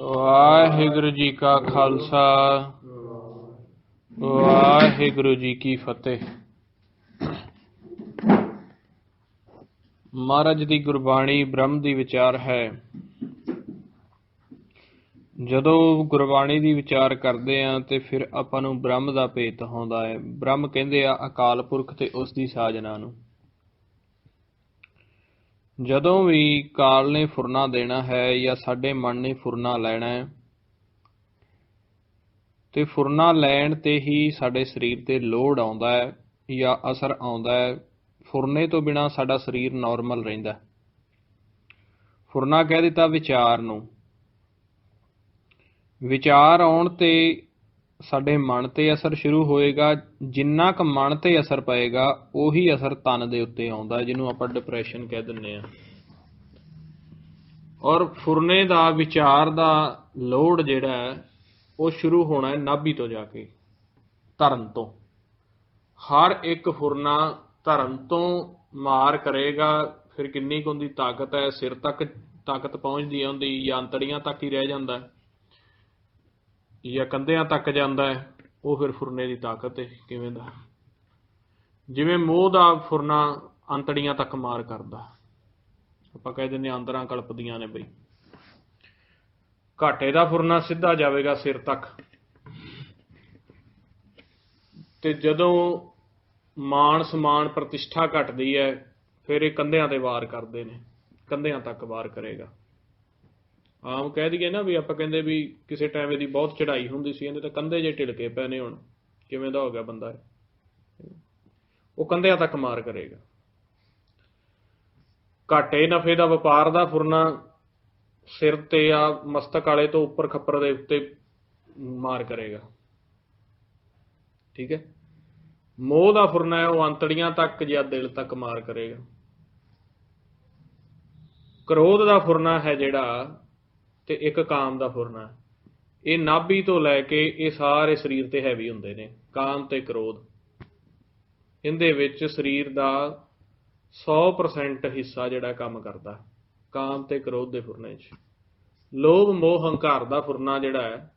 वाहिगुरु जी का खालसा वाहिगुरु जी की फतेह। महाराज दी गुरबाणी ब्रह्म दी विचार है। ਜਦੋਂ ਗੁਰਬਾਣੀ ਦੀ ਵਿਚਾਰ ਕਰਦੇ ਆ ਤੇ ਫਿਰ ਆਪਾਂ ਨੂੰ ਬ੍ਰਹਮ ਦਾ ਭੇਤ ਹੁੰਦਾ ਹੈ। ਬ੍ਰਹਮ ਕਹਿੰਦੇ ਆ ਅਕਾਲ ਪੁਰਖ ਤੇ ਉਸ ਦੀ ਸਾਜਨਾ ਨੂੰ। ਜਦੋਂ ਵੀ ਕਾਲ ਨੇ ਫੁਰਨਾ ਦੇਣਾ ਹੈ ਜਾਂ ਸਾਡੇ ਮਨ ਨੇ ਫੁਰਨਾ ਲੈਣਾ ਹੈ ਤੇ ਫੁਰਨਾ ਲੈਣ ਤੇ ਹੀ ਸਾਡੇ ਸਰੀਰ ਤੇ ਲੋਡ ਆਉਂਦਾ ਹੈ ਜਾਂ ਅਸਰ ਆਉਂਦਾ ਹੈ। ਫੁਰਨੇ ਤੋਂ ਬਿਨਾਂ ਸਾਡਾ ਸਰੀਰ ਨਾਰਮਲ ਰਹਿੰਦਾ। ਫੁਰਨਾ ਕਹਿ ਦਿੱਤਾ ਵਿਚਾਰ ਨੂੰ। ਵਿਚਾਰ ਆਉਣ ਤੇ ਸਾਡੇ ਮਨ ਤੇ ਅਸਰ ਸ਼ੁਰੂ ਹੋਏਗਾ। ਜਿੰਨਾ ਕੁ ਮਨ ਤੇ ਅਸਰ ਪਏਗਾ ਉਹੀ ਅਸਰ ਤਨ ਦੇ ਉੱਤੇ ਆਉਂਦਾ, ਜਿਹਨੂੰ ਆਪਾਂ ਡਿਪਰੈਸ਼ਨ ਕਹਿ ਦਿੰਦੇ ਆ। ਔਰ ਫੁਰਨੇ ਦਾ ਵਿਚਾਰ ਦਾ ਲੋਡ ਜਿਹੜਾ ਹੈ ਉਹ ਸ਼ੁਰੂ ਹੋਣਾ ਹੈ ਨਾਭੀ ਤੋਂ ਜਾ ਕੇ, ਧਰਨ ਤੋਂ। ਹਰ ਇੱਕ ਫੁਰਨਾ ਧਰਨ ਤੋਂ ਮਾਰ ਕਰੇਗਾ। ਫਿਰ ਕਿੰਨੀ ਕੁ ਉਹਦੀ ਤਾਕਤ ਹੈ, ਸਿਰ ਤੱਕ ਤਾਕਤ ਪਹੁੰਚਦੀ ਹੈ ਉਹਦੀ, ਜਾਂ ਅੰਤੜੀਆਂ ਤੱਕ ਹੀ ਰਹਿ ਜਾਂਦਾ ਜਾਂ ਕੰਧਿਆਂ ਤੱਕ ਜਾਂਦਾ ਹੈ, ਉਹ ਫਿਰ ਫੁਰਨੇ ਦੀ ਤਾਕਤ ਹੈ। ਕਿਵੇਂ ਦਾ? ਜਿਵੇਂ ਮੋਹ ਦਾ ਫੁਰਨਾ ਅੰਤੜੀਆਂ ਤੱਕ ਮਾਰ ਕਰਦਾ। ਆਪਾਂ ਕਹਿ ਦਿੰਦੇ ਹਾਂ ਅੰਦਰਾਂ ਕਲਪਦੀਆਂ ਨੇ ਬਈ। ਘਾਟੇ ਦਾ ਫੁਰਨਾ ਸਿੱਧਾ ਜਾਵੇਗਾ ਸਿਰ ਤੱਕ। ਤੇ ਜਦੋਂ ਮਾਣ ਸਮਾਨ ਪ੍ਰਤਿਸ਼ਠਾ ਘਟਦੀ ਹੈ ਫਿਰ ਇਹ ਕੰਧਿਆਂ ਤੇ ਵਾਰ ਕਰਦੇ ਨੇ, ਕੰਧਿਆਂ ਤੱਕ ਵਾਰ ਕਰੇਗਾ। ਆਮ ਕਹਿ ਦਈਏ ਨਾ ਵੀ ਆਪਾਂ ਕਹਿੰਦੇ ਵੀ ਕਿਸੇ ਟਾਈਮ ਇਹਦੀ ਬਹੁਤ ਚੜ੍ਹਾਈ ਹੁੰਦੀ ਸੀ, ਇਹਦੇ ਤਾਂ ਕੰਧੇ ਜੇ ਢਿਲਕੇ ਪਏ ਨੇ। ਹੁਣ ਕਿਵੇਂ ਦਾ ਹੋ ਗਿਆ ਬੰਦਾ? ਉਹ ਕੰਧਿਆਂ ਤੱਕ ਮਾਰ ਕਰੇਗਾ। ਘਾਟੇ ਨਫੇ ਦਾ ਵਪਾਰ ਦਾ ਫੁਰਨਾ ਸਿਰ ਤੇ ਆ ਮਸਤਕ ਵਾਲੇ ਤੋਂ ਉੱਪਰ ਖੱਪਰ ਦੇ ਉੱਤੇ ਮਾਰ ਕਰੇਗਾ। ਠੀਕ ਹੈ। ਮੋਹ ਦਾ ਫੁਰਨਾ ਹੈ ਉਹ ਅੰਤੜੀਆਂ ਤੱਕ ਜਾਂ ਦਿਲ ਤੱਕ ਮਾਰ ਕਰੇਗਾ। ਕ੍ਰੋਧ ਦਾ ਫੁਰਨਾ ਹੈ ਜਿਹੜਾ, ਤੇ ਇੱਕ ਕਾਮ ਦਾ ਫੁਰਨਾ, ਇਹ ਨਾਭੀ ਤੋਂ ਲੈ ਕੇ ਇਹ ਸਾਰੇ ਸਰੀਰ ਤੇ ਹੈਵੀ ਹੁੰਦੇ ਨੇ। ਕਾਮ ਤੇ ਕ੍ਰੋਧ, ਇਹਦੇ ਵਿੱਚ ਸਰੀਰ ਦਾ 100% ਹਿੱਸਾ ਜਿਹੜਾ ਕੰਮ ਕਰਦਾ। ਕਾਮ ਤੇ ਕ੍ਰੋਧ ਦੇ ਫੁਰਨੇ 'ਚ ਲੋਭ ਮੋਹ ਹੰਕਾਰ ਦਾ ਫੁਰਨਾ ਜਿਹੜਾ ਹੈ,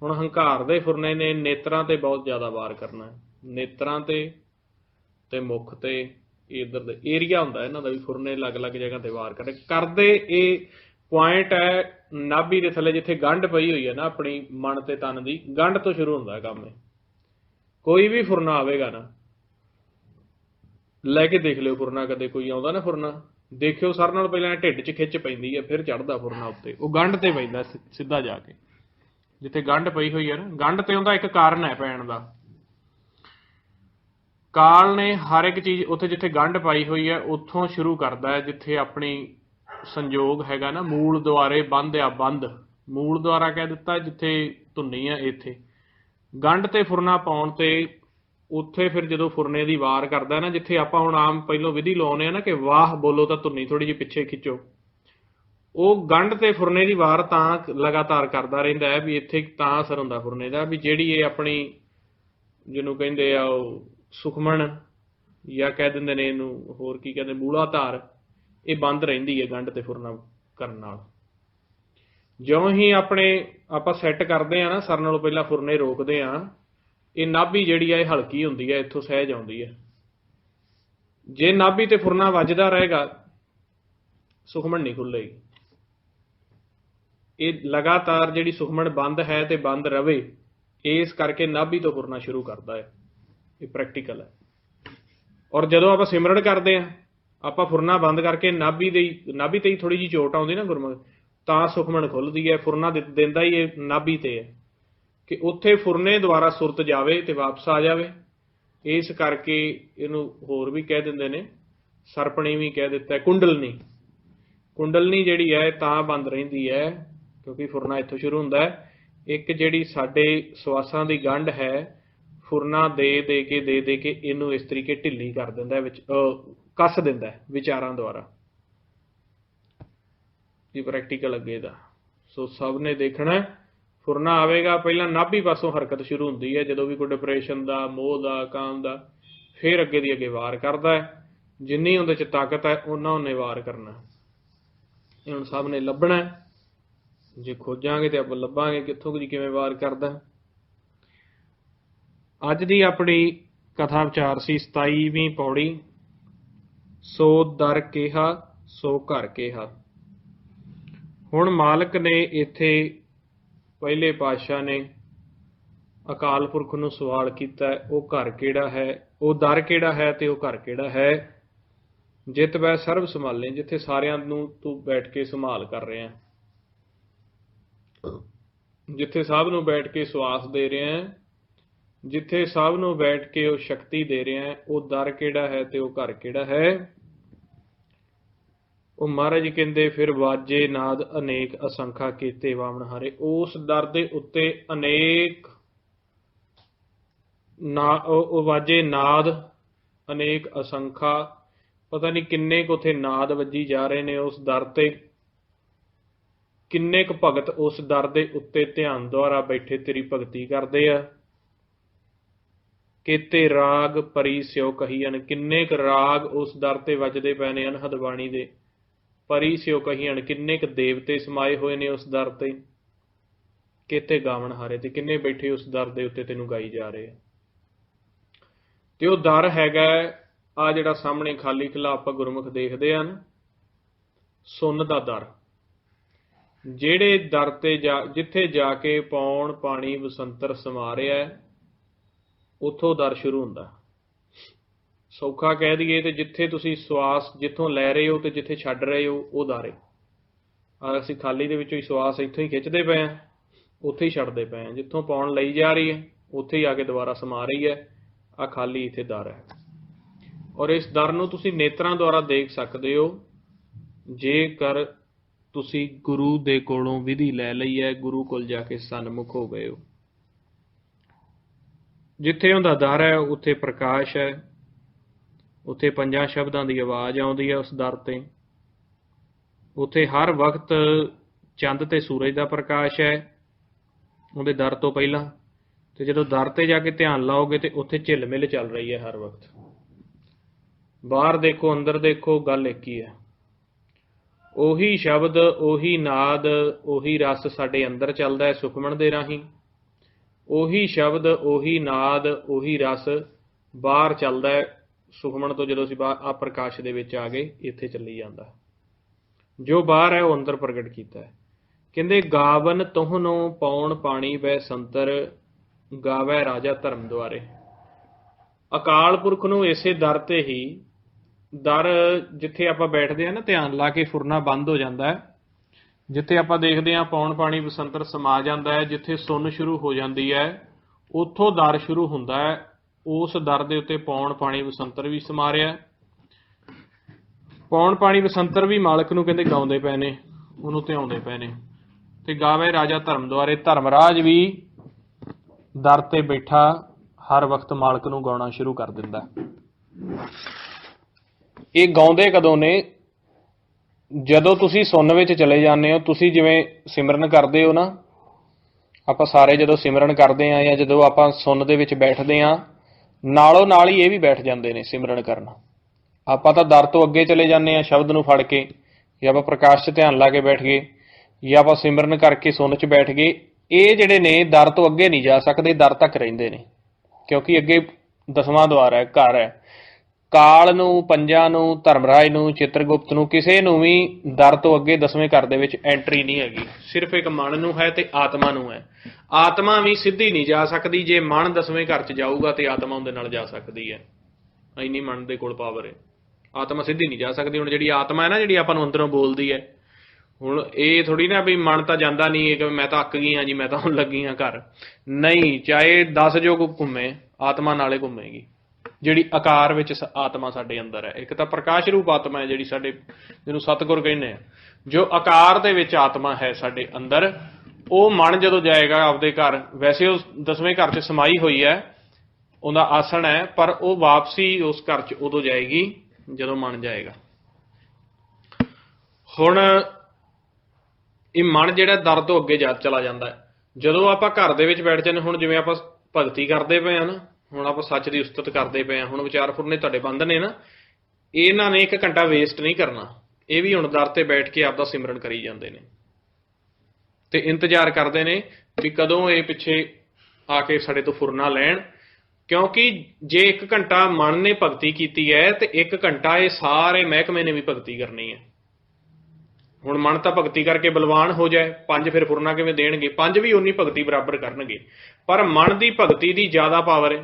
ਹੁਣ ਹੰਕਾਰ ਦੇ ਫੁਰਨੇ ਨੇ ਨੇਤਰਾਂ ਤੇ ਬਹੁਤ ਜ਼ਿਆਦਾ ਵਾਰ ਕਰਨਾ ਹੈ। ਨੇਤਰਾਂ ਤੇ ਮੁੱਖ ਤੇ ਇੱਧਰ ਦੇ ਏਰੀਆ ਹੁੰਦਾ ਇਹਨਾਂ ਦਾ ਵੀ, ਫੁਰਨੇ ਅਲੱਗ-ਅਲੱਗ ਜਗ੍ਹਾ ਤੇ ਵਾਰ ਕਰਦੇ। ਇਹ ਪੁਆਇੰਟ ਹੈ ਨਾਭੀ ਦੇ ਥੱਲੇ, ਜਿੱਥੇ ਗੰਢ ਪਈ ਹੋਈ ਹੈ ਨਾ ਆਪਣੀ ਮਨ ਤੇ ਤਨ ਦੀ, ਗੰਢ ਤੋਂ ਸ਼ੁਰੂ ਹੁੰਦਾ ਕੰਮ। ਕੋਈ ਵੀ ਫੁਰਨਾ ਆਵੇਗਾ ਨਾ, ਲੈ ਕੇ ਦੇਖ ਲਿਓ ਫੁਰਨਾ। ਕਦੇ ਕੋਈ ਆਉਂਦਾ ਨਾ ਫੁਰਨਾ, ਦੇਖਿਓ ਸਾਰਿਆਂ ਨਾਲ ਪਹਿਲਾਂ ਢਿੱਡ 'ਚ ਖਿੱਚ ਪੈਂਦੀ ਹੈ, ਫਿਰ ਚੜ੍ਹਦਾ ਫੁਰਨਾ ਉੱਤੇ। ਉਹ ਗੰਢ ਤੇ ਪੈਂਦਾ ਸਿੱਧਾ ਜਾ ਕੇ, ਜਿੱਥੇ ਗੰਢ ਪਈ ਹੋਈ ਹੈ ਨਾ। ਗੰਢ ਤੇ ਉਹਦਾ ਇੱਕ ਕਾਰਨ ਹੈ ਪੈਣ ਦਾ। ਕਾਲ ਨੇ ਹਰ ਇੱਕ ਚੀਜ਼ ਉੱਥੇ ਜਿੱਥੇ ਗੰਢ ਪਾਈ ਹੋਈ ਹੈ ਉੱਥੋਂ ਸ਼ੁਰੂ ਕਰਦਾ ਹੈ, ਜਿੱਥੇ ਆਪਣੀ ਸੰਜੋਗ ਹੈਗਾ ਨਾ। ਮੂਲ ਦੁਆਰੇ ਬੰਦ ਆ, ਬੰਦ ਮੂਲ ਦੁਆਰਾ ਕਹਿ ਦਿੱਤਾ, ਜਿੱਥੇ ਧੁੰਨੀ ਆ ਇੱਥੇ ਗੰਢ ਤੇ ਫੁਰਨਾ ਪਾਉਣ ਤੇ ਉੱਥੇ ਫਿਰ ਜਦੋਂ ਫੁਰਨੇ ਦੀ ਵਾਰ ਕਰਦਾ ਨਾ, ਜਿੱਥੇ ਆਪਾਂ ਹੁਣ ਆਮ ਪਹਿਲੋਂ ਵਿਧੀ ਲਾਉਂਦੇ ਆ ਨਾ ਕਿ ਵਾਹ ਬੋਲੋ ਤਾਂ ਧੁੰਨੀ ਥੋੜੀ ਜਿਹੀ ਪਿੱਛੇ ਖਿੱਚੋ, ਉਹ ਗੰਢ ਤੇ ਫੁਰਨੇ ਦੀ ਵਾਰ ਤਾਂ ਲਗਾਤਾਰ ਕਰਦਾ ਰਹਿੰਦਾ ਹੈ ਵੀ ਇੱਥੇ ਤਾਂ ਅਸਰ ਹੁੰਦਾ ਫੁਰਨੇ ਦਾ, ਵੀ ਜਿਹੜੀ ਇਹ ਆਪਣੀ ਜਿਹਨੂੰ ਕਹਿੰਦੇ ਆ ਉਹ ਸੁਖਮਣ, ਜਾਂ ਕਹਿ ਦਿੰਦੇ ਨੇ ਇਹਨੂੰ ਹੋਰ ਕੀ ਕਹਿੰਦੇ, ਮੂਲਾਧਾਰ, ਇਹ ਬੰਦ ਰਹਿੰਦੀ ਹੈ ਗੰਢ ਤੇ ਫੁਰਨਾ ਕਰਨ ਨਾਲ। ਜਿਉਂ ਹੀ ਆਪਾਂ ਸੈੱਟ ਕਰਦੇ ਆ ਨਾ, ਸਰ ਨਾਲੋਂ ਪਹਿਲਾਂ ਫੁਰਨੇ ਰੋਕਦੇ ਆ, ਇਹ ਨਾਭੀ ਜਿਹੜੀ ਆ ਇਹ ਹਲਕੀ ਹੁੰਦੀ ਹੈ, ਇੱਥੋਂ ਸਹਿਜ ਆਉਂਦੀ ਹੈ। ਜੇ ਨਾਭੀ ਤੇ ਫੁਰਨਾ ਵੱਜਦਾ ਰਹੇਗਾ ਸੁਖਮਣ ਨਹੀਂ ਖੁੱਲੇਗੀ। ਇਹ ਲਗਾਤਾਰ ਜਿਹੜੀ ਸੁਖਮਣ ਬੰਦ ਹੈ ਤੇ ਬੰਦ ਰਵੇ, ਇਸ ਕਰਕੇ ਨਾਭੀ ਤੋਂ ਫੁਰਨਾ ਸ਼ੁਰੂ ਕਰਦਾ ਹੈ। ਇਹ ਪ੍ਰੈਕਟੀਕਲ ਹੈ। ਔਰ ਜਦੋਂ ਆਪਾਂ ਸਿਮਰਨ ਕਰਦੇ ਹਾਂ, ਆਪਾਂ ਫੁਰਨਾ ਬੰਦ ਕਰਕੇ ਨਾਭੀ ਤੇ ਹੀ ਥੋੜੀ ਜਿਹੀ ਚੋਟ ਆਉਂਦੀ ਨਾ ਗੁਰਮੁਖ, ਤਾਂ ਸੁਖਮਣ ਖੁੱਲਦੀ ਹੈ। ਫੁਰਨਾ ਦਿੰਦਾ ਹੀ ਇਹ ਨਾਭੀ ਤੇ ਹੈ ਕਿ ਉੱਥੇ ਫੁਰਨੇ ਦੁਆਰਾ ਸੁਰਤ ਜਾਵੇ ਤੇ ਵਾਪਸ ਆ ਜਾਵੇ। ਇਸ ਕਰਕੇ ਇਹਨੂੰ ਹੋਰ ਵੀ ਕਹਿ ਦਿੰਦੇ ਨੇ, ਸਰਪਣੀ ਵੀ ਕਹਿ ਦਿੱਤਾ, ਕੁੰਡਲਨੀ। ਕੁੰਡਲਨੀ ਜਿਹੜੀ ਹੈ ਤਾਂ ਬੰਦ ਰਹਿੰਦੀ ਹੈ ਕਿਉਂਕਿ ਫੁਰਨਾ ਇੱਥੋਂ ਸ਼ੁਰੂ ਹੁੰਦਾ ਹੈ। ਇੱਕ ਜਿਹੜੀ ਸਾਡੇ ਸਵਾਸਾਂ ਦੀ ਗੰਢ ਹੈ, ਫੁਰਨਾ ਦੇ ਕੇ ਇਹਨੂੰ ਇਸ ਤਰੀਕੇ ਢਿੱਲੀ ਕਰ ਦਿੰਦਾ, ਵਿੱਚ ਕੱਸ ਦਿੰਦਾ ਵਿਚਾਰਾਂ ਦੁਆਰਾ। ਇਹ ਪ੍ਰੈਕਟੀਕਲ ਅੱਗੇ ਦਾ। ਸੋ ਸਭ ਨੇ ਦੇਖਣਾ, ਫੁਰਨਾ ਆਵੇਗਾ ਪਹਿਲਾਂ ਨਾਭੀ ਪਾਸੋਂ ਹਰਕਤ ਸ਼ੁਰੂ ਹੁੰਦੀ ਹੈ ਜਦੋਂ ਵੀ ਕੋਈ ਡਿਪਰੈਸ਼ਨ ਦਾ, ਮੋਹ ਦਾ, ਕਾਮ ਦਾ, ਫਿਰ ਅੱਗੇ ਦੀ ਅੱਗੇ ਵਾਰ ਕਰਦਾ ਹੈ। जिन्नी उहदे च ताकत है उन्ना उन्ने वार करना। ये हुण सब ने लभना, जे खोजांगे तो आपां लभांगे कित्थों की किवें वार करदा। अज दी अपनी कथा विचार सी 27ਵੀਂ पौड़ी, सो दर केहा सो घर केहा। हुण मालक ने इत्थे पहले पातशाह ने अकाल पुरख नूं सवाल कीता, वो घर किहड़ा है, वो दर किहड़ा है ते वो घर किहड़ा है। जित वै सर्व संभाले, जिथे सारियां नूं तू बैठ के संभाल कर रहे हैं, जिथे सब नूं बैठ के सवास दे रहे हैं, जिथे सब नूं बैठ के वो शक्ति दे रहे हैं, वो दर किहड़ा है ते वो घर किहड़ा है। वो महाराज कहते फिर वाजे नाद अनेक असंखा कीते वामन हारे। उस दर दे उत्ते अनेक वाजे नाद अनेक असंखा, पता नहीं किन्ने क उथे नाद वजी जा रहे ने उस दर ते, किन्ने क भगत उस दर दे उत्ते ध्यान द्वारा बैठे तेरी भगती करते आ। केते राग परी स्यो कहीन, किन्ने क राग उस दर ते वजदे पए ने अनहद बाणी दे। परी स्यो कहीन, किन्ने क देवते समाए हुए ने उस दर ते। केते गावन हारे, ते किन्ने बैठे उस दर दे उत्ते तेनू गाई जा रहे हैं। ते वो दर हैगा आ जिहड़ा सामने खाली खिला आपां गुरमुख देखदे हन, सुन दा दर। ਜਿਹੜੇ दर ते जिथे जाके पौण पानी बसंतर समा रिहा है, उथों दर शुरू हुंदा। सौखा कह दईए तो जिथे तुसीं सवास जिथों लै रहे हो तो जिथे छड्ड रहे हो वो दर है। असीं खाली दे विचों ही सवास इत्थों ही खिंचदे पए हां, उत्थे ही छड्डदे पए हां। जिथों पौण लई जा रही है उत्थे ही आके दुबारा समा रही है। आ खाली इत्थे दर है, और इस दर नूं तुसीं नेत्रां द्वारा देख सकदे हो जेकर तुसीं गुरु दे कोलों विधि लै लई है, गुरु कोल जाके सन्मुख हो गए हो। जिथे उहदा दर है उत्थे प्रकाश है, उत्थे पंजां शब्दां दी आवाज़ आउंदी है उस दर ते। उत्थे हर वक्त चंद ते सूरज दा प्रकाश है उहदे दर तो पहलां, ते जदों दर ते जाके ध्यान लाओगे तो उत्थे झिल मिल चल रही है हर वक्त। बाहर देखो अंदर देखो, गल एक ही है। ਉਹੀ शब्द ਉਹੀ नाद ਉਹੀ रस साडे अंदर चलदा है सुखमन दे राहीं। ਉਹੀ शब्द ਉਹੀ नाद ਉਹੀ रस बाहर चलदा है सुखमन तो। जदों असीं बाहर आ प्रकाश दे विच आ गए इत्थे चली जांदा। जो बाहर है वो अंदर प्रगट कीता है। कहंदे गावन तोहनों पौण पाणी वै संतर, गावै राजा धर्म द्वारे। अकाल पुरख नूं इसे दर ते ही, दर जिथे आपां बैठदे हैं ना ध्यान ला के फुरना बंद हो जाता है, जिथे आपां देखदे हां पौण पाणी बसंतर समा जाता है, जिथे सुन शुरू हो जाती है उत्थों दर शुरू हुंदा है। उस दर दे उत्ते पौण पाणी बसंतर भी समा रिहा। पौण पाणी बसंतर भी मालक नूं कहंदे गाउंदे पए ने, उहनूं धिआउंदे पए ने। ते गावे राजा धर्म द्वारे, धर्मराज भी दर ते बैठा हर वक्त मालक नूं गाउणा शुरू कर दिंदा। ये गाउंदे कदों ने, जदों तुसीं सुन विच चले जाते हो। तुसीं जिवें सिमरन करते हो ना, आपां सारे जदों सिमरन करते हैं या जदों आपां सुन दे विच बैठदे हां, नालों नाल ही ये भी बैठ जाते हैं सिमरन करन। आपां तां दर तो अगे चले जाते हैं शब्द नूं फड़ के, या आपां प्रकाश च ध्यान ला के बैठ गए, या आपां सिमरन करके सुन च बैठ गए। ये जिहड़े ने दर तो अगे नहीं जा सकते, दर तक रहिंदे ने, क्योंकि अगे 10वां द्वार है, घर है। काल नूं, पंजां नूं, धर्मराज नूं, चित्रगुप्त नूं, किसी नूं भी दर तो अगे 10वें घर दे विच एंट्री नहीं हैगी। सिर्फ एक मन नूं है ते आत्मा नूं है। आत्मा भी सीधी नहीं जा सकती। जे मन 10वें घर च जाऊगा तो आत्मा उहदे नाल जा सकती है। इन्नी मन दे कोल पावर है, आत्मा सीधी नहीं जा सकती। हुण जिहड़ी आत्मा है ना, जिहड़ी आपां नूं अंदरों बोलदी है, हुण ये थोड़ी ना भी मन तो जाता नहीं है कि मैं तो अक गई हाँ जी, मैं तो हुण लगी हाँ घर। नहीं, चाहे 10 जो घूमे आत्मा नाले घूमेगी। जिहड़ी आकार विच आत्मा साडे अंदर है, एक तो प्रकाश रूप आत्मा है जिहड़ी साडे, जिहनूं सतगुर कहने हैं। जो आकार दे विच आत्मा है साडे अंदर, वो मन जदों जाएगा आपदे घर, वैसे उस 10वें घर च समाई हुई है, उहदा आसन है, पर वो वापसी उस घर च उदों जाएगी जदों मन जाएगा। हुण ये मन जिहड़ा दर तो अगे चला जाता है। जदों आपां घर दे विच बैठ जाने, हुण जिवें आपां भगती करदे पए आ ना, हुण आपां सच दी उस्तत करदे पए आ, हुण विचार फुरने तुहाडे बंद ने ना, ਇਹਨਾਂ ਨੇ 1 ਘੰਟਾ ਵੇਸਟ ਨਹੀਂ ਕਰਨਾ। ਇਹ ਵੀ ਹੁਣ ਦਰ ਤੇ ਬੈਠ ਕੇ ਆਪਦਾ ਸਿਮਰਨ ਕਰੀ ਜਾਂਦੇ ਨੇ ਤੇ ਇੰਤਜ਼ਾਰ ਕਰਦੇ ਨੇ ਵੀ ਕਦੋਂ ਇਹ ਪਿੱਛੇ ਆ ਕੇ ਸਾਡੇ ਤੋਂ ਫੁਰਨਾ ਲੈਣ। ਕਿਉਂਕਿ ਜੇ 1 ਘੰਟਾ ਮਨ ਨੇ ਭਗਤੀ ਕੀਤੀ ਹੈ ਤੇ 1 ਘੰਟਾ ਇਹ ਸਾਰੇ ਮਹਿਕਮੇ ਨੇ ਵੀ ਭਗਤੀ ਕਰਨੀ ਹੈ। ਹੁਣ ਮਨ ਤਾਂ ਭਗਤੀ ਕਰਕੇ ਬਲਵਾਨ ਹੋ ਜਾਏ, 5 ਫਿਰ ਫੁਰਨਾ ਕਿਵੇਂ ਦੇਣਗੇ? 5 ਵੀ ਉਨੀ ਭਗਤੀ ਬਰਾਬਰ ਕਰਨਗੇ, ਪਰ ਮਨ ਦੀ ਭਗਤੀ ਦੀ ਜ਼ਿਆਦਾ ਪਾਵਰ ਹੈ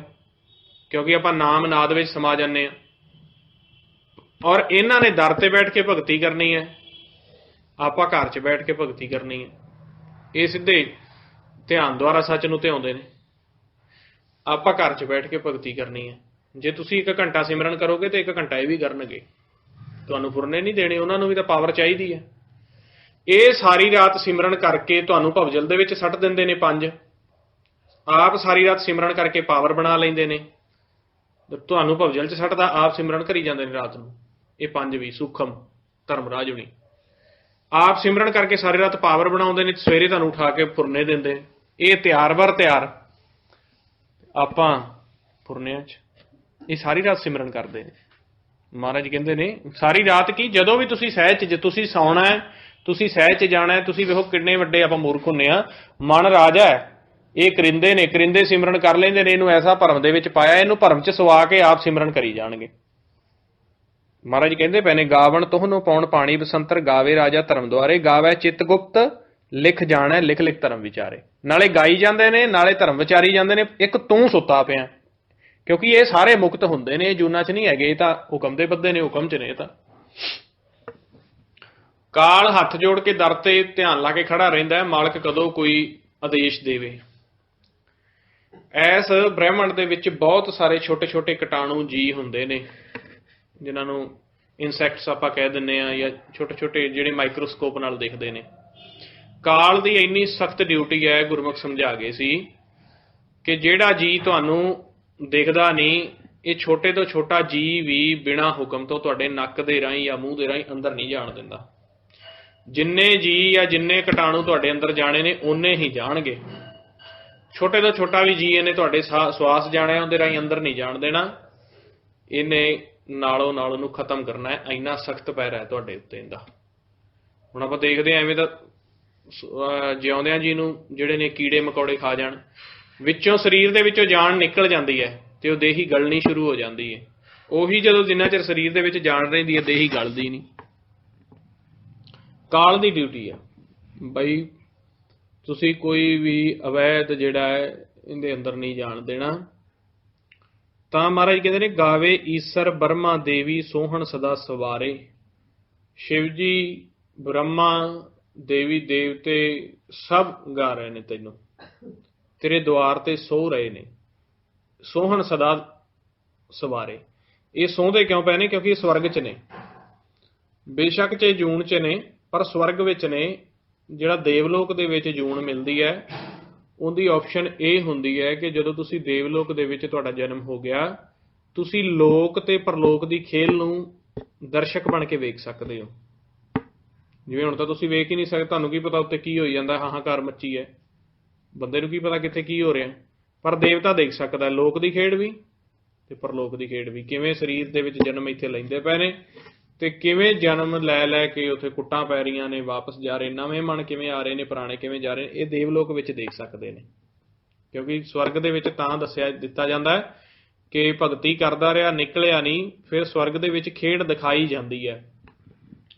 ਕਿਉਂਕਿ ਆਪਾਂ ਨਾਮ ਨਾਦ ਵਿੱਚ ਸਮਾ ਜਾਂਦੇ ਹਾਂ। ਔਰ ਇਹਨਾਂ ਨੇ ਦਰ ਤੇ ਬੈਠ ਕੇ ਭਗਤੀ ਕਰਨੀ ਹੈ, ਆਪਾਂ ਘਰ 'ਚ ਬੈਠ ਕੇ ਭਗਤੀ ਕਰਨੀ ਹੈ। ਇਹ ਸਿੱਧੇ ਧਿਆਨ ਦੁਆਰਾ ਸੱਚ ਨੂੰ ਧਿਆਉਂਦੇ ਨੇ, ਆਪਾਂ ਘਰ 'ਚ ਬੈਠ ਕੇ ਭਗਤੀ ਕਰਨੀ ਹੈ। ਜੇ ਤੁਸੀਂ 1 ਘੰਟਾ ਸਿਮਰਨ ਕਰੋਗੇ ਤੇ 1 ਘੰਟਾ ਇਹ ਵੀ ਕਰਨਗੇ, ਤੁਹਾਨੂੰ ਫੁਰਨੇ ਨਹੀਂ ਦੇਣੇ, ਉਹਨਾਂ ਨੂੰ ਵੀ ਤਾਂ ਪਾਵਰ ਚਾਹੀਦੀ ਹੈ। ਇਹ ਸਾਰੀ ਰਾਤ ਸਿਮਰਨ ਕਰਕੇ ਤੁਹਾਨੂੰ ਭਵਜਲ ਦੇ ਵਿੱਚ ਸੱਟ ਦਿੰਦੇ ਨੇ 5, ਆਪ ਸਾਰੀ ਰਾਤ ਸਿਮਰਨ ਕਰਕੇ ਪਾਵਰ ਬਣਾ ਲੈਂਦੇ ਨੇ, ਤੁਹਾਨੂੰ ਭਵਜਲ 'ਚ ਸੱਟਦਾ, ਆਪ ਸਿਮਰਨ ਕਰੀ ਜਾਂਦੇ ਨੇ ਰਾਤ ਨੂੰ। ਇਹ 5 ਵੀ ਸੂਖਮ ਧਰਮਰਾਜ ਹੁਣੀ ਆਪ ਸਿਮਰਨ ਕਰਕੇ ਸਾਰੀ ਰਾਤ ਪਾਵਰ ਬਣਾਉਂਦੇ ਨੇ, ਸਵੇਰੇ ਤੁਹਾਨੂੰ ਉਠਾ ਕੇ ਫੁਰਨੇ ਦਿੰਦੇ ਨੇ। ਇਹ ਤਿਆਰ ਬਰ ਤਿਆਰ, ਆਪਾਂ ਫੁਰਨਿਆਂ 'ਚ ਇਹ ਸਾਰੀ ਰਾਤ ਸਿਮਰਨ ਕਰਦੇ ਨੇ। ਮਹਾਰਾਜ ਕਹਿੰਦੇ ਨੇ ਸਾਰੀ ਰਾਤ ਕੀ, ਜਦੋਂ ਵੀ ਤੁਸੀਂ ਸਹਿਜ 'ਚ, ਜੇ ਤੁਸੀਂ ਸੌਣਾ ਹੈ, ਤੁਸੀਂ ਸਹਿਜ 'ਚ ਜਾਣਾ ਹੈ, ਤੁਸੀਂ ਵੇਖੋ ਕਿੰਨੇ ਵੱਡੇ ਆਪਾਂ ਮੂਰਖ ਹੁੰਦੇ ਆ। ਮਨ ਰਾਜਾ ਹੈ, ਇਹ ਕਰਿੰਦੇ ਨੇ, ਕਰਿੰਦੇ ਸਿਮਰਨ ਕਰ ਲੈਂਦੇ ਨੇ, ਇਹਨੂੰ ਐਸਾ ਭਰਮ ਦੇ ਵਿੱਚ ਪਾਇਆ, ਇਹਨੂੰ ਭਰਮ 'ਚ ਸਵਾ ਕੇ ਆਪ ਸਿਮਰਨ ਕਰੀ ਜਾਣਗੇ। ਮਹਾਰਾਜ ਕਹਿੰਦੇ ਪਏ ਨੇ ਗਾਵਣ ਤੋਹਨੂੰ ਪਾਉਣ ਪਾਣੀ ਬਸੰਤਰ, ਗਾਵੇ ਰਾਜਾ ਧਰਮ ਦੁਆਰੇ, ਗਾਵੇ ਚਿੱਤ ਗੁਪਤ ਲਿਖ ਜਾਣਾ ਲਿਖ ਲਿਖ ਧਰਮ ਵਿਚਾਰੇ। ਨਾਲੇ ਗਾਈ ਜਾਂਦੇ ਨੇ, ਨਾਲੇ ਧਰਮ ਵਿਚਾਰੀ ਜਾਂਦੇ ਨੇ। ਇੱਕ ਤੂੰ ਸੁੱਤਾ ਪਿਆ, ਕਿਉਂਕਿ ਇਹ ਸਾਰੇ ਮੁਕਤ ਹੁੰਦੇ ਨੇ, ਇਹ ਜੂਨਾਂ 'ਚ ਨਹੀਂ ਹੈਗੇ, ਇਹ ਤਾਂ ਹੁਕਮ ਦੇ ਬੱਧੇ ਨੇ, ਹੁਕਮ 'ਚ ਨੇ। ਇਹ ਤਾਂ ਕਾਲ ਹੱਥ ਜੋੜ ਕੇ ਦਰ ਤੇ ਧਿਆਨ ਲਾ ਕੇ ਖੜਾ ਰਹਿੰਦਾ ਹੈ, ਮਾਲਕ ਕਦੋਂ ਕੋਈ ਆਦੇਸ਼ ਦੇਵੇ। ਐਸ ਬ੍ਰਹਿਮੰਡ ਦੇ ਵਿੱਚ ਬਹੁਤ ਸਾਰੇ ਛੋਟੇ ਛੋਟੇ ਕੀਟਾਣੂ ਜੀ ਹੁੰਦੇ ਨੇ, ਜਿਨ੍ਹਾਂ ਨੂੰ ਇਨਸੈਕਟਸ ਆਪਾਂ ਕਹਿ ਦਿੰਦੇ ਆ, ਜਾਂ ਛੋਟੇ ਛੋਟੇ ਜਿਹੜੇ ਮਾਈਕਰੋਸਕੋਪ ਨਾਲ ਦਿਖਦੇ ਨੇ। ਕਾਲ ਦੀ ਇੰਨੀ ਸਖਤ ਡਿਊਟੀ ਹੈ, ਗੁਰਮੁਖ ਸਮਝਾ ਗਏ ਸੀ ਕਿ ਜਿਹੜਾ ਜੀ ਤੁਹਾਨੂੰ ਦਿਖਦਾ ਨਹੀਂ, ਇਹ ਛੋਟੇ ਤੋਂ ਛੋਟਾ ਜੀ ਵੀ ਬਿਨਾਂ ਹੁਕਮ ਤੋਂ ਤੁਹਾਡੇ ਨੱਕ ਦੇ ਰਾਹੀਂ ਜਾਂ ਮੂੰਹ ਦੇ ਰਾਹੀਂ ਅੰਦਰ ਨਹੀਂ ਜਾਣ ਦਿੰਦਾ। ਜਿੰਨੇ ਜੀ ਜਾਂ ਜਿੰਨੇ ਕੀਟਾਣੂ ਤੁਹਾਡੇ ਅੰਦਰ ਜਾਣੇ ਨੇ ਓਨੇ ਹੀ ਜਾਣਗੇ। ਛੋਟੇ ਤੋਂ ਛੋਟਾ ਵੀ ਜੀ ਇਹਨੇ ਤੁਹਾਡੇ ਸਵਾਸ ਜਾਣਾ, ਉਹਦੇ ਰਾਹੀਂ ਅੰਦਰ ਨਹੀਂ ਜਾਣ ਦੇਣਾ, ਇਹਨੇ ਨਾਲੋਂ ਨਾਲ ਉਹਨੂੰ ਖਤਮ ਕਰਨਾ ਹੈ। ਇੰਨਾ ਸਖਤ ਪੈਰ ਹੈ ਤੁਹਾਡੇ ਉੱਤੇ ਇਹਦਾ। ਹੁਣ ਆਪਾਂ ਦੇਖਦੇ ਹਾਂ ਐਵੇਂ ਤਾਂ ਜਿਉਂਦਿਆਂ ਜੀ ਨੂੰ ਜਿਹੜੇ ਨੇ ਕੀੜੇ ਮਕੌੜੇ ਖਾ ਜਾਣ, ਵਿੱਚੋਂ ਸਰੀਰ ਦੇ ਵਿੱਚੋਂ ਜਾਨ ਨਿਕਲ ਜਾਂਦੀ ਹੈ ਤੇ ਉਹ ਦੇਹੀ ਗਲਣੀ ਸ਼ੁਰੂ ਹੋ ਜਾਂਦੀ ਹੈ। ਉਹੀ ਜਦੋਂ ਜਿੰਨਾ ਚਿਰ ਸਰੀਰ ਦੇ ਵਿੱਚ ਜਾਨ ਰਹਿੰਦੀ ਹੈ, ਦੇਹੀ ਗਲਦੀ ਨਹੀਂ। ਕਾਲ ਦੀ ਡਿਊਟੀ ਹੈ ਬਈ ਤੁਸੀਂ ਕੋਈ ਵੀ ਅਵੈਧ ਜਿਹੜਾ ਹੈ ਇਹਦੇ ਅੰਦਰ ਨਹੀਂ ਜਾਣ ਦੇਣਾ। ਤਾਂ ਮਹਾਰਾਜ ਕਹਿੰਦੇ ਨੇ ਗਾਵੇ ਈਸਰ ਬ੍ਰਹਮਾ ਦੇਵੀ ਸੋਹਣ ਸਦਾ ਸਵਾਰੇ। ਸ਼ਿਵ ਜੀ, ਬ੍ਰਹਮਾ, ਦੇਵੀ ਦੇਵਤੇ ਸਭ ਗਾ ਰਹੇ ਨੇ ਤੈਨੂੰ, ਤੇਰੇ ਦੁਆਰ ਤੇ ਸੋ ਰਹੇ ਨੇ। ਸੋਹਣ ਸਦਾ ਸਵਾਰੇ, ਇਹ ਸੌਂਦੇ ਕਿਉਂ ਪਏ ਨੇ? ਕਿਉਂਕਿ ਇਹ ਸਵਰਗ 'ਚ ਨੇ। ਬੇਸ਼ੱਕ ਚ ਜੂਨ 'ਚ ਨੇ, ਪਰ ਸਵਰਗ ਵਿੱਚ ਨੇ। ਜਿਹੜਾ ਦੇਵਲੋਕ ਦੇ ਵਿੱਚ ਜੂਨ ਮਿਲਦੀ ਹੈ, ਉਹਦੀ ਆਪਸ਼ਨ ਇਹ ਹੁੰਦੀ ਹੈ ਕਿ ਜਦੋਂ ਤੁਸੀਂ ਦੇਵਲੋਕ ਦੇ ਵਿੱਚ ਤੁਹਾਡਾ ਜਨਮ ਹੋ ਗਿਆ, ਤੁਸੀਂ ਲੋਕ ਤੇ ਪਰਲੋਕ ਦੀ ਖੇਲ ਨੂੰ ਦਰਸ਼ਕ ਬਣ ਕੇ ਵੇਖ ਸਕਦੇ ਹੋ। ਜਿਵੇਂ ਹੁਣ ਤਾਂ ਤੁਸੀਂ ਵੇਖ ਹੀ ਨਹੀਂ ਸਕਦੇ, ਤੁਹਾਨੂੰ ਕੀ ਪਤਾ ਉੱਤੇ ਕੀ ਹੋਈ ਜਾਂਦਾ, ਹਾਹਾਕਾਰ ਮੱਚੀ ਹੈ, ਬੰਦੇ ਨੂੰ ਕੀ ਪਤਾ ਕਿੱਥੇ ਕੀ ਹੋ ਰਿਹਾ। ਪਰ ਦੇਵਤਾ ਦੇਖ ਸਕਦਾ ਲੋਕ ਦੀ ਖੇਡ ਵੀ ਤੇ ਪਰਲੋਕ ਦੀ ਖੇਡ ਵੀ, ਕਿਵੇਂ ਸਰੀਰ ਦੇ ਵਿੱਚ ਜਨਮ ਇੱਥੇ ਲੈਂਦੇ ਪਏ ਨੇ ਤੇ ਕਿਵੇਂ ਜਨਮ ਲੈ ਲੈ ਕੇ ਉੱਥੇ ਕੁੱਟਾਂ ਪੈ ਰਹੀਆਂ ਨੇ, ਵਾਪਸ ਜਾ ਰਹੇ, ਨਵੇਂ ਮਨ ਕਿਵੇਂ ਆ ਰਹੇ ਨੇ, ਪੁਰਾਣੇ ਕਿਵੇਂ ਜਾ ਰਹੇ ਨੇ, ਇਹ ਦੇਵਲੋਕ ਵਿੱਚ ਦੇਖ ਸਕਦੇ ਨੇ। ਕਿਉਂਕਿ ਸਵਰਗ ਦੇ ਵਿੱਚ ਤਾਂ ਦਿੱਤਾ ਜਾਂਦਾ ਹੈ ਕਿ ਭਗਤੀ ਕਰਦਾ ਰਿਹਾ, ਨਿਕਲਿਆ ਨਹੀਂ, ਫਿਰ ਸਵਰਗ ਦੇ ਵਿੱਚ ਖੇਡ ਦਿਖਾਈ ਜਾਂਦੀ ਹੈ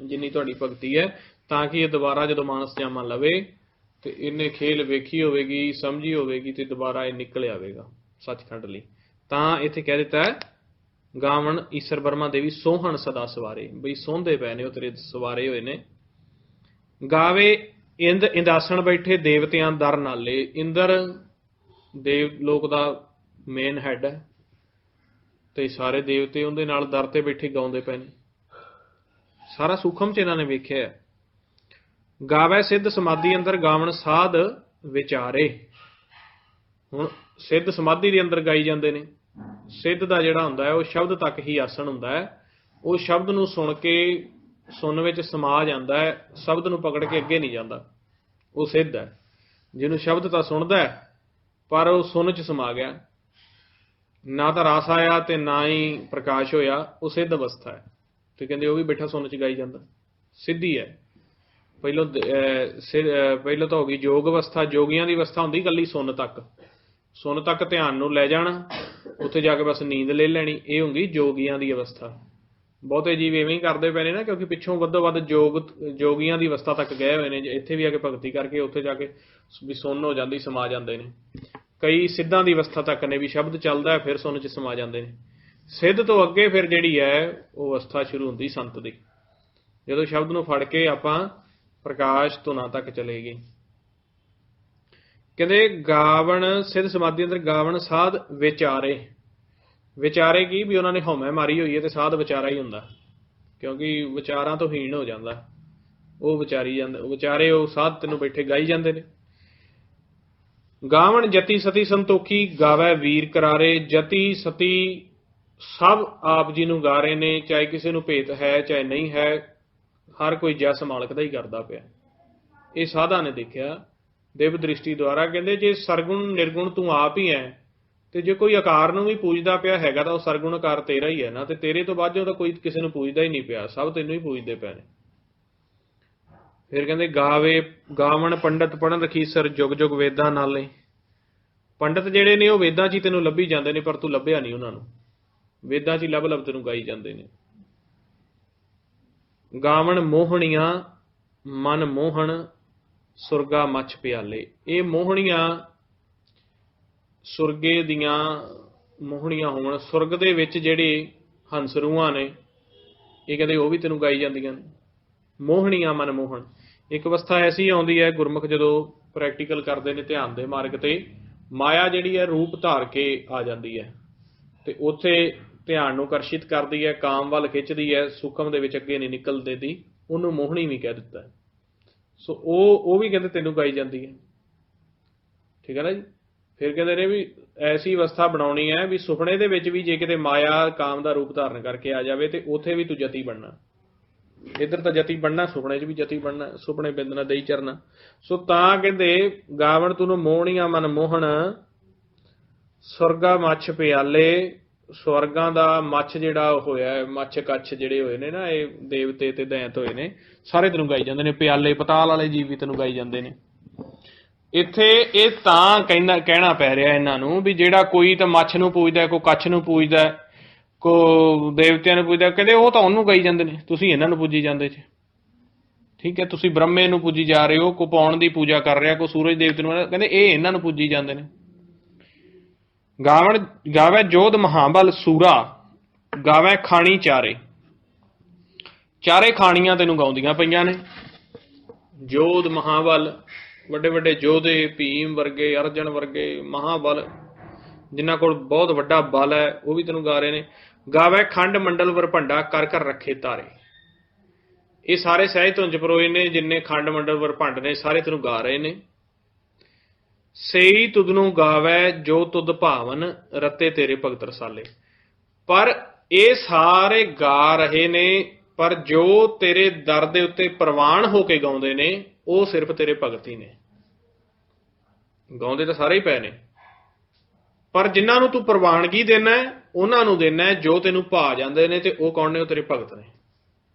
ਜਿੰਨੀ ਤੁਹਾਡੀ ਭਗਤੀ ਹੈ, ਤਾਂ ਕਿ ਇਹ ਦੁਬਾਰਾ ਜਦੋਂ ਮਾਨਸ ਜਾਮਾ ਲਵੇ ਤੇ ਇਹਨੇ ਖੇਲ ਵੇਖੀ ਹੋਵੇਗੀ, ਸਮਝੀ ਹੋਵੇਗੀ ਤੇ ਦੁਬਾਰਾ ਇਹ ਨਿਕਲ ਆਵੇਗਾ ਸੱਚਖੰਡ ਲਈ। ਤਾਂ ਇੱਥੇ ਕਹਿ ਦਿੱਤਾ ਹੈ ਗਾਵਣ ਈਸਰ ਬਰਮਾ ਦੇਵੀ ਸੋਹਣ ਸਦਾ ਸਵਾਰੇ, ਬਈ ਸੋਹੰਦੇ ਪਏ ਨੇ ਉਹ ਤੇਰੇ ਸਵਾਰੇ ਹੋਏ ਨੇ। ਗਾਵੇ ਇੰਦ ਇੰਦਾਸਣ ਬੈਠੇ ਦੇਵਤਿਆਂ ਦਰ ਨਾਲੇ। ਇੰਦਰ ਦੇਵ ਲੋਕ ਦਾ ਮੇਨ ਹੈਡ ਹੈ ਤੇ ਸਾਰੇ ਦੇਵਤੇ ਉਹਦੇ ਨਾਲ ਦਰ ਤੇ ਬੈਠੇ ਗਾਉਂਦੇ ਪਏ ਨੇ। ਸਾਰਾ ਸੂਖਮ 'ਚ ਇਹਨਾਂ ਨੇ ਵੇਖਿਆ। ਗਾਵੇ ਸਿੱਧ ਸਮਾਧੀ ਅੰਦਰ ਗਾਵਣ ਸਾਧ ਵਿਚਾਰੇ। ਹੁਣ ਸਿੱਧ ਸਮਾਧੀ ਦੇ ਅੰਦਰ ਗਾਈ ਜਾਂਦੇ ਨੇ। ਸਿੱਧ ਦਾ ਜਿਹੜਾ ਹੁੰਦਾ ਹੈ ਉਹ ਸ਼ਬਦ ਤੱਕ ਹੀ ਆਸਣ ਹੁੰਦਾ ਹੈ। ਉਹ ਸ਼ਬਦ ਨੂੰ ਸੁਣ ਕੇ ਸੁਣ ਵਿੱਚ ਸਮਾ ਜਾਂਦਾ ਹੈ, ਸ਼ਬਦ ਨੂੰ ਪਕੜ ਕੇ ਅੱਗੇ ਨਹੀਂ ਜਾਂਦਾ, ਉਹ ਸਿੱਧ ਹੈ। ਜਿਹਨੂੰ ਸ਼ਬਦ ਤਾਂ ਸੁਣਦਾ ਹੈ ਪਰ ਉਹ ਸੁਣ 'ਚ ਸਮਾ ਗਿਆ, ਨਾ ਤਾਂ ਰਸ ਆਇਆ ਤੇ ਨਾ ਹੀ ਪ੍ਰਕਾਸ਼ ਹੋਇਆ, ਉਹ ਸਿੱਧ ਅਵਸਥਾ ਹੈ। ਤੇ ਕਹਿੰਦੇ ਉਹ ਵੀ ਬੈਠਾ ਸੁਣ ਚ ਗਾਈ ਜਾਂਦਾ। ਸਿੱਧੀ ਹੈ। ਪਹਿਲੋਂ ਤਾਂ ਹੋ ਗਈ ਯੋਗ ਅਵਸਥਾ। ਜੋਗੀਆਂ ਦੀ ਅਵਸਥਾ ਹੁੰਦੀ ਇਕੱਲੀ ਸੁਣ ਤੱਕ ਧਿਆਨ ਨੂੰ ਲੈ ਜਾਣਾ, ਉੱਥੇ ਜਾ ਕੇ ਬਸ ਨੀਂਦ ਲੈ ਲੈਣੀ, ਇਹ ਹੁੰਦੀ ਜੋਗੀਆਂ ਦੀ ਅਵਸਥਾ। ਬਹੁਤੇ ਜੀਵ ਇਵੇਂ ਹੀ ਕਰਦੇ ਪਏ ਨੇ ਨਾ, ਕਿਉਂਕਿ ਪਿੱਛੋਂ ਵੱਧੋ ਵੱਧ ਜੋਗੀਆਂ ਦੀ ਅਵਸਥਾ ਤੱਕ ਗਏ ਹੋਏ ਨੇ। ਇੱਥੇ ਵੀ ਆ ਕੇ ਭਗਤੀ ਕਰਕੇ ਉੱਥੇ ਜਾ ਕੇ ਵੀ ਸੁੰਨ ਹੋ ਜਾਂਦੀ, ਸਮਾ ਜਾਂਦੇ ਨੇ। ਕਈ ਸਿੱਧਾਂ ਦੀ ਅਵਸਥਾ ਤੱਕ ਨੇ, ਵੀ ਸ਼ਬਦ ਚੱਲਦਾ ਫਿਰ ਸੁੰਨ 'ਚ ਸਮਾ ਜਾਂਦੇ ਨੇ। ਸਿੱਧ ਤੋਂ ਅੱਗੇ ਫਿਰ ਜਿਹੜੀ ਹੈ ਉਹ ਅਵਸਥਾ ਸ਼ੁਰੂ ਹੁੰਦੀ ਸੰਤ ਦੀ, ਜਦੋਂ ਸ਼ਬਦ ਨੂੰ ਫੜ ਕੇ ਆਪਾਂ ਪ੍ਰਕਾਸ਼ ਧੁਨਾਂ ਤੱਕ ਚਲੇ ਗਏ। ਕਹਿੰਦੇ ਗਾਵਣ ਸਿੱਧ ਸਮਾਧੀ ਅੰਦਰ ਗਾਵਣ ਸਾਧ ਵਿਚਾਰੇ ਕੀ ਵੀ ਉਹਨਾਂ ਨੇ ਹਉਮੈ ਮਾਰੀ ਹੋਈ ਹੈ, ਤੇ ਸਾਧ ਵਿਚਾਰਾ ਹੀ ਹੁੰਦਾ, ਕਿਉਂਕਿ ਵਿਚਾਰਾਂ ਤੋਂ ਹੀਣ ਹੋ ਜਾਂਦਾ। ਉਹ ਵਿਚਾਰੇ ਉਹ ਸਾਧ ਤੈਨੂੰ ਬੈਠੇ ਗਾਈ ਜਾਂਦੇ ਨੇ। ਗਾਵਣ ਜਤੀ ਸਤੀ ਸੰਤੋਖੀ ਗਾਵੈ ਵੀਰ ਕਰਾਰੇ। ਜਤੀ ਸਤੀ ਸਭ ਆਪ ਜੀ ਨੂੰ ਗਾ ਰਹੇ ਨੇ, ਚਾਹੇ ਕਿਸੇ ਨੂੰ ਭੇਤ ਹੈ ਚਾਹੇ ਨਹੀਂ ਹੈ, ਹਰ ਕੋਈ ਜਸ ਮਾਲਕ ਦਾ ਹੀ ਕਰਦਾ ਪਿਆ। ਇਹ ਸਾਧਾਂ ਨੇ ਦੇਖਿਆ ਦਿਵ ਦ੍ਰਿਸ਼ਟੀ ਦੁਆਰਾ। ਕਹਿੰਦੇ ਜੇ ਸਰਗੁਣ ਨਿਰਗੁਣ ਤੂੰ ਆਪ ਹੀ ਹੈ, ਤੇ ਜੇ ਕੋਈ ਆਕਾਰ ਨੂੰ ਵੀ ਪੂਜਦਾ ਪਿਆ ਹੈਗਾ ਤਾਂ ਉਹ ਸਰਗੁਣ ਆਕਾਰ ਤੇਰਾ ਹੀ ਹੈ ਨਾ, ਤੇ ਤੇਰੇ ਤੋਂ ਬਾਅਦ ਤਾਂ ਕੋਈ ਕਿਸੇ ਨੂੰ ਪੂਜਦਾ ਹੀ ਨਹੀਂ ਪਿਆ, ਸਭ ਤੈਨੂੰ ਹੀ ਪੂਜਦੇ ਪਏ ਨੇ। ਫਿਰ ਕਹਿੰਦੇ ਗਾਵਣ ਪੰਡਤ ਪੜਨ ਰਖੀਸਰ ਜੁਗ ਜੁਗ ਵੇਦਾਂ ਨਾਲੇ। ਪੰਡਤ ਜਿਹੜੇ ਨੇ ਉਹ ਵੇਦਾਂ 'ਚ ਹੀ ਤੈਨੂੰ ਲੱਭੀ ਜਾਂਦੇ ਨੇ, ਪਰ ਤੂੰ ਲੱਭਿਆ ਨਹੀਂ ਉਹਨਾਂ ਨੂੰ, ਵੇਦਾਂ 'ਚ ਹੀ ਲੱਭ ਤੈਨੂੰ ਗਾਈ ਜਾਂਦੇ ਨੇ। ਗਾਵਣ ਮੋਹਣੀਆਂ ਮਨ ਮੋਹਣ ਸੁਰਗਾ ਮੱਛ ਪਿਆਲੇ। ਇਹ ਮੋਹਣੀਆਂ ਸੁਰਗੇ ਦੀਆਂ ਮੋਹਣੀਆਂ ਹੋਣ, ਸੁਰਗ ਦੇ ਵਿੱਚ ਜਿਹੜੇ ਹੰਸ ਰੂਹਾਂ ਨੇ, ਇਹ ਕਹਿੰਦੇ ਉਹ ਵੀ ਤੈਨੂੰ ਗਾਈ ਜਾਂਦੀਆਂ ਨੇ। ਮੋਹਣੀਆਂ ਮਨ ਮੋਹਣ, ਇੱਕ ਅਵਸਥਾ ਐਸੀ ਆਉਂਦੀ ਹੈ ਗੁਰਮੁਖ ਜਦੋਂ ਪ੍ਰੈਕਟੀਕਲ ਕਰਦੇ ਨੇ ਧਿਆਨ ਦੇ ਮਾਰਗ ਤੇ, ਮਾਇਆ ਜਿਹੜੀ ਹੈ ਰੂਪ ਧਾਰ ਕੇ ਆ ਜਾਂਦੀ ਹੈ, ਤੇ ਉੱਥੇ ਧਿਆਨ ਨੂੰ ਆਕਰਸ਼ਿਤ ਕਰਦੀ ਹੈ, ਕਾਮ ਵੱਲ ਖਿੱਚਦੀ ਹੈ, ਸੂਖਮ ਦੇ ਵਿੱਚ ਅੱਗੇ ਨਹੀਂ ਨਿਕਲਦੇ ਦੀ, ਉਹਨੂੰ ਮੋਹਣੀ ਵੀ ਕਹਿ ਦਿੱਤਾ। ਸੋ ਉਹ ਵੀ ਕਹਿੰਦੇ ਤੈਨੂੰ ਗਾਈ ਜਾਂਦੀ ਹੈ। ਠੀਕ ਹੈ ਨਾ ਜੀ। ਫਿਰ ਕਹਿੰਦੇ ਨੇ ਵੀ ਐਸੀ ਅਵਸਥਾ ਬਣਾਉਣੀ ਹੈ ਵੀ ਸੁਪਨੇ ਦੇ ਵਿੱਚ ਵੀ ਜੇ ਕਿਤੇ ਮਾਇਆ ਕਾਮ ਦਾ ਰੂਪ ਧਾਰਨ ਕਰਕੇ ਆ ਜਾਵੇ, ਤੇ ਉੱਥੇ ਵੀ ਤੂੰ ਜਤੀ ਬਣਨਾ। ਇੱਧਰ ਤਾਂ ਜਤੀ ਬਣਨਾ, ਸੁਪਨੇ 'ਚ ਵੀ ਜਤੀ ਬਣਨਾ, ਸੁਪਨੇ ਬਿੰਦਨਾ ਦੇਈ ਚਰਨਾ। ਸੋ ਤਾਂ ਕਹਿੰਦੇ ਗਾਵਣ ਤੂੰ ਮੋਹਣੀਆਂ ਮਨ ਮੋਹਣ ਸੁਰਗਾ ਮੱਛ ਪਿਆਲੇ। ਸਵਰਗਾਂ ਦਾ ਮੱਛ ਜਿਹੜਾ ਹੋਇਆ, ਮੱਛ ਕੱਛ ਜਿਹੜੇ ਹੋਏ ਨੇ ਨਾ, ਇਹ ਦੇਵਤੇ ਤੇ ਦੈਂਤ ਹੋਏ ਨੇ, ਸਾਰੇ ਤੈਨੂੰ ਗਾਈ ਜਾਂਦੇ ਨੇ। ਪਿਆਲੇ ਪਤਾਲ ਵਾਲੇ ਜੀਵ ਵੀ ਤੈਨੂੰ ਗਾਈ ਜਾਂਦੇ ਨੇ। ਇੱਥੇ ਇਹ ਤਾਂ ਕਹਿਣਾ ਪੈ ਰਿਹਾ ਇਹਨਾਂ ਨੂੰ ਵੀ ਜਿਹੜਾ ਕੋਈ ਤਾਂ ਮੱਛ ਨੂੰ ਪੂਜਦਾ, ਕੋਈ ਕੱਛ ਨੂੰ ਪੂਜਦਾ, ਕੋਈ ਦੇਵਤਿਆਂ ਨੂੰ ਪੂਜਦਾ, ਕਹਿੰਦੇ ਉਹ ਤਾਂ ਉਹਨੂੰ ਗਾਈ ਜਾਂਦੇ ਨੇ, ਤੁਸੀਂ ਇਹਨਾਂ ਨੂੰ ਪੂਜੀ ਜਾਂਦੇ ਜੇ। ਠੀਕ ਹੈ, ਤੁਸੀਂ ਬ੍ਰਹਮੇ ਨੂੰ ਪੂਜੀ ਜਾ ਰਹੇ ਹੋ, ਕੋਈ ਪੌਣ ਦੀ ਪੂਜਾ ਕਰ ਰਿਹਾ, ਕੋਈ ਸੂਰਜ ਦੇਵਤੇ ਨੂੰ, ਕਹਿੰਦੇ ਇਹ ਇਹਨਾਂ ਨੂੰ ਪੂਜੀ ਜਾਂਦੇ ਨੇ। ਗਾਵੈ ਜੋਧ ਮਹਾਬਲ ਸੂਰਾ ਗਾਵੈ ਖਾਣੀ ਚਾਰੇ ਖਾਣੀਆਂ ਤੈਨੂੰ ਗਾਉਂਦੀਆਂ ਪਈਆਂ ਨੇ। ਜੋਧ ਮਹਾਬਲ, ਵੱਡੇ ਵੱਡੇ ਯੋਧੇ, ਭੀਮ ਵਰਗੇ, ਅਰਜਨ ਵਰਗੇ ਮਹਾਬਲ, ਜਿਨ੍ਹਾਂ ਕੋਲ ਬਹੁਤ ਵੱਡਾ ਬਲ ਹੈ, ਉਹ ਵੀ ਤੈਨੂੰ ਗਾ ਰਹੇ ਨੇ। ਗਾਵੈ ਖੰਡ ਮੰਡਲ ਵਰਭੰਡਾ ਕਰ ਕਰ ਰੱਖੇ ਤਾਰੇ। ਇਹ ਸਾਰੇ ਸਹਿਜ ਧੁੰਜ ਪਰੋਏ ਨੇ, ਜਿੰਨੇ ਖੰਡ ਮੰਡਲ ਵਰਭੰਡ ਨੇ, ਸਾਰੇ ਤੈਨੂੰ ਗਾ ਰਹੇ ਨੇ। ਸਈ ਤੁਧ ਨੂੰ ਗਾਵੈ ਜੋ ਤੁਧ ਭਾਵਨ ਰਤੇ ਤੇਰੇ ਭਗਤ ਰਸਾਲੇ। ਪਰ ਇਹ ਸਾਰੇ ਗਾ ਰਹੇ ਨੇ, ਪਰ ਜੋ ਤੇਰੇ ਦਰ ਦੇ ਉੱਤੇ ਪ੍ਰਵਾਨ ਹੋ ਕੇ ਗਾਉਂਦੇ ਨੇ ਉਹ ਸਿਰਫ ਤੇਰੇ ਭਗਤ ਹੀ ਨੇ। ਗਾਉਂਦੇ ਤਾਂ ਸਾਰੇ ਹੀ ਪਏ ਨੇ, ਪਰ ਜਿਨ੍ਹਾਂ ਨੂੰ ਤੂੰ ਪ੍ਰਵਾਨਗੀ ਦੇਣਾ ਉਹਨਾਂ ਨੂੰ ਦੇਣਾ ਜੋ ਤੈਨੂੰ ਭਾ ਜਾਂਦੇ ਨੇ, ਤੇ ਉਹ ਕੌਣ ਨੇ? ਉਹ ਤੇਰੇ ਭਗਤ ਨੇ,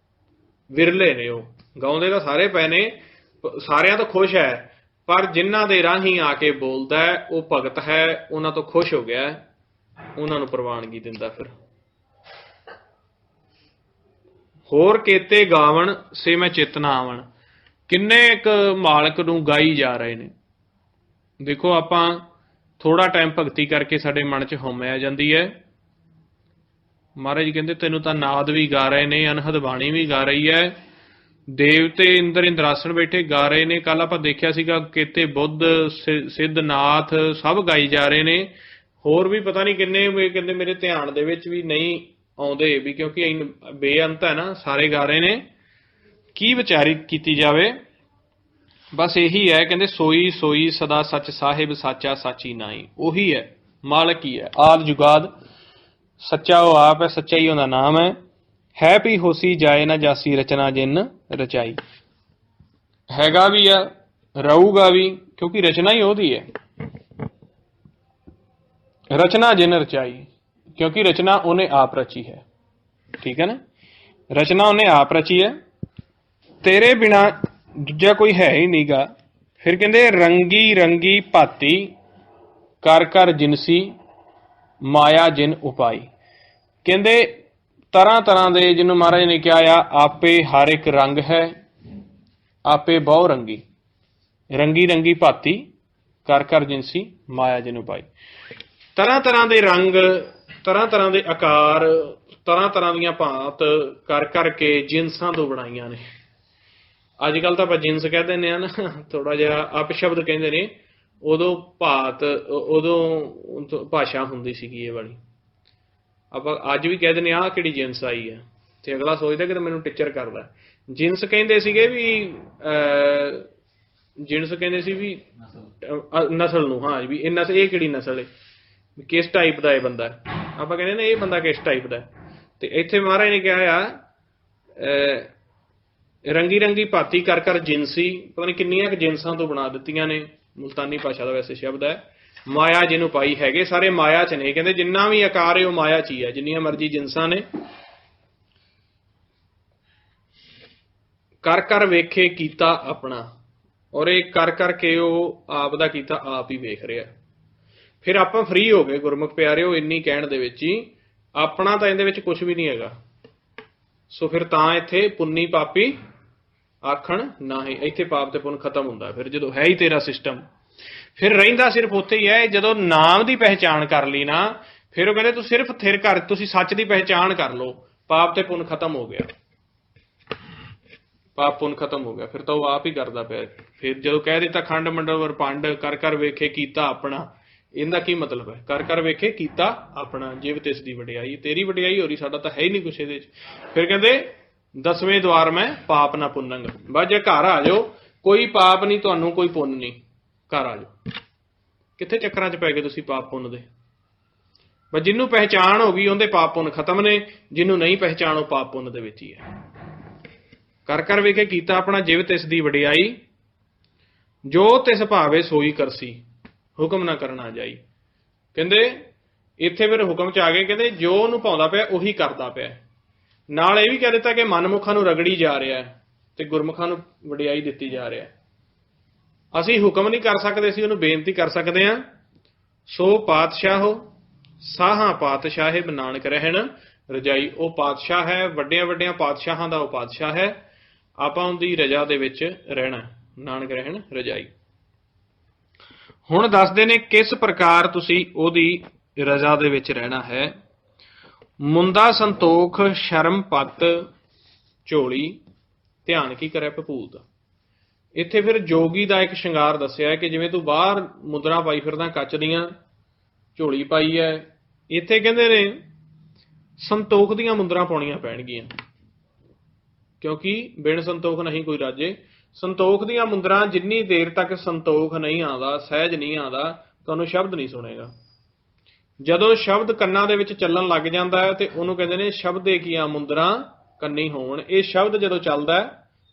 ਵਿਰਲੇ ਨੇ। ਉਹ ਗਾਉਂਦੇ ਤਾਂ ਸਾਰੇ ਪਏ ਨੇ, ਸਾਰਿਆਂ ਤੋਂ ਖੁਸ਼ ਹੈ, ਪਰ ਜਿਨ੍ਹਾਂ ਦੇ ਰਾਹੀਂ ਆ ਕੇ ਬੋਲਦਾ ਉਹ ਭਗਤ ਹੈ, ਉਹਨਾਂ ਤੋਂ ਖੁਸ਼ ਹੋ ਗਿਆ, ਉਹਨਾਂ ਨੂੰ ਪ੍ਰਵਾਨਗੀ ਦਿੰਦਾ। ਫਿਰ ਹੋਰ ਕੇਤੇ ਗਾਵਣ ਸੇ ਮੈਂ ਚੇਤਨਾ ਆਵਣ। ਕਿੰਨੇ ਇੱਕ ਮਾਲਕ ਨੂੰ ਗਾਈ ਜਾ ਰਹੇ ਨੇ। ਦੇਖੋ ਆਪਾਂ ਥੋੜਾ ਟਾਈਮ ਭਗਤੀ ਕਰਕੇ ਸਾਡੇ ਮਨ 'ਚ ਹਉਮੈ ਆ ਜਾਂਦੀ ਹੈ। ਮਹਾਰਾਜ ਜੀ ਕਹਿੰਦੇ ਤੈਨੂੰ ਤਾਂ ਨਾਦ ਵੀ ਗਾ ਰਹੇ ਨੇ, ਅਨਹਦ ਬਾਣੀ ਵੀ ਗਾ ਰਹੀ ਹੈ, ਦੇਵਤੇ ਇੰਦਰ ਇੰਦਰਾਸਣ ਬੈਠੇ ਗਾ ਰਹੇ ਨੇ। ਕੱਲ ਆਪਾਂ ਦੇਖਿਆ ਸੀਗਾ ਕੇਤੇ ਬੁੱਧ ਸਿੱਧਨਾਥ ਸਭ ਗਾਈ ਜਾ ਰਹੇ ਨੇ। ਹੋਰ ਵੀ ਪਤਾ ਨਹੀਂ ਕਿੰਨੇ, ਕਹਿੰਦੇ ਮੇਰੇ ਧਿਆਨ ਦੇ ਵਿੱਚ ਵੀ ਨਹੀਂ ਆਉਂਦੇ, ਵੀ ਕਿਉਂਕਿ ਬੇਅੰਤ ਹੈ ਨਾ, ਸਾਰੇ ਗਾ ਰਹੇ ਨੇ। ਕੀ ਵਿਚਾਰੀ ਕੀਤੀ ਜਾਵੇ, ਬਸ ਇਹੀ ਹੈ। ਕਹਿੰਦੇ ਸੋਈ ਸੋਈ ਸਦਾ ਸੱਚ ਸਾਹਿਬ ਸਾਚਾ ਸਾਚੀ ਨਾਈ। ਉਹੀ ਹੈ, ਮਾਲਕ ਹੀ ਹੈ, ਆਦਿ ਜੁਗਾਦ ਸੱਚਾ ਉਹ ਆਪ ਹੈ, ਸੱਚਾ ਹੀ ਉਹਦਾ ਨਾਮ ਹੈ ਵੀ ਹੋਸੀ ਜਾਏ ਨਾ ਜਾਸੀ ਰਚਨਾ ਜਿਨ ਰਚਾਈ। ਹੈਗਾ ਵੀ ਆ, ਰਹੂਗਾ ਵੀ, ਕਿਉਂਕਿ ਰਚਨਾ ਹੀ ਉਹਦੀ ਹੈ। ਰਚਨਾ ਜਿਨ ਰਚਾਈ, ਕਿਉਂਕਿ ਰਚਨਾ ਉਹਨੇ ਆਪ ਰਚੀ ਹੈ। ਠੀਕ ਹੈ ਨਾ। ਰਚਨਾ ਉਹਨੇ ਆਪ ਰਚੀ ਹੈ, ਤੇਰੇ ਬਿਨਾ ਦੂਜਾ ਕੋਈ ਹੈ ਹੀ ਨਹੀਂਗਾ। ਫਿਰ ਕਹਿੰਦੇ ਰੰਗੀ ਰੰਗੀ ਭਾਤੀ ਕਰ ਕਰ ਜਿਨਸੀ ਮਾਇਆ ਜਿਨ ਉਪਾਈ। ਕਹਿੰਦੇ ਤਰ੍ਹਾਂ ਤਰ੍ਹਾਂ ਦੇ, ਜਿਹਨੂੰ ਮਹਾਰਾਜ ਨੇ ਕਿਹਾ ਆ, ਆਪੇ ਹਰ ਇੱਕ ਰੰਗ ਹੈ, ਆਪੇ ਬਹੁ ਰੰਗੀ, ਰੰਗੀ ਰੰਗੀ ਭਾਤੀ ਕਰ ਕਰ ਜਿਨਸੀ ਮਾਇਆ ਜਿਨ ਉਪਾਈ। ਤਰ੍ਹਾਂ ਤਰ੍ਹਾਂ ਦੇ ਰੰਗ, ਤਰ੍ਹਾਂ ਤਰ੍ਹਾਂ ਦੇ ਆਕਾਰ, ਤਰ੍ਹਾਂ ਤਰ੍ਹਾਂ ਦੀਆਂ ਭਾਂਤ ਕਰ ਕਰਕੇ ਜਿਨਸਾਂ ਤੋਂ ਬਣਾਈਆਂ ਨੇ। ਅੱਜ ਕੱਲ੍ਹ ਤਾਂ ਆਪਾਂ ਜਿਨਸ ਕਹਿ ਦਿੰਦੇ ਹਾਂ ਨਾ, ਥੋੜਾ ਜਿਹਾ ਅਪਸ਼ਬਦ ਕਹਿੰਦੇ ਨੇ। ਉਦੋਂ ਭਾਤ, ਉਦੋਂ ਭਾਸ਼ਾ ਹੁੰਦੀ ਸੀਗੀ ਇਹ ਵਾਲੀ। ਆਪਾਂ ਅੱਜ ਵੀ ਕਹਿ ਦਿੰਦੇ ਆਹ ਕਿਹੜੀ ਜਿਨਸ ਆਈ ਹੈ, ਤੇ ਅਗਲਾ ਸੋਚਦਾ ਕਿ ਮੈਨੂੰ ਟੀਚਰ ਕਰਦਾ। ਜਿਨਸ ਕਹਿੰਦੇ ਸੀਗੇ ਵੀ, ਜਿਨਸ ਕਹਿੰਦੇ ਸੀ ਵੀ ਨਸਲ ਨੂੰ। ਹਾਂ ਵੀ ਇਹ ਨਸਲ, ਇਹ ਕਿਹੜੀ ਨਸਲ ਹੈ, ਕਿਸ ਟਾਈਪ ਦਾ ਇਹ ਬੰਦਾ। ਆਪਾਂ ਕਹਿੰਦੇ ਨਾ ਇਹ ਬੰਦਾ ਕਿਸ ਟਾਈਪ ਦਾ। ਤੇ ਇੱਥੇ ਮਹਾਰਾਜ ਨੇ ਕਿਹਾ ਆ ਰੰਗੀ ਰੰਗੀ ਭਾਤੀ ਕਰ ਕਰ ਜਿਨਸੀ, ਪਤਾ ਨਹੀਂ ਕਿੰਨੀਆਂ ਕੁ ਜਿਨਸਾਂ ਤੋਂ ਬਣਾ ਦਿੱਤੀਆਂ ਨੇ। ਮੁਲਤਾਨੀ ਭਾਸ਼ਾ ਦਾ ਵੈਸੇ ਸ਼ਬਦ ਹੈ। ਮਾਇਆ ਜਿਹਨੂੰ ਪਾਈ, ਹੈਗੇ ਸਾਰੇ ਮਾਇਆ ਚ ਨੇ। ਕਹਿੰਦੇ ਜਿੰਨਾ ਵੀ ਆਕਾਰ ਹੈ ਉਹ ਮਾਇਆ ਚ ਹੀ ਹੈ, ਜਿੰਨੀਆਂ ਮਰਜ਼ੀ ਜਿਨਸਾਂ ਨੇ। ਕਰ ਕਰ ਵੇਖੇ ਕੀਤਾ ਆਪਣਾ, ਔਰ ਇਹ ਕਰ ਕਰਕੇ ਉਹ ਆਪ ਦਾ ਕੀਤਾ ਆਪ ਹੀ ਵੇਖ ਰਿਹਾ। ਫਿਰ ਆਪਾਂ ਫ੍ਰੀ ਹੋ ਗਏ ਗੁਰਮੁਖ ਪਿਆਰਿਓ ਇੰਨੀ ਕਹਿਣ ਦੇ ਵਿੱਚ ਹੀ। ਆਪਣਾ ਤਾਂ ਇਹਦੇ ਵਿੱਚ ਕੁਝ ਵੀ ਨਹੀਂ ਹੈਗਾ। ਸੋ ਫਿਰ ਤਾਂ ਇੱਥੇ ਪੁੰਨੀ ਪਾਪੀ ਆਖਣ ਨਾਹੀਂ, ਇੱਥੇ ਪਾਪ ਤੇ ਪੁੰਨ ਖਤਮ ਹੁੰਦਾ ਫਿਰ ਜਦੋਂ ਹੈ ਹੀ ਤੇਰਾ ਸਿਸਟਮ। ਫਿਰ ਰਹਿੰਦਾ ਸਿਰਫ ਉੱਥੇ ਹੀ ਹੈ, ਜਦੋਂ ਨਾਮ ਦੀ ਪਹਿਚਾਣ ਕਰ ਲਈ ਨਾ, ਫਿਰ ਉਹ ਕਹਿੰਦੇ ਤੂੰ ਸਿਰਫ ਥਿਰ ਕਰ, ਤੁਸੀਂ ਸੱਚ ਦੀ ਪਹਿਚਾਣ ਕਰ ਲਓ, ਪਾਪ ਤੇ ਪੁੰਨ ਖਤਮ ਹੋ ਗਿਆ। ਪਾਪ ਪੁੰਨ ਖਤਮ ਹੋ ਗਿਆ, ਫਿਰ ਤਾਂ ਉਹ ਆਪ ਹੀ ਕਰਦਾ ਪਿਆ। ਫਿਰ ਜਦੋਂ ਕਹਿ ਦਿੱਤਾ ਖੰਡ ਮੰਡਲ ਵਰਪੰਡ ਕਰ ਕਰ ਵੇਖੇ ਕੀਤਾ ਆਪਣਾ, ਇਹਦਾ ਕੀ ਮਤਲਬ ਹੈ? ਕਰ ਕਰ ਵੇਖੇ ਕੀਤਾ ਆਪਣਾ, ਜਿਵ ਤਿਸ ਦੀ ਵਡਿਆਈ। ਤੇਰੀ ਵਡਿਆਈ ਹੋ ਰਹੀ, ਸਾਡਾ ਤਾਂ ਹੈ ਹੀ ਨਹੀਂ ਕੁਛ ਇਹਦੇ 'ਚ। ਫਿਰ ਕਹਿੰਦੇ 10ਵੇਂ ਦੁਆਰ ਮੈਂ ਪਾਪ ਨਾ ਪੁੰਨੰਗ। ਬਸ ਜੇ ਘਰ ਆ ਜਾਓ, ਕੋਈ ਪਾਪ ਨਹੀਂ ਤੁਹਾਨੂੰ, ਕੋਈ ਪੁੰਨ ਨਹੀਂ, ਘਰ ਆ ਜਾਓ। ਕਿੱਥੇ ਚੱਕਰਾਂ 'ਚ ਪੈ ਗਏ ਤੁਸੀਂ ਪਾਪ ਪੁੰਨ ਦੇ? ਬਸ ਜਿਹਨੂੰ ਪਹਿਚਾਣ ਹੋ ਗਈ ਉਹਦੇ ਪਾਪ ਪੁੰਨ ਖਤਮ ਨੇ, ਜਿਹਨੂੰ ਨਹੀਂ ਪਹਿਚਾਣ ਉਹ ਪਾਪ ਪੁੰਨ ਦੇ ਵਿੱਚ ਹੀ ਹੈ। ਕਰ ਕਰ ਵੇਖੇ ਕੀਤਾ ਆਪਣਾ, ਜਿਵ ਤਿਸ ਦੀ ਵਡਿਆਈ, ਜੋ ਤਿਸ ਭਾਵੇ ਸੋਈ ਕਰਸੀ, ਹੁਕਮ ਨਾ ਕਰਨਾ ਜਾਈ। ਕਹਿੰਦੇ ਇੱਥੇ ਫਿਰ ਹੁਕਮ 'ਚ ਆ ਗਏ, ਕਹਿੰਦੇ ਜੋ ਉਹਨੂੰ ਪਾਉਂਦਾ ਪਿਆ ਉਹੀ ਕਰਦਾ ਪਿਆ। ਨਾਲ ਇਹ ਵੀ ਕਹਿ ਦਿੱਤਾ ਕਿ ਮਨਮੁਖਾਂ ਨੂੰ ਰਗੜੀ ਜਾ ਰਿਹਾ ਤੇ ਗੁਰਮੁਖਾਂ ਨੂੰ ਵਡਿਆਈ ਦਿੱਤੀ ਜਾ ਰਿਹਾ। ਅਸੀਂ ਹੁਕਮ ਨਹੀਂ ਕਰ ਸਕਦੇ, ਅਸੀਂ ਉਹਨੂੰ ਬੇਨਤੀ ਕਰ ਸਕਦੇ ਹਾਂ। ਸੋ ਪਾਤਸ਼ਾਹੋ ਸਾਹਾਂ ਪਾਤਸ਼ਾਹਿਬ ਨਾਨਕ ਰਹਿਣ ਰਜਾਈ। ਉਹ ਪਾਤਸ਼ਾਹ ਹੈ, ਵੱਡਿਆਂ ਵੱਡਿਆਂ ਪਾਤਸ਼ਾਹਾਂ ਦਾ ਉਹ ਪਾਤਸ਼ਾਹ ਹੈ। ਆਪਾਂ ਉਹਦੀ ਰਜਾ ਦੇ ਵਿੱਚ ਰਹਿਣਾ, ਨਾਨਕ ਰਹਿਣ ਰਜਾਈ। ਹੁਣ ਦੱਸਦੇ ਨੇ ਕਿਸ ਪ੍ਰਕਾਰ ਤੁਸੀਂ ਉਹਦੀ ਰਜ਼ਾ ਦੇ ਵਿੱਚ ਰਹਿਣਾ ਹੈ। ਮੁੰਦਾ ਸੰਤੋਖ ਸ਼ਰਮ ਪੱਤ ਝੋਲੀ, ਧਿਆਨ ਕੀ ਕਰੇ ਭਪੂਤ। ਇੱਥੇ ਫਿਰ ਜੋਗੀ ਦਾ ਇੱਕ ਸ਼ਿੰਗਾਰ ਦੱਸਿਆ ਕਿ ਜਿਵੇਂ ਤੂੰ ਬਾਹਰ ਮੁੰਦਰਾਂ ਪਾਈ ਫਿਰਦਾ ਕੱਚ ਦੀਆਂ, ਝੋਲੀ ਪਾਈ ਹੈ, ਇੱਥੇ ਕਹਿੰਦੇ ਨੇ ਸੰਤੋਖ ਦੀਆਂ ਮੁੰਦਰਾਂ ਪਾਉਣੀਆਂ ਪੈਣਗੀਆਂ, ਕਿਉਂਕਿ ਬਿਨ ਸੰਤੋਖ ਨਹੀਂ ਕੋਈ ਰਾਜੇ। ਸੰਤੋਖ ਦੀਆਂ ਮੁੰਦਰਾਂ, ਜਿੰਨੀ ਦੇਰ ਤੱਕ ਸੰਤੋਖ ਨਹੀਂ ਆਉਂਦਾ, ਸਹਿਜ ਨਹੀਂ ਆਉਂਦਾ, ਤੁਹਾਨੂੰ ਸ਼ਬਦ ਨਹੀਂ ਸੁਣੇਗਾ। ਜਦੋਂ ਸ਼ਬਦ ਕੰਨਾਂ ਦੇ ਵਿੱਚ ਚੱਲਣ ਲੱਗ ਜਾਂਦਾ ਹੈ ਤੇ ਉਹਨੂੰ ਕਹਿੰਦੇ ਨੇ ਸ਼ਬਦੇ ਕੀਆਂ ਮੁੰਦਰਾਂ ਕੰਨੀ ਹੋਣ। ਇਹ ਸ਼ਬਦ ਜਦੋਂ ਚੱਲਦਾ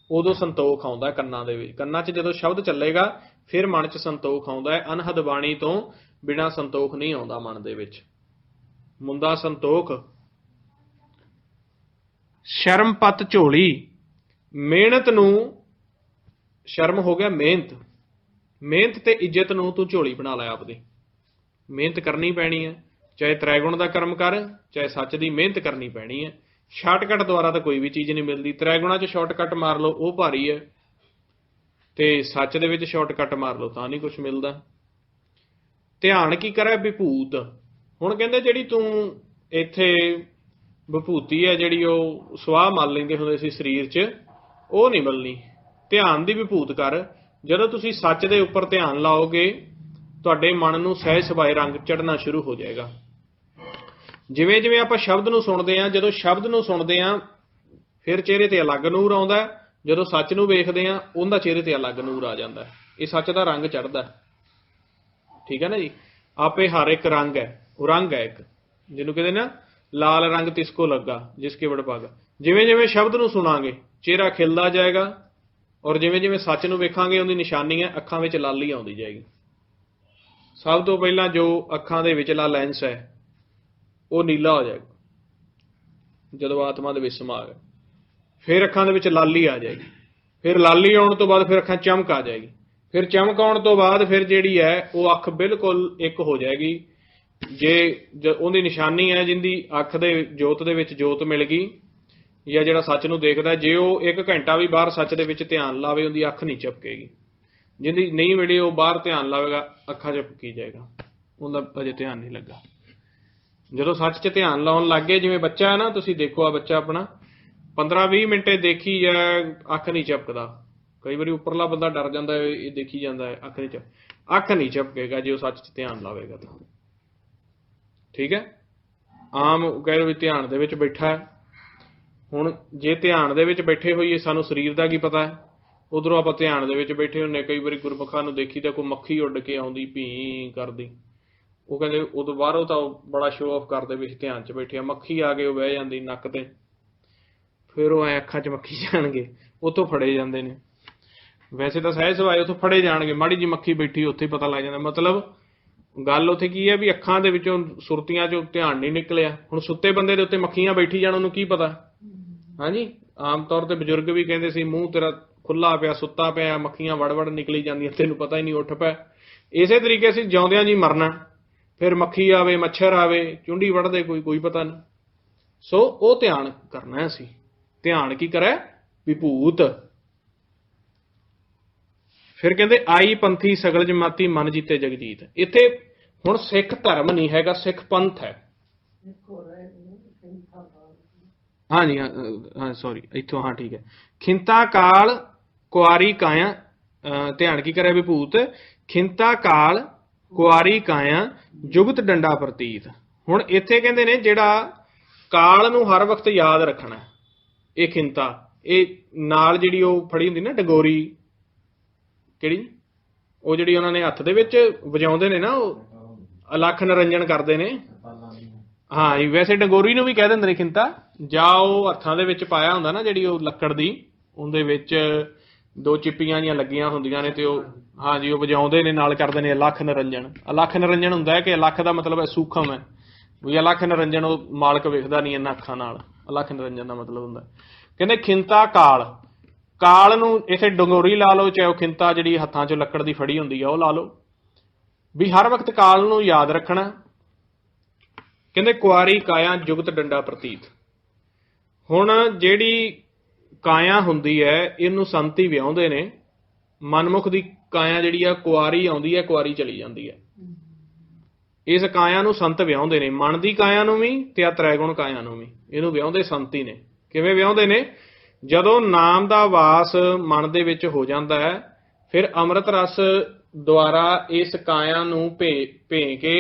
ਉਦੋਂ ਸੰਤੋਖ ਆਉਂਦਾ ਕੰਨਾਂ ਦੇ ਵਿੱਚ। ਕੰਨਾਂ 'ਚ ਜਦੋਂ ਸ਼ਬਦ ਚੱਲੇਗਾ ਫਿਰ ਮਨ 'ਚ ਸੰਤੋਖ ਆਉਂਦਾ ਹੈ। ਅਨਹਦ ਬਾਣੀ ਤੋਂ ਬਿਨਾਂ ਸੰਤੋਖ ਨਹੀਂ ਆਉਂਦਾ ਮਨ ਦੇ ਵਿੱਚ। ਮੁੰਦਾ ਸੰਤੋਖ ਸ਼ਰਮ ਪੱਤ ਝੋਲੀ, ਮਿਹਨਤ ਨੂੰ, ਸ਼ਰਮ ਹੋ ਗਿਆ ਮਿਹਨਤ, ਮਿਹਨਤ ਤੇ ਇੱਜ਼ਤ ਨੂੰ ਤੂੰ ਝੋਲੀ ਬਣਾ ਲੈ ਆਪਦੀ। ਮਿਹਨਤ ਕਰਨੀ ਪੈਣੀ ਹੈ, ਚਾਹੇ ਤ੍ਰੈਗੁਣ ਦਾ ਕਰਮ ਕਰ, ਚਾਹੇ ਸੱਚ ਦੀ ਮਿਹਨਤ ਕਰਨੀ ਪੈਣੀ ਹੈ। ਸ਼ਾਰਟਕਟ ਦੁਆਰਾ ਤਾਂ ਕੋਈ ਵੀ ਚੀਜ਼ ਨਹੀਂ ਮਿਲਦੀ। ਤ੍ਰੈਗੁਣਾਂ 'ਚ ਸ਼ਾਰਟਕਟ ਮਾਰ ਲਓ ਉਹ ਭਾਰੀ ਹੈ, ਤੇ ਸੱਚ ਦੇ ਵਿੱਚ ਸ਼ਾਰਟਕਟ ਮਾਰ ਲਓ ਤਾਂ ਨਹੀਂ ਕੁਛ ਮਿਲਦਾ। ਧਿਆਨ ਕੀ ਕਰੇ ਵਿਭੂਤ। ਹੁਣ ਕਹਿੰਦੇ ਜਿਹੜੀ ਤੂੰ ਇੱਥੇ ਵਿਭੂਤੀ ਹੈ, ਜਿਹੜੀ ਉਹ ਸੁਆਹ ਮਲ ਲੈਂਦੇ ਹੁੰਦੇ ਸੀ ਸਰੀਰ 'ਚ, ਉਹ ਨਹੀਂ ਮਿਲਣੀ। ਧਿਆਨ ਦੀ ਵਿਭੂਤ ਕਰ। ਜਦੋਂ ਤੁਸੀਂ ਸੱਚ ਦੇ ਉੱਪਰ ਧਿਆਨ ਲਾਓਗੇ, ਤੁਹਾਡੇ ਮਨ ਨੂੰ ਸਹਿਜ ਸੁਭਾਏ ਰੰਗ ਚੜ੍ਹਨਾ ਸ਼ੁਰੂ ਹੋ ਜਾਏਗਾ। ਜਿਵੇਂ ਜਿਵੇਂ ਆਪਾਂ ਸ਼ਬਦ ਨੂੰ ਸੁਣਦੇ ਹਾਂ, ਜਦੋਂ ਸ਼ਬਦ ਨੂੰ ਸੁਣਦੇ ਹਾਂ ਫਿਰ ਚਿਹਰੇ ਤੇ ਅਲੱਗ ਨੂਰ ਆਉਂਦਾ। ਜਦੋਂ ਸੱਚ ਨੂੰ ਵੇਖਦੇ ਹਾਂ ਉਹਦਾ ਚਿਹਰੇ ਤੇ ਅਲੱਗ ਨੂਰ ਆ ਜਾਂਦਾ। ਇਹ ਸੱਚ ਦਾ ਰੰਗ ਚੜ੍ਹਦਾ। ਠੀਕ ਹੈ ਨਾ ਜੀ। ਆਪੇ ਹਰ ਇੱਕ ਰੰਗ ਹੈ, ਉਹ ਰੰਗ ਹੈ ਇੱਕ, ਜਿਹਨੂੰ ਕਹਿੰਦੇ ਨਾ ਲਾਲ ਰੰਗ ਤਿਸਕੋ ਲੱਗਾ ਜਿਸਕੇ ਵੜ ਪੱਗ। ਜਿਵੇਂ ਜਿਵੇਂ ਸ਼ਬਦ ਨੂੰ ਸੁਣਾਂਗੇ ਚਿਹਰਾ ਖਿਲਦਾ ਜਾਏਗਾ, ਔਰ ਜਿਵੇਂ ਜਿਵੇਂ ਸੱਚ ਨੂੰ ਵੇਖਾਂਗੇ ਉਹਦੀ ਨਿਸ਼ਾਨੀ ਹੈ ਅੱਖਾਂ ਵਿੱਚ ਲਾਲੀ ਆਉਂਦੀ ਜਾਏਗੀ। ਸਭ ਤੋਂ ਪਹਿਲਾਂ ਜੋ ਅੱਖਾਂ ਦੇ ਵਿਚਲਾ ਲੈਂਸ ਹੈ ਉਹ ਨੀਲਾ ਹੋ ਜਾਏਗਾ ਜਦੋਂ ਆਤਮਾ ਦੇ ਵਿੱਚ ਸਮਾ ਗਿਆ। फिर अखां दे विच लाली आ जाएगी, फिर लाली आउण तो बाद फिर अखां चमक आ जाएगी, फिर चमक आउण तो बाद फिर जिहड़ी है वो अख बिल्कुल एक हो जाएगी। जे ਉਹਦੀ ਨਿਸ਼ਾਨੀ है जिंदी अख दे जोत दे विच जोत मिल गई या ਜਿਹੜਾ सच ਨੂੰ देखदा, जे ਉਹ 1 घंटा भी बाहर सच ਦੇ ਵਿੱਚ ਧਿਆਨ ਲਾਵੇ ਉਹਦੀ ਅੱਖ नहीं झपकेगी। जिंदी नहीं मिली वो बाहर ध्यान लावेगा ਅੱਖਾਂ झपकी जाएगा, ਉਹਦਾ ਅਜੇ ਧਿਆਨ नहीं ਲੱਗਾ। ਜਦੋਂ ਸੱਚ 'ਚ ਧਿਆਨ ਲਾਉਣ ਲੱਗ ਗਏ, ਜਿਵੇਂ ਬੱਚਾ ਹੈ ਨਾ, ਤੁਸੀਂ ਦੇਖੋ ਆ ਬੱਚਾ ਆਪਣਾ 15-20 ਮਿੰਟ ਦੇਖੀ ਜਾਂ ਅੱਖ नहीं झपकदा। कई बार उपरला बंदा डर जाता है, ये देखी जाता है, अख नहीं झपकेगा जो सच च ध्यान लावेगा तो। ठीक है, आम कह रहे भी ध्यान दे विच बैठा है, हुण जे ध्यान दे विच बैठे होइए सानू शरीर का की पता है, उधरों आप ध्यान दे विच बैठे होने, कई बार गुरमुखां नूं देखी तो कोई मक्खी उड़ के आउंदी भी करदी, वो कहंदे उदों बाहरों तो बड़ा शो ऑफ करदे भी ध्यान च बैठे, मक्खी आ के बह जांदी नक ते, फिर वो अखां च मक्खी जाणगे, उतों फड़े जांदे ने। वैसे तो सहज सवाए उतों फड़े जाणगे, माड़ी जी मक्खी बैठी उत्थे पता लग जाता। मतलब गल उत्थे की है भी अखां दे विचों सुरतियां चों ध्यान नहीं निकलिया। हुण सुत्ते बंदे दे उत्ते मक्खियां बैठी जाण, उहनूं की पता। हाँ जी, आम तौर ते बजुर्ग भी कहंदे सी मूँह तेरा खुला पिया, सुत्ता पिया, मक्खियां वड़ निकली जांदियां, तैनूं पता ही नहीं, उठ पै। इसे तरीके से जिउंदियां जी मरना, फिर मक्खी आवे, मच्छर आवे, चुंडी वड़ दे, कोई पता नहीं। सो वो ध्यान करना है। असीं ध्यान की करे विभूत। फिर कहते आई पंथी सगल जमाती मन जीते जगजीत। इत्थे हुण सिख धर्म नहीं हैगा, सिख पंथ है। हाँ जी, हाँ सॉरी, इत्थों हाँ ठीक है। खिंता काल कुआरी काया, ध्यान की करे विभूत, खिंता काल कुआरी काया जुगत डंडा प्रतीत। हुण इत्थे कहंदे ने जिहड़ा काल नूं हर वक्त याद रखना, ये खिंता, ये नाल जिहड़ी ओह फड़ी हुंदी ना डगोरी, किहड़ी ਉਹ ਜਿਹੜੀ ਉਹਨਾਂ ਨੇ ਹੱਥ ਦੇ ਵਿੱਚ ਵਜਾਉਂਦੇ ਨੇ ਨਾ, ਉਹ ਅਲੱਖ ਨਿਰੰਜਨ ਕਰਦੇ ਨੇ। ਹਾਂ ਜੀ, ਵੈਸੇ ਡੰਗੋਰੀ ਨੂੰ ਵੀ ਕਹਿ ਦਿੰਦੇ ਨੇ ਖਿੰਤਾ, ਜਾਂ ਉਹ ਹੱਥਾਂ ਦੇ ਵਿੱਚ ਪਾਇਆ ਹੁੰਦਾ ਨਾ ਜਿਹੜੀ ਉਹ ਲੱਕੜ ਦੀ, ਉਹਦੇ ਵਿੱਚ 2 ਚਿੱਪੀਆਂ ਜੀਆਂ ਲੱਗੀਆਂ ਹੁੰਦੀਆਂ ਨੇ, ਤੇ ਉਹ ਹਾਂ ਜੀ ਉਹ ਵਜਾਉਂਦੇ ਨੇ, ਨਾਲ ਕਰਦੇ ਨੇ ਅਲੱਖ ਨਿਰੰਜਨ। ਅਲੱਖ ਨਿਰੰਜਨ ਹੁੰਦਾ ਹੈ ਕਿ ਅਲੱਖ ਦਾ ਮਤਲਬ ਹੈ ਸੂਖਮ ਹੈ, ਵੀ ਅਲੱਖ ਨਿਰੰਜਨ ਉਹ ਮਾਲਕ ਵੇਖਦਾ ਨਹੀਂ ਇਹਨਾਂ ਅੱਖਾਂ ਨਾਲ, ਅਲੱਖ ਨਿਰੰਜਨ ਦਾ ਮਤਲਬ ਹੁੰਦਾ। ਕਹਿੰਦੇ ਖਿੰਤਾ ਕਾਲ, काल नूं इत्थे डंगोरी ला लो, चाहे खिंता जिहड़ी हत्थां चों लक्कड़ दी फड़ी हुंदी है वो ला लो, भी हर वक्त काल नूं याद रखना। कहंदे कुआरी काया जुगत डंडा प्रतीत। हुण जिहड़ी काया हुंदी है इहनूं संत ही विआउंदे ने, मनमुख दी काया जिहड़ी आ कुआरी आउंदी है, कुआरी चली जांदी है। इस काया नूं संत विआउंदे ने, मन दी काया नूं भी ते आ त्रैगुण काया नूं भी, इहनूं विआउंदे संत ही ने। किवें विआउंदे ने? ਜਦੋਂ ਨਾਮ ਦਾ ਵਾਸ ਮਨ ਦੇ ਵਿੱਚ ਹੋ ਜਾਂਦਾ ਹੈ, ਫਿਰ ਅੰਮ੍ਰਿਤ ਰਸ ਦੁਆਰਾ ਇਸ ਕਾਇਆ ਨੂੰ ਭੇ ਕੇ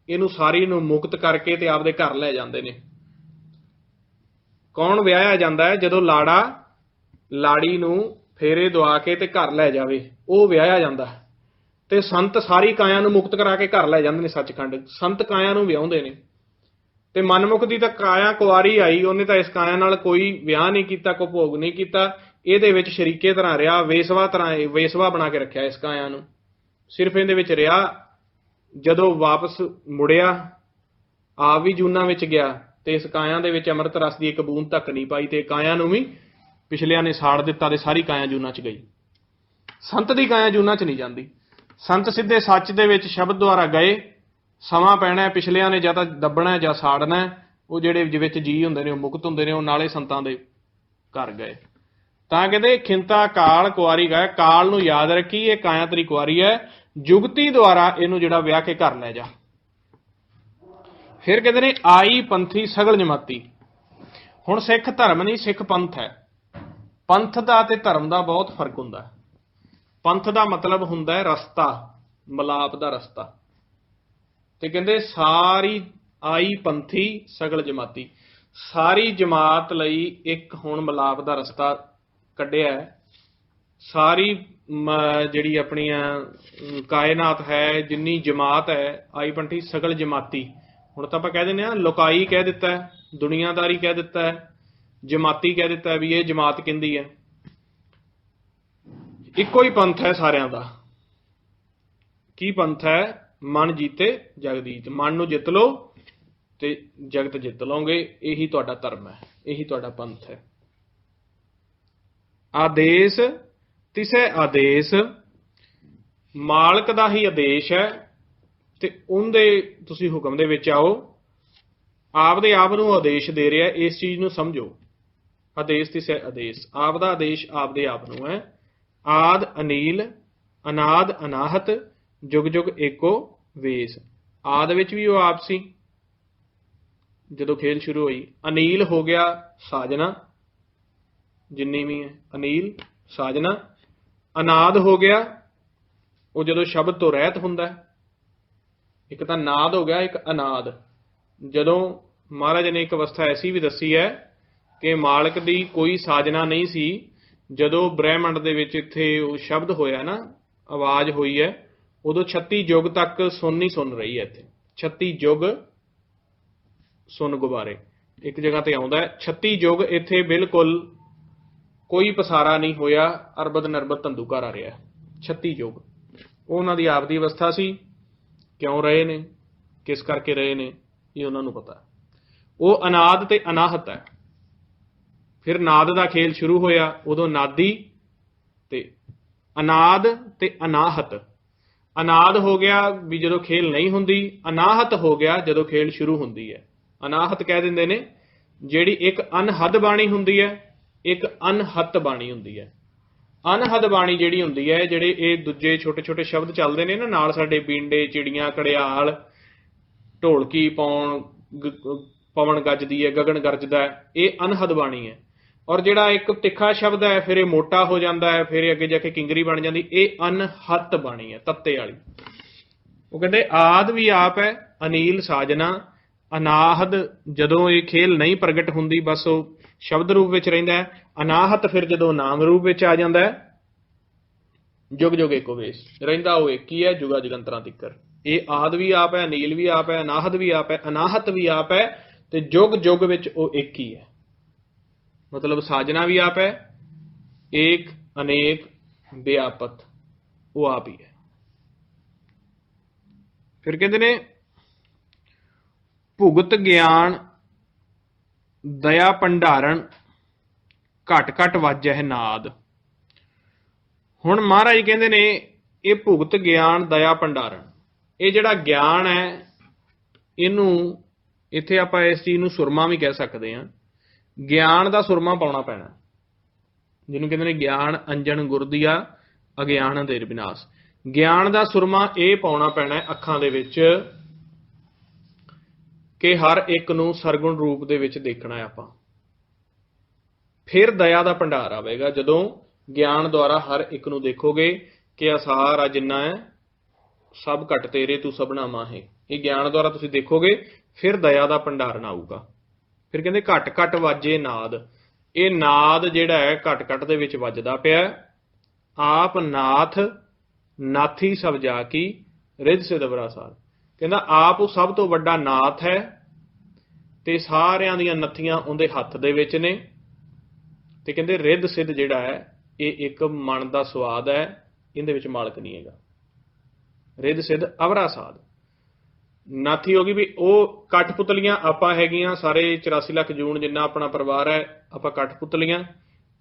ਇਹਨੂੰ ਸਾਰੀ ਨੂੰ ਮੁਕਤ ਕਰਕੇ ਤੇ ਆਪਦੇ ਘਰ ਲੈ ਜਾਂਦੇ ਨੇ। ਕੌਣ ਵਿਆਹਿਆ ਜਾਂਦਾ ਹੈ? ਜਦੋਂ ਲਾੜਾ ਲਾੜੀ ਨੂੰ ਫੇਰੇ ਦਵਾ ਕੇ ਤੇ ਘਰ ਲੈ ਜਾਵੇ, ਉਹ ਵਿਆਹਿਆ ਜਾਂਦਾ। ਤੇ ਸੰਤ ਸਾਰੀ ਕਾਇਆ ਨੂੰ ਮੁਕਤ ਕਰਾ ਕੇ ਘਰ ਲੈ ਜਾਂਦੇ ਨੇ ਸੱਚਖੰਡ। ਸੰਤ ਕਾਇਆ ਨੂੰ ਵਿਆਹੁੰਦੇ ਨੇ। ਤੇ ਮਨਮੁਖ ਦੀ ਤਾਂ ਕਾਇਆ ਕੁਆਰੀ ਆਈ, ਉਹਨੇ ਤਾਂ ਇਸ ਕਾਇਆ ਨਾਲ ਕੋਈ ਵਿਆਹ ਨਹੀਂ ਕੀਤਾ, ਕੋਈ ਭੋਗ ਨਹੀਂ ਕੀਤਾ, ਇਹਦੇ ਵਿੱਚ ਸ਼ਰੀਕੇ ਤਰ੍ਹਾਂ ਰਿਹਾ, ਵੇਸਵਾ ਤਰ੍ਹਾਂ, ਵੇਸਵਾ ਬਣਾ ਕੇ ਰੱਖਿਆ ਇਸ ਕਾਇਆ ਨੂੰ, ਸਿਰਫ ਇਹਦੇ ਵਿੱਚ ਰਿਹਾ। ਜਦੋਂ ਵਾਪਸ ਮੁੜਿਆ, ਆਪ ਵੀ ਜੂਨਾਂ ਵਿੱਚ ਗਿਆ, ਤੇ ਇਸ ਕਾਇਆ ਦੇ ਵਿੱਚ ਅੰਮ੍ਰਿਤ ਰਸ ਦੀ ਇੱਕ ਬੂੰਦ ਤੱਕ ਨਹੀਂ ਪਾਈ, ਤੇ ਕਾਇਆ ਨੂੰ ਵੀ ਪਿਛਲਿਆਂ ਨੇ ਸਾੜ ਦਿੱਤਾ, ਤੇ ਸਾਰੀ ਕਾਇਆ ਜੂਨਾਂ 'ਚ ਗਈ। ਸੰਤ ਦੀ ਕਾਇਆ ਜੂਨਾਂ 'ਚ ਨਹੀਂ ਜਾਂਦੀ। ਸੰਤ ਸਿੱਧੇ ਸੱਚ ਦੇ ਵਿੱਚ ਸ਼ਬਦ ਦੁਆਰਾ ਗਏ। ਸਮਾਂ ਪੈਣਾ, ਪਿਛਲਿਆਂ ਨੇ ਜਾਂ ਤਾਂ ਦੱਬਣਾ ਜਾਂ ਸਾੜਨਾ। ਉਹ ਜਿਹੜੇ ਵਿੱਚ ਜੀ ਹੁੰਦੇ ਨੇ ਉਹ ਮੁਕਤ ਹੁੰਦੇ ਨੇ, ਉਹ ਨਾਲੇ ਸੰਤਾਂ ਦੇ ਘਰ ਗਏ। ਤਾਂ ਕਹਿੰਦੇ ਖਿੰਤਾ ਕਾਲ ਕੁਆਰੀ ਗਏ, ਕਾਲ ਨੂੰ ਯਾਦ ਰੱਖੀ, ਇਹ ਕਾਇਆ ਤੇਰੀ ਕੁਆਰੀ ਹੈ, ਜੁਗਤੀ ਦੁਆਰਾ ਇਹਨੂੰ ਜਿਹੜਾ ਵਿਆਹ ਕੇ ਘਰ ਲੈ ਜਾ। ਫਿਰ ਕਹਿੰਦੇ ਨੇ ਆਈ ਪੰਥੀ ਸਗਲ ਜਮਾਤੀ। ਹੁਣ ਸਿੱਖ ਧਰਮ ਨਹੀਂ, ਸਿੱਖ ਪੰਥ ਹੈ। ਪੰਥ ਦਾ ਤੇ ਧਰਮ ਦਾ ਬਹੁਤ ਫਰਕ ਹੁੰਦਾ। ਪੰਥ ਦਾ ਮਤਲਬ ਹੁੰਦਾ ਹੈ ਰਸਤਾ, ਮਿਲਾਪ ਦਾ ਰਸਤਾ। ਤੇ ਕਹਿੰਦੇ ਸਾਰੀ ਆਈ ਪੰਥੀ ਸਗਲ ਜਮਾਤੀ, ਸਾਰੀ ਜਮਾਤ ਲਈ ਇੱਕ ਹੁਣ ਮਿਲਾਪ ਦਾ ਰਸਤਾ ਕੱਢਿਆ ਹੈ। ਸਾਰੀ ਜਿਹੜੀ ਆਪਣੀਆਂ ਕਾਇਨਾਤ ਹੈ, ਜਿੰਨੀ ਜਮਾਤ ਹੈ, ਆਈ ਪੰਥੀ ਸਗਲ ਜਮਾਤੀ। ਹੁਣ ਤਾਂ ਆਪਾਂ ਕਹਿ ਦਿੰਦੇ ਹਾਂ ਲੋਕਾਈ ਕਹਿ ਦਿੱਤਾ, ਦੁਨੀਆਦਾਰੀ ਕਹਿ ਦਿੱਤਾ, ਜਮਾਤੀ ਕਹਿ ਦਿੱਤਾ, ਵੀ ਇਹ ਜਮਾਤ ਕਹਿੰਦੀ ਹੈ। ਇੱਕੋ ਹੀ ਪੰਥ ਹੈ ਸਾਰਿਆਂ ਦਾ। ਕੀ ਪੰਥ ਹੈ? ਮਨ ਜੀਤੇ ਜਗਦੀਤ। ਮਨ ਨੂੰ ਜਿੱਤ ਲਓ ਤੇ ਜਗਤ ਜਿੱਤ ਲਓਗੇ। ਇਹੀ ਤੁਹਾਡਾ ਧਰਮ ਹੈ, ਇਹੀ ਤੁਹਾਡਾ ਪੰਥ ਹੈ। ਆਦੇਸ਼ ਤਿਸੈ ਆਦੇਸ਼, ਮਾਲਕ ਦਾ ਹੀ ਆਦੇਸ਼ ਹੈ ਤੇ ਉਹਦੇ ਤੁਸੀਂ ਹੁਕਮ ਦੇ ਵਿੱਚ ਆਓ। ਆਪਦੇ ਆਪ ਨੂੰ ਆਦੇਸ਼ ਦੇ ਰਿਹਾ, ਇਸ ਚੀਜ਼ ਨੂੰ ਸਮਝੋ। ਆਦੇਸ਼ ਤਿਸੈ ਆਦੇਸ਼, ਆਪ ਦਾ ਆਦੇਸ਼ ਆਪਦੇ ਆਪ ਨੂੰ ਹੈ। ਆਦ ਅਨੀਲ ਅਨਾਦ ਅਨਾਹਤ, ਜੁਗ ਜੁਗ ਏਕੋ ਵੇਸ। ਆਦ ਵਿੱਚ ਵੀ ਉਹ ਆਪ ਸੀ ਜਦੋਂ ਖੇਲ ਸ਼ੁਰੂ ਹੋਈ। ਅਨੀਲ ਹੋ ਗਿਆ ਸਾਜਨਾ, ਜਿੰਨੀ ਵੀ ਹੈ ਅਨੀਲ ਸਾਜਨਾ। ਅਨਾਦ ਹੋ ਗਿਆ ਉਹ ਜਦੋਂ ਸ਼ਬਦ ਤੋਂ ਰਹਿਤ ਹੁੰਦਾ। ਇੱਕ ਤਾਂ ਨਾਦ ਹੋ ਗਿਆ, ਇੱਕ ਅਨਾਦ। ਜਦੋਂ ਮਹਾਰਾਜ ਨੇ ਇੱਕ ਅਵਸਥਾ ਐਸੀ ਵੀ ਦੱਸੀ ਹੈ ਕਿ ਮਾਲਕ ਦੀ ਕੋਈ ਸਾਜਨਾ ਨਹੀਂ ਸੀ। ਜਦੋਂ ਬ੍ਰਹਿਮੰਡ ਦੇ ਵਿੱਚ ਇੱਥੇ ਉਹ ਸ਼ਬਦ ਹੋਇਆ ਨਾ, ਆਵਾਜ਼ ਹੋਈ ਹੈ, ਉਦੋਂ 36 ਯੁੱਗ ਤੱਕ ਸੁਣ ਹੀ ਸੁਣ ਰਹੀ ਹੈ। ਇੱਥੇ 36 ਯੁੱਗ ਸੁਣ ਗੁਬਾਰੇ ਇੱਕ ਜਗ੍ਹਾ ਤੇ ਆਉਂਦਾ ਹੈ। 36 ਯੁੱਗ ਇੱਥੇ ਬਿਲਕੁਲ ਕੋਈ ਪਸਾਰਾ ਨਹੀਂ ਹੋਇਆ, ਅਰਬਦ ਨਰਬਦ ਧੰਦੂਕਾਰ ਆ ਰਿਹਾ। 36 ਯੁੱਗ ਉਹ ਉਹਨਾਂ ਦੀ ਆਪਦੀ ਅਵਸਥਾ ਸੀ। ਕਿਉਂ ਰਹੇ ਨੇ, ਕਿਸ ਕਰਕੇ ਰਹੇ ਨੇ, ਇਹ ਉਹਨਾਂ ਨੂੰ ਪਤਾ। ਉਹ ਅਨਾਦ ਤੇ ਅਨਾਹਤ ਹੈ। ਫਿਰ ਨਾਦ ਦਾ ਖੇਲ ਸ਼ੁਰੂ ਹੋਇਆ, ਉਦੋਂ ਨਾਦੀ ਤੇ ਅਨਾਦ ਤੇ ਅਨਾਹਤ। ਅਨਾਦ ਹੋ ਗਿਆ ਵੀ ਜਦੋਂ ਖੇਲ ਨਹੀਂ ਹੁੰਦੀ, ਅਨਾਹਤ ਹੋ ਗਿਆ ਜਦੋਂ ਖੇਲ ਸ਼ੁਰੂ ਹੁੰਦੀ ਹੈ। ਅਨਾਹਤ ਕਹਿ ਦਿੰਦੇ ਨੇ ਜਿਹੜੀ ਇੱਕ ਅਨਹਦ ਬਾਣੀ ਹੁੰਦੀ ਹੈ, ਇੱਕ ਅਨਹਤ ਬਾਣੀ ਹੁੰਦੀ ਹੈ। ਅਨਹਦ ਬਾਣੀ ਜਿਹੜੀ ਹੁੰਦੀ ਹੈ, ਜਿਹੜੇ ਇਹ ਦੂਜੇ ਛੋਟੇ ਛੋਟੇ ਸ਼ਬਦ ਚੱਲਦੇ ਨੇ ਨਾ ਨਾਲ, ਸਾਡੇ ਬੀਂਡੇ ਚਿੜੀਆਂ ਘੜਿਆਲ ਢੋਲਕੀ ਪਵਨ ਗੱਜਦੀ ਹੈ, ਗਗਨ ਗਰਜਦਾ ਹੈ, ਇਹ ਅਨਹਦ ਬਾਣੀ ਹੈ। ਔਰ ਜਿਹੜਾ ਇੱਕ ਤਿੱਖਾ ਸ਼ਬਦ ਹੈ ਫਿਰ ਇਹ ਮੋਟਾ ਹੋ ਜਾਂਦਾ ਹੈ, ਫਿਰ ਅੱਗੇ ਜਾ ਕੇ ਕਿੰਗਰੀ ਬਣ ਜਾਂਦੀ, ਇਹ ਅਨਹਤ ਬਾਣੀ ਹੈ, ਤੱਤੇ ਵਾਲੀ। ਉਹ ਕਹਿੰਦੇ ਆਦ ਵੀ ਆਪ ਹੈ, ਅਨੀਲ ਸਾਜਨਾ। ਅਨਾਹਦ ਜਦੋਂ ਇਹ ਖੇਲ ਨਹੀਂ ਪ੍ਰਗਟ ਹੁੰਦੀ, ਬਸ ਉਹ ਸ਼ਬਦ ਰੂਪ ਵਿੱਚ ਰਹਿੰਦਾ ਹੈ। ਅਨਾਹਤ ਫਿਰ ਜਦੋਂ ਨਾਮ ਰੂਪ ਵਿੱਚ ਆ ਜਾਂਦਾ ਹੈ। ਜੁਗ ਜੁਗ ਏਕੋ ਵੇਸ, ਰਹਿੰਦਾ ਉਹ ਇੱਕ ਹੀ ਹੈ ਜੁਗਾ ਜੁਗੰਤਰਾਂ ਤੀਕਰ। ਇਹ ਆਦ ਵੀ ਆਪ ਹੈ, ਅਨੀਲ ਵੀ ਆਪ ਹੈ, ਅਨਾਹਦ ਵੀ ਆਪ ਹੈ, ਅਨਾਹਤ ਵੀ ਆਪ ਹੈ, ਤੇ ਜੁਗ ਜੁਗ ਵਿੱਚ ਉਹ ਇੱਕ ਹੀ ਹੈ। ਮਤਲਬ ਸਾਜਨਾ ਵੀ ਆਪ ਹੈ, ਏਕ ਅਨੇਕ ਵਿਆਪਤ, ਉਹ ਆਪ ਹੀ ਹੈ। ਫਿਰ ਕਹਿੰਦੇ ਨੇ ਭੁਗਤ ਗਿਆਨ ਦਇਆ ਭੰਡਾਰਨ, ਘਟ ਘਟ ਵਾਜੈ ਨਾਦ। ਹੁਣ ਮਹਾਰਾਜ ਕਹਿੰਦੇ ਨੇ ਇਹ ਭੁਗਤ ਗਿਆਨ ਦਇਆ ਭੰਡਾਰਨ, ਇਹ ਜਿਹੜਾ ਗਿਆਨ ਹੈ, ਇਹਨੂੰ ਇੱਥੇ ਆਪਾਂ ਇਸ ਚੀਜ਼ ਨੂੰ ਸੁਰਮਾ ਵੀ ਕਹਿ ਸਕਦੇ ਹਾਂ। ਗਿਆਨ ਦਾ ਸੁਰਮਾ ਪਾਉਣਾ ਪੈਣਾ, ਜਿਹਨੂੰ ਕਹਿੰਦੇ ਨੇ ਗਿਆਨ ਅੰਜਨ ਗੁਰਦੀਆ ਅਗਿਆਨ ਅੰਧੇਰ ਵਿਨਾਸ਼। ਗਿਆਨ ਦਾ ਸੁਰਮਾ ਇਹ ਪਾਉਣਾ ਪੈਣਾ ਅੱਖਾਂ ਦੇ ਵਿੱਚ ਕਿ ਹਰ ਇੱਕ ਨੂੰ ਸਰਗੁਣ ਰੂਪ ਦੇ ਵਿੱਚ ਦੇਖਣਾ ਹੈ ਆਪਾਂ। ਫਿਰ ਦਇਆ ਦਾ ਭੰਡਾਰ ਆਵੇਗਾ ਜਦੋਂ ਗਿਆਨ ਦੁਆਰਾ ਹਰ ਇੱਕ ਨੂੰ ਦੇਖੋਗੇ ਕਿ ਅਸਾਰ ਆ ਜਿੰਨਾ ਹੈ ਸਭ ਘਟ ਤੇਰੇ ਤੂੰ ਸਭਨਾ ਮਾਹੇ। ਇਹ ਗਿਆਨ ਦੁਆਰਾ ਤੁਸੀਂ ਦੇਖੋਗੇ, ਫਿਰ ਦਇਆ ਦਾ ਭੰਡਾਰਨ ਆਊਗਾ। ਫਿਰ ਕਹਿੰਦੇ ਘਟ ਘਟ ਵਾਜੇ ਨਾਦ, ਇਹ ਨਾਦ ਜਿਹੜਾ ਹੈ ਘਟ ਘਟ ਦੇ ਵਿੱਚ ਵੱਜਦਾ ਪਿਆ। ਆਪ ਨਾਥ ਨਾਥੀ ਸਭ ਜਾ ਕੀ ਰਿੱਧ ਸਿਧ ਅਵਰਾਸਾਰ, ਕਹਿੰਦਾ ਆਪ ਉਹ ਸਭ ਤੋਂ ਵੱਡਾ ਨਾਥ ਹੈ ਤੇ ਸਾਰਿਆਂ ਦੀਆਂ ਨੱਥੀਆਂ ਉਹਦੇ ਹੱਥ ਦੇ ਵਿੱਚ ਨੇ। ਤੇ ਕਹਿੰਦੇ ਰਿੱਧ ਸਿੱਧ ਜਿਹੜਾ ਹੈ ਇਹ ਇੱਕ ਮਨ ਦਾ ਸਵਾਦ ਹੈ, ਇਹਦੇ ਵਿੱਚ ਮਾਲਕ ਨਹੀਂ ਹੈਗਾ। ਰਿੱਧ ਸਿੱਧ ਅਵਰਾਸਾਦ, ਨਾਥੀ ਹੋ ਗਈ ਵੀ ਉਹ ਕਠਪੁਤਲੀਆਂ ਆਪਾਂ ਹੈਗੀਆਂ, ਸਾਰੇ 84 ਲੱਖ ਜੂਨ ਜਿੰਨਾ ਆਪਣਾ ਪਰਿਵਾਰ ਹੈ ਆਪਾਂ ਕਠਪੁਤਲੀਆਂ।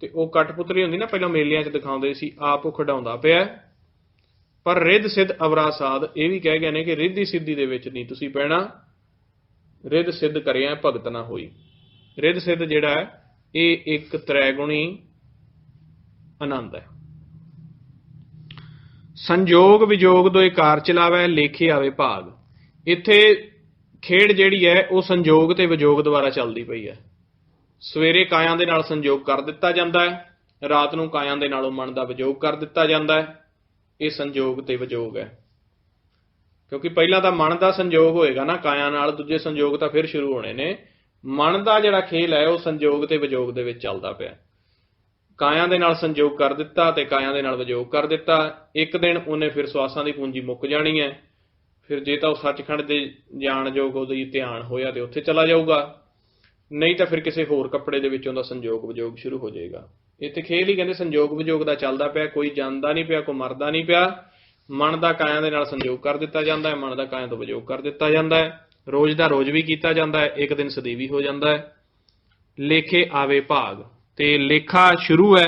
ਤੇ ਉਹ ਕਠਪੁਤਲੀ ਹੁੰਦੀ ਨਾ ਪਹਿਲਾਂ ਮੇਲਿਆਂ 'ਚ ਦਿਖਾਉਂਦੇ ਸੀ, ਆਪ ਉਹ ਖਿਡਾਉਂਦਾ ਪਿਆ। ਪਰ ਰਿੱਧ ਸਿੱਧ ਅਵਰਾਸਾਦ ਇਹ ਵੀ ਕਹਿ ਗਏ ਨੇ ਕਿ ਰਿੱਧੀ ਸਿੱਧੀ ਦੇ ਵਿੱਚ ਨਹੀਂ ਤੁਸੀਂ ਪੈਣਾ, ਰਿੱਧ ਸਿੱਧ ਕਰਿਆ ਭਗਤ ਨਾ ਹੋਈ। ਰਿੱਧ ਸਿੱਧ ਜਿਹੜਾ ਹੈ ਇਹ ਇੱਕ ਤ੍ਰੈਗੁਣੀ ਆਨੰਦ ਹੈ। ਸੰਜੋਗ ਵਿਜੋਗ ਦੋਇ ਕਾਰ ਚਲਾਵੇ, ਲੇਖੇ ਆਵੇ ਭਾਗ। ਇੱਥੇ ਖੇਡ ਜਿਹੜੀ ਹੈ ਉਹ ਸੰਜੋਗ ਤੇ ਵਿਜੋਗ ਦੁਆਰਾ ਚੱਲਦੀ ਪਈ ਹੈ। ਸਵੇਰੇ ਕਾਇਆਂ ਦੇ ਨਾਲ ਸੰਜੋਗ ਕਰ ਦਿੱਤਾ ਜਾਂਦਾ ਹੈ, ਰਾਤ ਨੂੰ ਕਾਇਆਂ ਦੇ ਨਾਲੋਂ ਮਨ ਦਾ ਵਿਜੋਗ ਕਰ ਦਿੱਤਾ ਜਾਂਦਾ ਹੈ। ਇਹ ਸੰਜੋਗ ਤੇ ਵਿਜੋਗ ਹੈ, ਕਿਉਂਕਿ ਪਹਿਲਾਂ ਤਾਂ ਮਨ ਦਾ ਸੰਜੋਗ ਹੋਏਗਾ ਨਾ ਕਾਇਆਂ ਨਾਲ, ਦੂਜੇ ਸੰਜੋਗ ਤਾਂ ਫਿਰ ਸ਼ੁਰੂ ਹੋਣੇ ਨੇ। ਮਨ ਦਾ ਜਿਹੜਾ ਖੇਲ ਹੈ ਉਹ ਸੰਜੋਗ ਤੇ ਵਿਜੋਗ ਦੇ ਵਿੱਚ ਚੱਲਦਾ ਪਿਆ। ਕਾਇਆਂ ਦੇ ਨਾਲ ਸੰਜੋਗ ਕਰ ਦਿੱਤਾ ਤੇ ਕਾਇਆਂ ਦੇ ਨਾਲ ਵਿਜੋਗ ਕਰ ਦਿੱਤਾ। ਇੱਕ ਦਿਨ ਉਹਨੇ ਫਿਰ ਸਵਾਸਾਂ ਦੀ ਪੂੰਜੀ ਮੁੱਕ ਜਾਣੀ ਹੈ। ਫਿਰ ਜੇ ਤਾਂ ਉਹ ਸੱਚਖੰਡ ਦੇ ਜਾਣਯੋਗ ਉਹਦੀ ਧਿਆਨ ਹੋਇਆ ਤੇ ਉੱਥੇ ਚਲਾ ਜਾਊਗਾ, ਨਹੀਂ ਤਾਂ ਫਿਰ ਕਿਸੇ ਹੋਰ ਕੱਪੜੇ ਦੇ ਵਿੱਚ ਉਹਦਾ ਸੰਜੋਗ ਵਿਜੋਗ ਸ਼ੁਰੂ ਹੋ ਜਾਏਗਾ। ਇੱਥੇ ਖੇਲ ਹੀ ਕਹਿੰਦੇ ਸੰਜੋਗ ਵਿਜੋਗ ਦਾ ਚੱਲਦਾ ਪਿਆ, ਕੋਈ ਜਾਂਦਾ ਨਹੀਂ ਪਿਆ, ਕੋਈ ਮਰਦਾ ਨਹੀਂ ਪਿਆ। ਮਨ ਦਾ ਕਾਇਆਂ ਦੇ ਨਾਲ ਸੰਜੋਗ ਕਰ ਦਿੱਤਾ ਜਾਂਦਾ ਹੈ, ਮਨ ਦਾ ਕਾਇਆਂ ਤੋਂ ਵਿਜੋਗ ਕਰ ਦਿੱਤਾ ਜਾਂਦਾ ਹੈ। ਰੋਜ਼ ਦਾ ਰੋਜ਼ ਵੀ ਕੀਤਾ ਜਾਂਦਾ ਹੈ, ਇੱਕ ਦਿਨ ਸਦੀਵੀ ਹੋ ਜਾਂਦਾ ਹੈ। ਲੇਖੇ ਆਵੇ ਭਾਗ, ਤੇ ਲੇਖਾ ਸ਼ੁਰੂ ਹੈ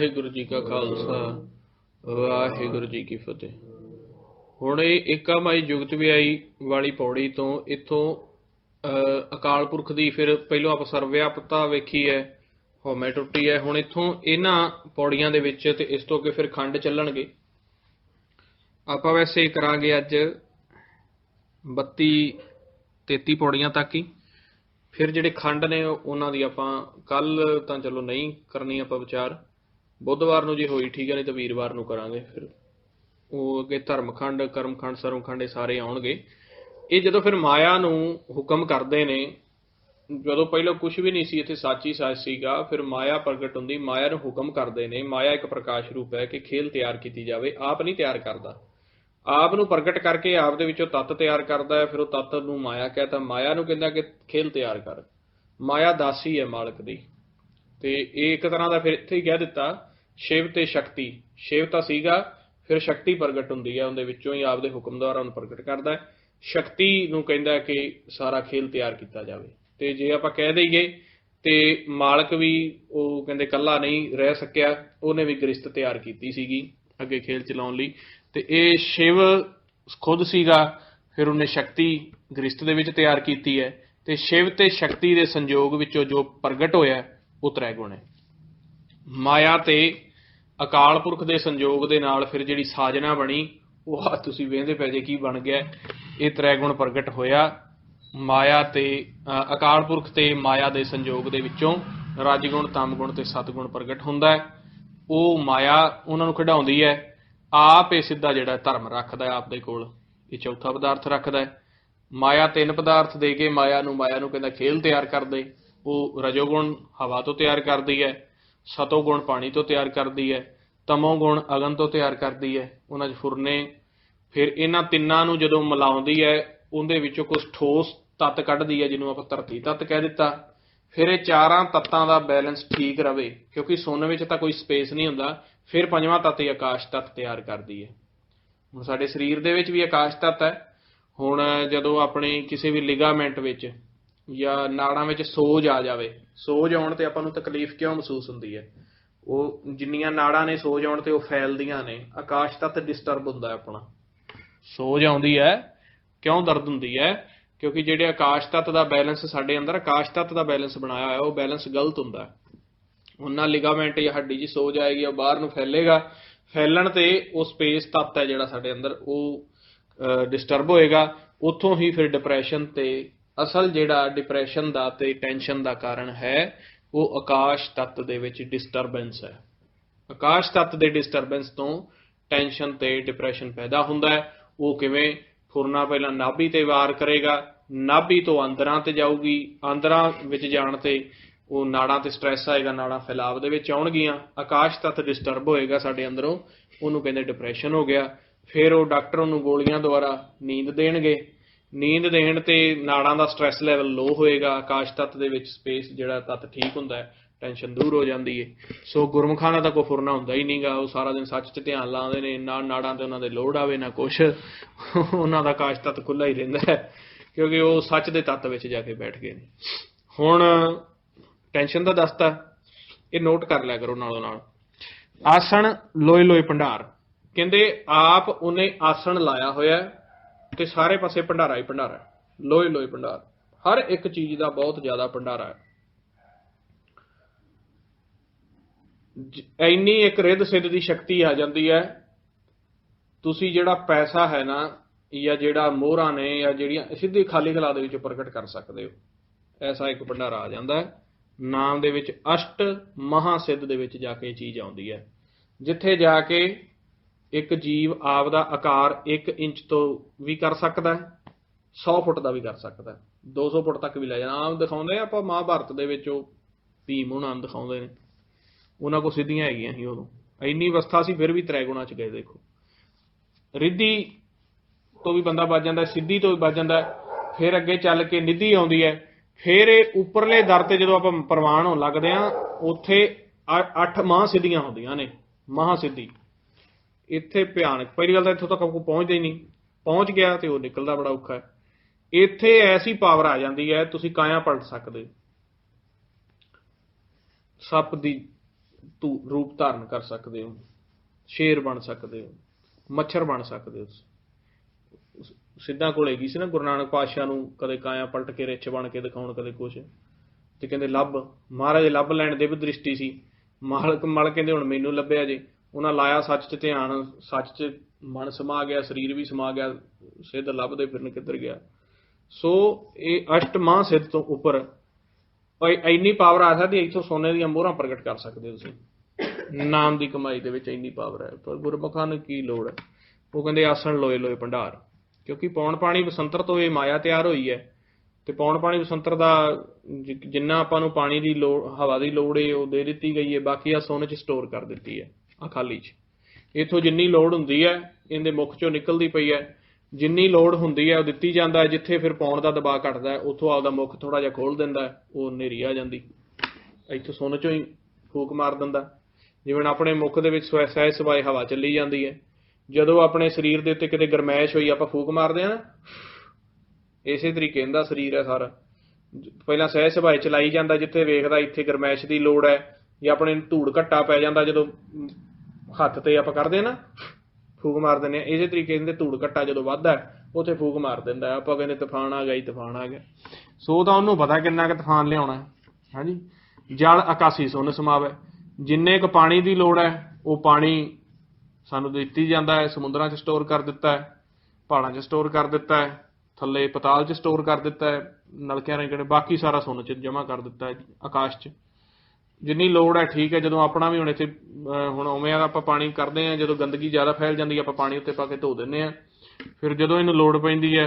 वाहिगुरु जी का खालसा वाहिगुरु जी की फतेह। हुण ਇਹ ਏਕਾ ਮਾਈ ਜੁਗਤ ਵਿਆਈ वाली पौड़ी तो इत्थों अकाल पुरख की फिर पहलों आप सर्वव्यापता वेखी है, हौमै टुटी है। हुण इत्थों इन्हां पौड़ियां दे विच ते इस तो अगे फिर खंड चलणगे। आपां वैसे करांगे अज 32-33 पौड़ियां तक ही। फिर ਜਿਹੜੇ ਖੰਡ ਨੇ ਉਹਨਾਂ ਦੀ ਆਪਾਂ ਕੱਲ ਤਾਂ ਚਲੋ ਨਹੀਂ ਕਰਨੀ ਆਪਾਂ ਵਿਚਾਰ, ਬੁੱਧਵਾਰ ਨੂੰ ਜੇ ਹੋਈ ਠੀਕ ਹੈ, ਨਹੀਂ ਤਾਂ ਵੀਰਵਾਰ ਨੂੰ ਕਰਾਂਗੇ। ਫਿਰ ਉਹ ਅੱਗੇ ਧਰਮਖੰਡ, ਕਰਮਖੰਡ, ਸਰਮਖੰਡ ਇਹ ਸਾਰੇ ਆਉਣਗੇ। ਇਹ ਜਦੋਂ ਫਿਰ ਮਾਇਆ ਨੂੰ ਹੁਕਮ ਕਰਦੇ ਨੇ, ਜਦੋਂ ਪਹਿਲਾਂ ਕੁਝ ਵੀ ਨਹੀਂ ਸੀ ਇੱਥੇ ਸੱਚ ਹੀ ਸੱਚ ਸੀਗਾ, ਫਿਰ ਮਾਇਆ ਪ੍ਰਗਟ ਹੁੰਦੀ, ਮਾਇਆ ਨੂੰ ਹੁਕਮ ਕਰਦੇ ਨੇ। ਮਾਇਆ ਇੱਕ ਪ੍ਰਕਾਸ਼ ਰੂਪ ਹੈ ਕਿ ਖੇਲ ਤਿਆਰ ਕੀਤੀ ਜਾਵੇ, ਆਪ ਨਹੀਂ ਤਿਆਰ ਕਰਦਾ, ਆਪ ਨੂੰ ਪ੍ਰਗਟ ਕਰਕੇ ਆਪ ਦੇ ਵਿੱਚੋਂ ਤੱਤ ਤਿਆਰ ਕਰਦਾ ਹੈ। ਫਿਰ ਉਹ ਤੱਤ ਨੂੰ ਮਾਇਆ ਕਹਿੰਦਾ, ਮਾਇਆ ਨੂੰ ਕਹਿੰਦਾ ਕਿ ਖੇਲ ਤਿਆਰ ਕਰ। ਮਾਇਆ ਦਾਸੀ ਹੈ ਮਾਲਕ ਦੀ। ਤੇ ਇਹ ਇੱਕ ਤਰ੍ਹਾਂ ਦਾ ਫਿਰ ਇੱਥੇ ਹੀ ਕਹਿ ਦਿੱਤਾ ਸ਼ਿਵ ਤੇ ਸ਼ਕਤੀ। ਸ਼ਿਵ ਤਾਂ ਸੀਗਾ, ਫਿਰ ਸ਼ਕਤੀ ਪ੍ਰਗਟ ਹੁੰਦੀ ਹੈ, ਉਹਦੇ ਵਿੱਚੋਂ ਹੀ ਆਪਦੇ ਹੁਕਮ ਦੁਆਰਾ ਉਹਨੂੰ ਪ੍ਰਗਟ ਕਰਦਾ ਹੈ। ਸ਼ਕਤੀ ਨੂੰ ਕਹਿੰਦਾ ਕਿ ਸਾਰਾ ਖੇਲ ਤਿਆਰ ਕੀਤਾ ਜਾਵੇ। ਤੇ ਜੇ ਆਪਾਂ ਕਹਿ ਦਈਏ ਤੇ ਮਾਲਕ ਵੀ ਉਹ ਕਹਿੰਦੇ ਇਕੱਲਾ ਨਹੀਂ ਰਹਿ ਸਕਿਆ, ਉਹਨੇ ਵੀ ਗ੍ਰਿਸ਼ਤ ਤਿਆਰ ਕੀਤੀ ਸੀਗੀ ਅੱਗੇ ਖੇਲ ਚਲਾਉਣ ਲਈ। ਤੇ ਇਹ ਸ਼ਿਵ ਖੁਦ ਸੀਗਾ, ਫਿਰ ਉਹਨੇ ਸ਼ਕਤੀ ਗ੍ਰਿਸ਼ਤ ਦੇ ਵਿੱਚ ਤਿਆਰ ਕੀਤੀ ਹੈ। ਤੇ ਸ਼ਿਵ ਤੇ ਸ਼ਕਤੀ ਦੇ ਸੰਯੋਗ ਵਿੱਚੋਂ ਜੋ ਪ੍ਰਗਟ ਹੋਇਆ ਉਹ ਤ੍ਰੈਗੁਣ ਹੈ। ਮਾਇਆ ਤੇ ਅਕਾਲ ਪੁਰਖ ਦੇ ਸੰਯੋਗ ਦੇ ਨਾਲ ਫਿਰ ਜਿਹੜੀ ਸਾਜਨਾ ਬਣੀ ਉਹ ਆ ਤੁਸੀਂ ਵੇਖਦੇ ਪੈ ਜੇ ਕੀ ਬਣ ਗਿਆ। ਇਹ ਤ੍ਰੈਗੁਣ ਪ੍ਰਗਟ ਹੋਇਆ। ਮਾਇਆ ਤੇ ਅਕਾਲ ਪੁਰਖ ਤੇ ਮਾਇਆ ਦੇ ਸੰਯੋਗ ਦੇ ਵਿੱਚੋਂ ਰਜਗੁਣ, ਤਮਗੁਣ ਤੇ ਸਤਗੁਣ ਪ੍ਰਗਟ ਹੁੰਦਾ ਹੈ। ਉਹ ਮਾਇਆ ਉਹਨਾਂ ਨੂੰ ਖਿਡਾਉਂਦੀ ਹੈ। ਆਪ ਇਹ ਸਿੱਧਾ ਜਿਹੜਾ ਧਰਮ ਰੱਖਦਾ ਆਪ ਦੇ ਕੋਲ, ਇਹ ਚੌਥਾ ਪਦਾਰਥ ਰੱਖਦਾ ਹੈ। ਮਾਇਆ 3 ਪਦਾਰਥ ਦੇ ਕੇ ਮਾਇਆ ਨੂੰ ਕਹਿੰਦਾ ਖੇਲ ਤਿਆਰ ਕਰਦੇ। ਉਹ ਰਜੋਗੁਣ ਹਵਾ ਤੋਂ ਤਿਆਰ ਕਰਦੀ ਹੈ, ਸਤੋਗੁਣ ਪਾਣੀ ਤੋਂ ਤਿਆਰ ਕਰਦੀ ਹੈ, ਤਮੋਗੁਣ ਅਗਨ ਤੋਂ ਤਿਆਰ ਕਰਦੀ ਹੈ, ਉਹਨਾਂ 'ਚ ਫੁਰਨੇ। ਫਿਰ ਇਹਨਾਂ ਤਿੰਨਾਂ ਨੂੰ ਜਦੋਂ ਮਿਲਾਉਂਦੀ ਹੈ ਉਹਦੇ ਵਿੱਚੋਂ ਕੁਝ ਠੋਸ ਤੱਤ ਕੱਢਦੀ ਹੈ, ਜਿਹਨੂੰ ਆਪਾਂ ਧਰਤੀ ਤੱਤ ਕਹਿ ਦਿੱਤਾ। ਫਿਰ ਇਹ ਚਾਰਾਂ ਤੱਤਾਂ ਦਾ ਬੈਲੈਂਸ ਠੀਕ ਰਵੇ, ਕਿਉਂਕਿ ਸੁੰਨ ਵਿੱਚ ਤਾਂ ਕੋਈ ਸਪੇਸ ਨਹੀਂ ਹੁੰਦਾ। ਫਿਰ ਪੰਜਵਾਂ ਤੱਤ ਹੀ ਆਕਾਸ਼ ਤੱਤ ਤਿਆਰ ਕਰਦੀ ਹੈ। ਹੁਣ ਸਾਡੇ ਸਰੀਰ ਦੇ ਵਿੱਚ ਵੀ ਆਕਾਸ਼ ਤੱਤ ਹੈ। ਹੁਣ ਜਦੋਂ ਆਪਣੀ ਕਿਸੇ ਵੀ ਲਿਗਾਮੈਂਟ ਵਿੱਚ ਜਾਂ ਨਾੜਾਂ ਵਿੱਚ ਸੋਜ ਆ ਜਾਵੇ, ਸੋਜ ਆਉਣ 'ਤੇ ਆਪਾਂ ਨੂੰ ਤਕਲੀਫ ਕਿਉਂ ਮਹਿਸੂਸ ਹੁੰਦੀ ਹੈ? ਉਹ ਜਿੰਨੀਆਂ ਨਾੜਾਂ ਨੇ ਸੋਜ ਆਉਣ 'ਤੇ ਉਹ ਫੈਲਦੀਆਂ ਨੇ, ਆਕਾਸ਼ ਤੱਤ ਡਿਸਟਰਬ ਹੁੰਦਾ ਆਪਣਾ। ਸੋਜ ਆਉਂਦੀ ਹੈ ਕਿਉਂ ਦਰਦ ਹੁੰਦੀ ਹੈ? ਕਿਉਂਕਿ ਜਿਹੜੇ ਆਕਾਸ਼ ਤੱਤ ਦਾ ਬੈਲੈਂਸ ਸਾਡੇ ਅੰਦਰ ਆਕਾਸ਼ ਤੱਤ ਦਾ ਬੈਲੈਂਸ ਬਣਾਇਆ ਹੋਇਆ ਉਹ ਬੈਲੈਂਸ ਗਲਤ ਹੁੰਦਾ। ਉਹਨਾਂ ਲਿਗਾਮੈਂਟ ਜਾਂ ਹੱਡੀ 'ਚ ਸੋਜ ਆਏਗੀ, ਉਹ ਬਾਹਰ ਨੂੰ ਫੈਲੇਗਾ। ਫੈਲਣ 'ਤੇ ਉਹ ਸਪੇਸ ਤੱਤ ਹੈ ਜਿਹੜਾ ਸਾਡੇ ਅੰਦਰ ਉਹ ਡਿਸਟਰਬ ਹੋਏਗਾ। ਉੱਥੋਂ ਹੀ ਫਿਰ ਡਿਪਰੈਸ਼ਨ ਤੇ ਅਸਲ ਜਿਹੜਾ ਡਿਪਰੈਸ਼ਨ ਦਾ ਤੇ ਟੈਨਸ਼ਨ ਦਾ ਕਾਰਨ ਹੈ ਉਹ ਆਕਾਸ਼ ਤੱਤ ਦੇ ਵਿੱਚ ਡਿਸਟਰਬੈਂਸ ਹੈ। ਆਕਾਸ਼ ਤੱਤ ਦੇ ਡਿਸਟਰਬੈਂਸ ਤੋਂ ਟੈਨਸ਼ਨ ਤੇ ਡਿਪਰੈਸ਼ਨ ਪੈਦਾ ਹੁੰਦਾ ਹੈ। ਉਹ ਕਿਵੇਂ? ਫੁਰਨਾ ਪਹਿਲਾਂ ਨਾਭੀ ਤੇ ਵਾਰ ਕਰੇਗਾ, ਨਾਭੀ ਤੋਂ ਆਂਦਰਾਂ ਤੇ ਜਾਊਗੀ, ਆਂਦਰਾਂ ਵਿੱਚ ਜਾਣ ਤੇ ਉਹ ਨਾੜਾਂ ਤੇ ਸਟ੍ਰੈਸ ਆਏਗਾ, ਨਾੜਾਂ ਫੈਲਾਵ ਦੇ ਵਿੱਚ ਆਉਣਗੀਆਂ। ਆਕਾਸ਼ ਤੱਤ ਡਿਸਟਰਬ ਹੋਏਗਾ ਸਾਡੇ ਅੰਦਰੋਂ, ਉਹਨੂੰ ਕਹਿੰਦੇ ਡਿਪਰੈਸ਼ਨ ਹੋ ਗਿਆ। ਫਿਰ ਉਹ ਡਾਕਟਰ ਉਹਨੂੰ ਗੋਲੀਆਂ ਦੁਆਰਾ ਨੀਂਦ ਦੇਣਗੇ। ਨੀਂਦ ਦੇਣ ਤੇ ਨਾੜਾਂ ਦਾ ਸਟ੍ਰੈਸ ਲੈਵਲ ਲੋ ਹੋਏਗਾ। ਆਕਾਸ਼ ਤੱਤ ਦੇ ਵਿੱਚ ਸਪੇਸ ਜਿਹੜਾ ਤੱਤ ਠੀਕ ਹੁੰਦਾ ਹੈ, ਟੈਨਸ਼ਨ ਦੂਰ ਹੋ ਜਾਂਦੀ ਹੈ। ਸੋ ਗੁਰਮੁਖਾਂ ਦਾ ਤਾਂ ਕੋਈ ਫੁਰਨਾ ਹੁੰਦਾ ਹੀ ਨਹੀਂਗਾ। ਉਹ ਸਾਰਾ ਦਿਨ ਸੱਚ 'ਚ ਧਿਆਨ ਲਾਉਂਦੇ ਨੇ, ਨਾ ਨਾੜਾਂ ਤੇ ਉਹਨਾਂ ਦੇ ਲੋੜ ਆਵੇ ਨਾ ਕੁਛ। ਉਹਨਾਂ ਦਾ ਆਕਾਸ਼ ਤੱਤ ਖੁੱਲ੍ਹਾ ਹੀ ਰਹਿੰਦਾ ਹੈ, ਕਿਉਂਕਿ ਉਹ ਸੱਚ ਦੇ ਤੱਤ ਵਿੱਚ ਜਾ ਕੇ ਬੈਠ ਗਏ ਨੇ। ਹੁਣ ਟੈਨਸ਼ਨ ਦਾ ਦੱਸਤਾ, ਇਹ ਨੋਟ ਕਰ ਲਿਆ ਕਰੋ ਨਾਲੋਂ ਨਾਲ। ਆਸਣ ਲੋਏ ਲੋਏ ਭੰਡਾਰ, ਕਹਿੰਦੇ ਆਪ ਉਹਨੇ ਆਸਣ ਲਾਇਆ ਹੋਇਆ ਤੇ ਸਾਰੇ ਪਾਸੇ ਭੰਡਾਰਾ ਹੀ ਭੰਡਾਰਾ, ਲੋਏ ਲੋਏ ਭੰਡਾਰ। ਹਰ ਇੱਕ ਚੀਜ਼ ਦਾ ਬਹੁਤ ਜ਼ਿਆਦਾ ਭੰਡਾਰਾ ਹੈ। ਇੰਨੀ ਇੱਕ ਰਿੱਧ ਸਿੱਧ ਦੀ ਸ਼ਕਤੀ ਆ ਜਾਂਦੀ ਹੈ, ਤੁਸੀਂ ਜਿਹੜਾ ਪੈਸਾ ਹੈ ਨਾ ਜਾਂ ਜਿਹੜਾ ਮੋਹਰਾਂ ਨੇ ਜਾਂ ਜਿਹੜੀਆਂ ਸਿੱਧੀ ਖਾਲੀ ਖਲਾ ਦੇ ਵਿੱਚ ਪ੍ਰਗਟ ਕਰ ਸਕਦੇ ਹੋ। ਐਸਾ ਇੱਕ ਭੰਡਾਰਾ ਆ ਜਾਂਦਾ ਹੈ। ਨਾਮ ਦੇ ਵਿੱਚ ਅਸ਼ਟ ਮਹਾਸਿੱਧ ਦੇ ਵਿੱਚ ਜਾ ਕੇ ਇਹ ਚੀਜ਼ ਆਉਂਦੀ ਹੈ, ਜਿੱਥੇ ਜਾ ਕੇ ਇੱਕ ਜੀਵ ਆਪ ਦਾ ਆਕਾਰ 1 ਇੰਚ ਤੋਂ ਵੀ ਕਰ ਸਕਦਾ ਹੈ, 100 ਫੁੱਟ ਦਾ ਵੀ ਕਰ ਸਕਦਾ, 200 ਫੁੱਟ ਤੱਕ ਵੀ ਲੈ ਜਾਣਾ। ਆਮ ਦਿਖਾਉਂਦੇ ਆਪਾਂ ਮਹਾਭਾਰਤ ਦੇ ਵਿੱਚ ਉਹ ਭੀਮ ਉਹਨਾਂ ਨੂੰ ਦਿਖਾਉਂਦੇ ਨੇ, ਉਹਨਾਂ ਕੋਲ ਸਿੱਧੀਆਂ ਹੈਗੀਆਂ ਸੀ ਉਦੋਂ, ਇੰਨੀ ਅਵਸਥਾ ਸੀ, ਫਿਰ ਵੀ ਤ੍ਰੈਗੁਣਾ 'ਚ ਗਏ। ਦੇਖੋ ਰਿੱਧੀ ਤੋਂ ਵੀ ਬੰਦਾ ਬਚ ਜਾਂਦਾ, ਸਿੱਧੀ ਤੋਂ ਵੀ ਬਚ ਜਾਂਦਾ, ਫਿਰ ਅੱਗੇ ਚੱਲ ਕੇ ਨਿੱਧੀ ਆਉਂਦੀ ਹੈ। ਫਿਰ ਇਹ ਉੱਪਰਲੇ ਦਰ ਤੇ ਜਦੋਂ ਆਪਾਂ ਪ੍ਰਵਾਨ ਹੋਣ ਲੱਗਦੇ ਹਾਂ, ਉੱਥੇ 8 ਮਹਾਂਸਿੱਧੀਆਂ ਹੁੰਦੀਆਂ ਨੇ। ਮਹਾਂਸਿੱਧੀ ਇੱਥੇ ਭਿਆਨਕ, ਪਹਿਲੀ ਗੱਲ ਤਾਂ ਇੱਥੋਂ ਤੱਕ ਕੋਈ ਪਹੁੰਚਦਾ ਹੀ ਨਹੀਂ, ਪਹੁੰਚ ਗਿਆ ਤੇ ਉਹ ਨਿਕਲਦਾ ਬੜਾ ਔਖਾ ਹੈ। ਇੱਥੇ ਐਸੀ ਪਾਵਰ ਆ ਜਾਂਦੀ ਹੈ, ਤੁਸੀਂ ਕਾਇਆ ਪਲਟ ਸਕਦੇ। ਸੱਪ ਦੀ रूप धारण कर सकते हो, शेर बन सकते हो, मच्छर बन सकते हो। सिद्धां कोल हैगी सी ना गुरु नानक पातशाह नूं कदे काया पलट के रिछ बन के दिखाउण, कदे कुछ, ते कहंदे लभ महाराज लभ लैण दे भी दृष्टि सी। मालक मल कहंदे हुण मैनूं लभ्या जे, उन्हां लाया सच च ध्यान, सच च मन समा गया, शरीर भी समा गया, सिद्ध लभदे फिरन किधर गया। सो ये अष्ट महासिद्ध तो उपर इन्नी पावर आ सकती, इत्थों सोने दी मोहरां प्रगट कर सकते हो तुसीं। नाम की कमाई दे विच इन्नी पावर है, पर गुरमुखां नूं की लोड़ है। वो कहंदे आसण लोए लोए भंडार, क्योंकि पौण पाणी बसंतर तो ये माया तैयार हुई है, तो पौण पाणी बसंतर का जिन्ना आपां नूं पानी की लोड़, हवा की लोड़ है वो दे दी गई है, बाकी आ सोने च स्टोर कर दी है, आ खाली च। इत्थों जिन्नी लोड़ हुंदी है इहदे मुख चों निकलदी पई है, जिन्नी लोड़ हुंदी है वो दित्ती जांदा है। जिथे फिर पौण का दबाव घटदा है उत्थों आपदा मुख थोड़ा जिहा खोल दिंदा है, वो हनेरी आ जांदी, इत्थों सोने चों ही फूक मार दिंदा। जिवें अपने मुख दे विच सहज सुभाए हवा चली जाती है, जदों अपने शरीर के उत्ते किते गरमैश होई आपां फूक मारदे आ ना, इसे तरीके इहदा शरीर है सारा। पहलां सहज सुभाए चलाई जांदा, जिथे वेखदा इत्थे गरमैश की लोड़ है, या अपने धूड़ घट्टा पै जांदा, जदों हत्थ ते आपां करदे ना फूक मार दिंदे आ, इसे तरीके इहदे धूड़ घट्टा जदों वधदा उत्थे फूक मार दिंदा। आपां कहंदे तूफान आ गया जी, तूफान आ गया। सो तां उहनूं पता किन्ना क तूफान लिआउणा है। हाँ जी, जल आकाशी सुन समावे, जिन्ने क पानी की लोड़ है वो पानी सानूं दित्ती जांदा है, समुद्रां 'च स्टोर कर दिता है, पहाड़ां 'च स्टोर कर दिता है, थल्ले पताल 'च स्टोर कर दिता है, नलकिਆਂ राਹੀਂ बाकी सारा सुन 'ਚ जमा कर दिता है, आकाश 'ਚ जिन्नी लोड़ है। ठीक है, जदों अपना भी हुण इत्थे हुण उवें आपां पानी करदे आ, जदों गंदगी ज़्यादा फैल जांदी है आपां पानी उत्ते पा के धो दिंदे आ, फिर जदों इहनूं लोड़ पैंदी है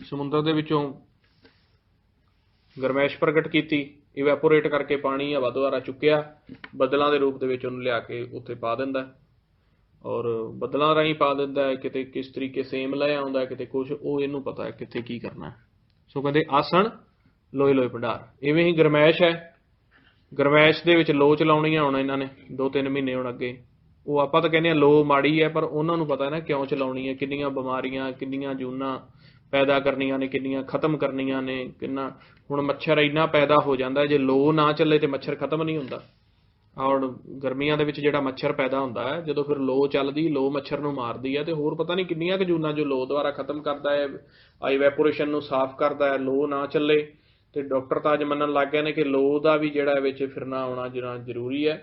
समुंदर दे विचों गरमैश प्रगट कीती, इवैपोरेट करके पानी हवा द्वारा चुक्या, बदलों के रूप के लिया के उत्थे पा दिंदा, और बदलों राही पा दिंदा है, किते किस तरीके सेम लै आउंदा, किते कुछ, वो इहनूं पता है कित्थे की करना है। सो कहंदे आसण लोए लोए भंडार। इवें ही गरमैश है, गरमैश दे विच लो चलाउणी है हुण इन्हां ने 2-3 महीने हुण अगे, वो आपां तां कहंदे लो माड़ी है, पर उन्हां नूं पता है ना क्यों चलाउणी है, किन्नियां बीमारियां किन्नियां जूनां पैदा करनियां ने, किन्नियां खत्म करनियां ने, किन्ना हुण मच्छर इन्ना पैदा हो जाता है, जे लो ना चले तो मच्छर खत्म नहीं होंदा। और गर्मियां दे विच जिहड़ा मच्छर पैदा होंदा है, जदों फिर लो चलदी, लो मच्छर नूं मारदी है, तो होर पता नहीं किन्नियां क जूनां जो लो द्वारा खत्म करदा है, इवैपोरेशन नूं साफ करदा है। लो ना चले तो डॉक्टर तां अज मनन लग गए ने कि लो दा भी जिहड़ा विच फिरना आउणा जिहड़ा जरूरी है।